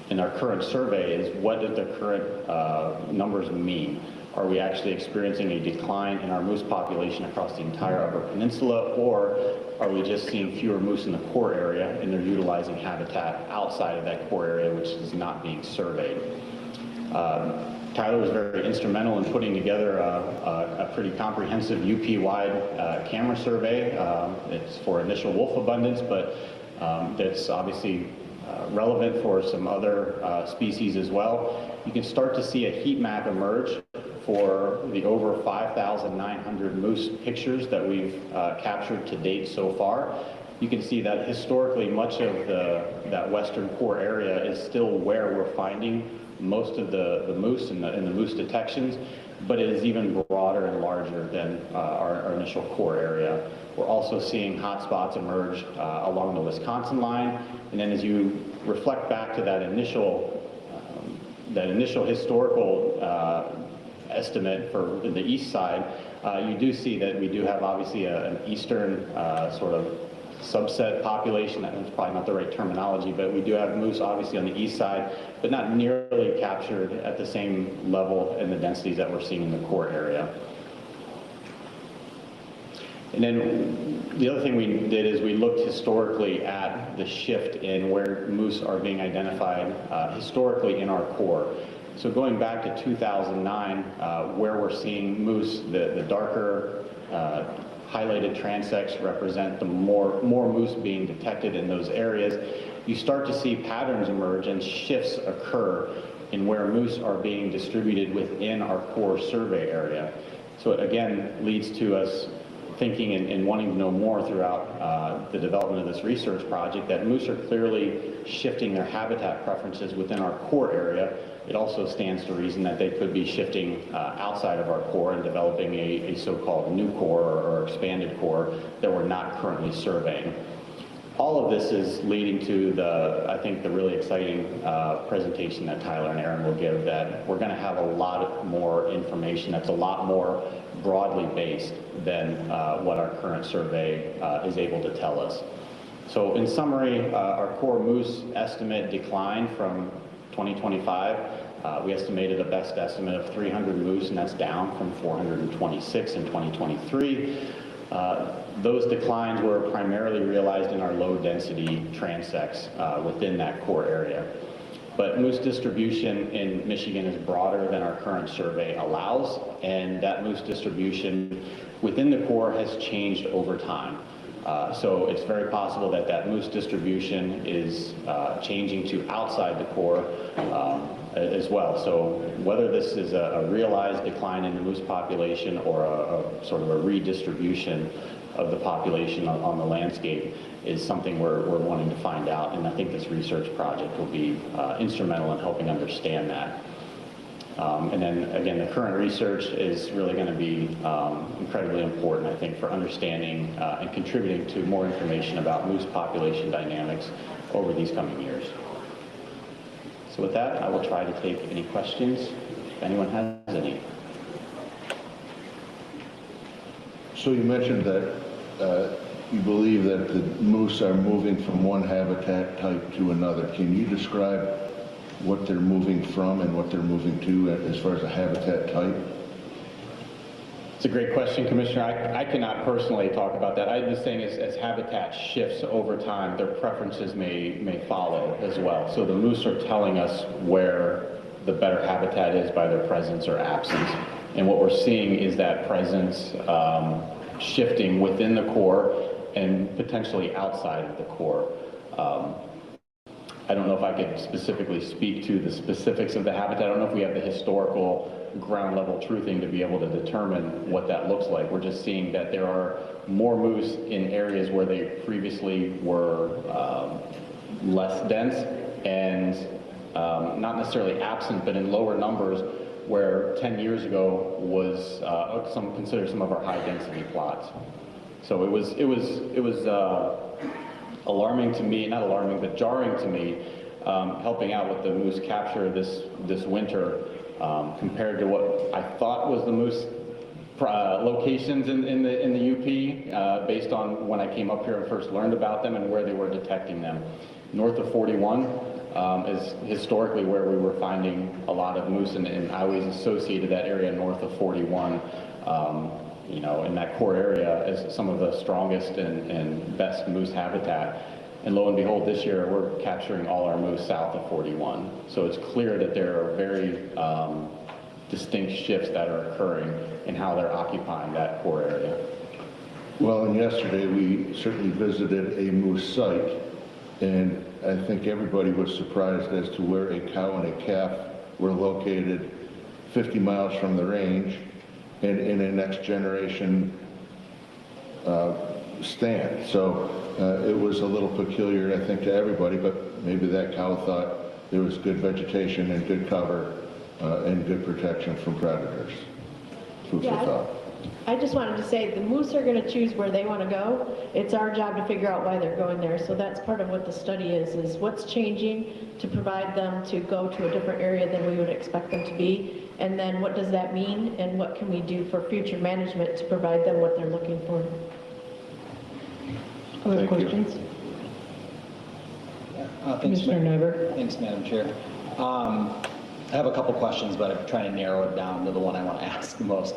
in our current survey, is what do the current numbers mean? Are we actually experiencing a decline in our moose population across the entire Upper Peninsula, or are we just seeing fewer moose in the core area and they're utilizing habitat outside of that core area which is not being surveyed? Tyler was very instrumental in putting together a pretty comprehensive UP-wide camera survey. It's for initial wolf abundance, but that's obviously relevant for some other species as well. You can start to see a heat map emerge for the over 5,900 moose pictures that we've captured to date so far. You can see that historically much of that western core area is still where we're finding most of the moose and the moose detections, but it is even broader and larger than our initial core area. We're also seeing hotspots emerge along the Wisconsin line, and then as you reflect back to that initial historical estimate for the east side, you do see that we do have obviously an eastern sort of subset population. That's probably not the right terminology, but we do have moose obviously on the east side, but not nearly captured at the same level in the densities that we're seeing in the core area. And then the other thing we did is we looked historically at the shift in where moose are being identified historically in our core. So going back to 2009, where we're seeing moose, the darker highlighted transects represent the more moose being detected in those areas. You start to see patterns emerge and shifts occur in where moose are being distributed within our core survey area. So it again leads to us thinking and wanting to know more throughout the development of this research project that moose are clearly shifting their habitat preferences within our core area. It also stands to reason that they could be shifting outside of our core and developing a so-called new core or expanded core that we're not currently surveying. All of this is leading to I think the really exciting presentation that Tyler and Aaron will give, that we're going to have a lot more information that's a lot more broadly based than what our current survey is able to tell us. So in summary, our core moose estimate declined from 2025. We estimated a best estimate of 300 moose, and that's down from 426 in 2023. Those declines were primarily realized in our low-density transects within that core area. But moose distribution in Michigan is broader than our current survey allows, and that moose distribution within the core has changed over time. So it's very possible that that moose distribution is changing to outside the core as well. So whether this is a realized decline in the moose population or a sort of a redistribution of the population on the landscape is something we're wanting to find out, and I think this research project will be instrumental in helping understand that. And then again, the current research is really going to be incredibly important, I think, for understanding and contributing to more information about moose population dynamics over these coming years. So with that, I will try to take any questions if anyone has any. So you mentioned that you believe that the moose are moving from one habitat type to another. Can you describe what they're moving from and what they're moving to as far as a habitat type? It's a great question, Commissioner. I cannot personally talk about that. I'm just saying as habitat shifts over time, their preferences may follow as well. So the moose are telling us where the better habitat is by their presence or absence. And what we're seeing is that presence shifting within the core and potentially outside of the core. I don't know if I could specifically speak to the specifics of the habitat. I don't know if we have the historical ground level truthing to be able to determine what that looks like. We're just seeing that there are more moose in areas where they previously were less dense and not necessarily absent, but in lower numbers, where 10 years ago was considered some of our high density plots. So it was alarming to me, not alarming, but jarring to me, helping out with the moose capture this winter compared to what I thought was the moose locations in the UP based on when I came up here and first learned about them and where they were detecting them. North of 41 is historically where we were finding a lot of moose, and I always associated that area north of 41 you know, in that core area as some of the strongest and best moose habitat. And lo and behold, this year we're capturing all our moose south of 41. So it's clear that there are very distinct shifts that are occurring in how they're occupying that core area. Well, and yesterday we certainly visited a moose site, and I think everybody was surprised as to where a cow and a calf were located 50 miles from the range and in a next generation stand. So it was a little peculiar, I think, to everybody, but maybe that cow thought there was good vegetation and good cover and good protection from predators. Food for thought. I just wanted to say the moose are going to choose where they want to go. It's our job to figure out why they're going there. So that's part of what the study is what's changing to provide them to go to a different area than we would expect them to be. And then what does that mean, and what can we do for future management to provide them what they're looking for? Other questions? Commissioner Nyberg. Thanks, Madam Chair. I have a couple questions, but I'm trying to narrow it down to the one I want to ask the most.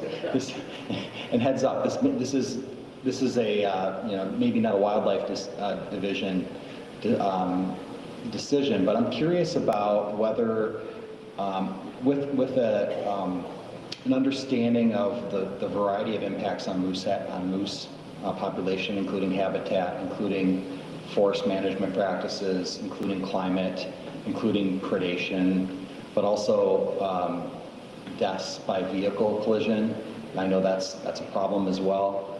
And heads up, this is this is a, maybe not a wildlife division decision, but I'm curious about whether, with an understanding of the variety of impacts on moose population, including habitat, including forest management practices, including climate, including predation, but also deaths by vehicle collision. I know that's a problem as well.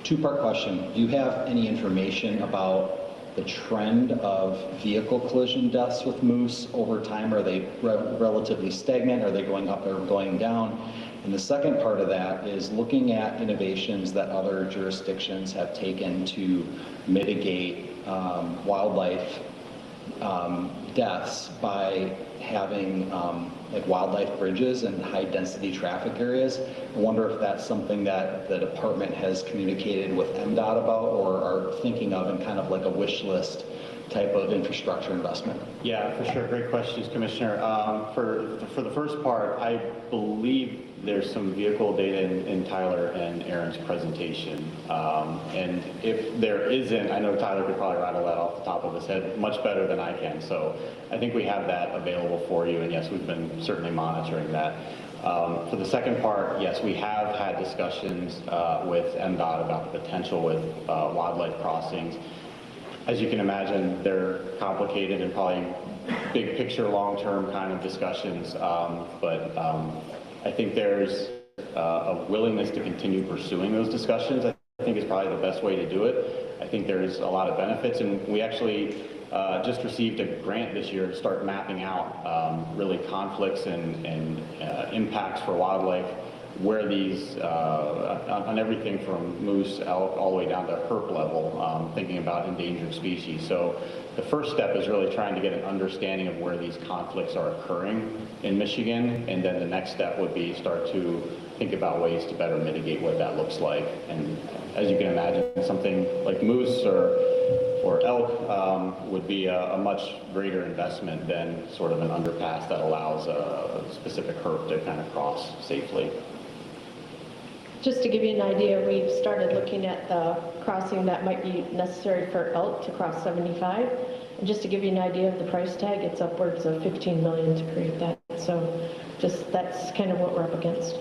Two-part question. Do you have any information about the trend of vehicle collision deaths with moose over time? Are they relatively stagnant? Are they going up or going down? And the second part of that is looking at innovations that other jurisdictions have taken to mitigate wildlife deaths by having like wildlife bridges and high density traffic areas. I wonder if that's something that the department has communicated with MDOT about or are thinking of in kind of like a wish list type of infrastructure investment. Yeah, for sure. Great questions, Commissioner. For the first part, I believe there's some vehicle data in Tyler and Aaron's presentation. And if there isn't, I know Tyler could probably rattle that off the top of his head much better than I can. So I think we have that available for you. And yes, we've been certainly monitoring that. For the second part, yes, we have had discussions with MDOT about the potential with wildlife crossings. As you can imagine, they're complicated and probably big picture, long-term kind of discussions. But I think there's a willingness to continue pursuing those discussions. I think is probably the best way to do it. I think there's a lot of benefits, and we actually just received a grant this year to start mapping out really conflicts and impacts for wildlife, where these, on everything from moose, elk, all the way down to herp level, thinking about endangered species. So the first step is really trying to get an understanding of where these conflicts are occurring in Michigan, and then the next step would be start to think about ways to better mitigate what that looks like. And as you can imagine, something like moose or elk would be a much greater investment than sort of an underpass that allows a specific herp to kind of cross safely. Just to give you an idea, we've started looking at the crossing that might be necessary for elk to cross 75. And just to give you an idea of the price tag, it's upwards of $15 million to create that. So just that's kind of what we're up against.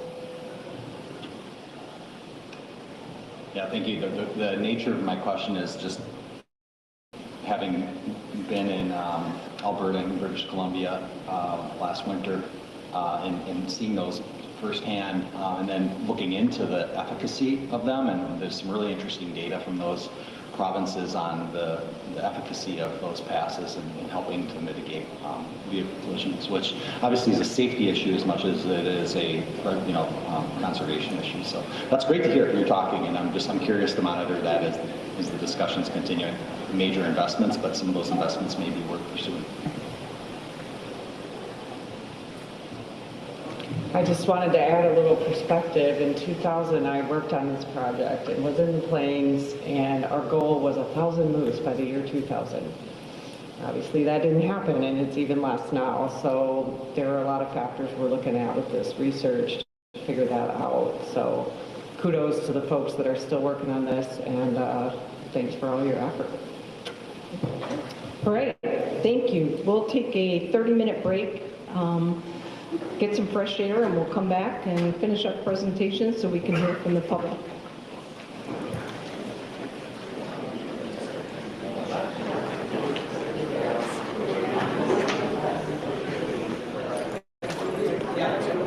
Yeah, thank you. The nature of my question is just having been in Alberta and British Columbia last winter and seeing those firsthand, and then looking into the efficacy of them, and there's some really interesting data from those provinces on the efficacy of those passes and helping to mitigate vehicle collisions, which obviously is a safety issue as much as it is a conservation issue. So that's great to hear you're talking, and I'm curious to monitor that as the discussions continue. Major investments, but some of those investments may be worth pursuing. I just wanted to add a little perspective. In 2000, I worked on this project and was in the plains, and our goal was 1,000 moose by the year 2000. Obviously, that didn't happen, and it's even less now. So there are a lot of factors we're looking at with this research to figure that out. So kudos to the folks that are still working on this, and thanks for all your effort. All right, thank you. We'll take a 30-minute break. Get some fresh air, and we'll come back and finish up presentations so we can hear from the public.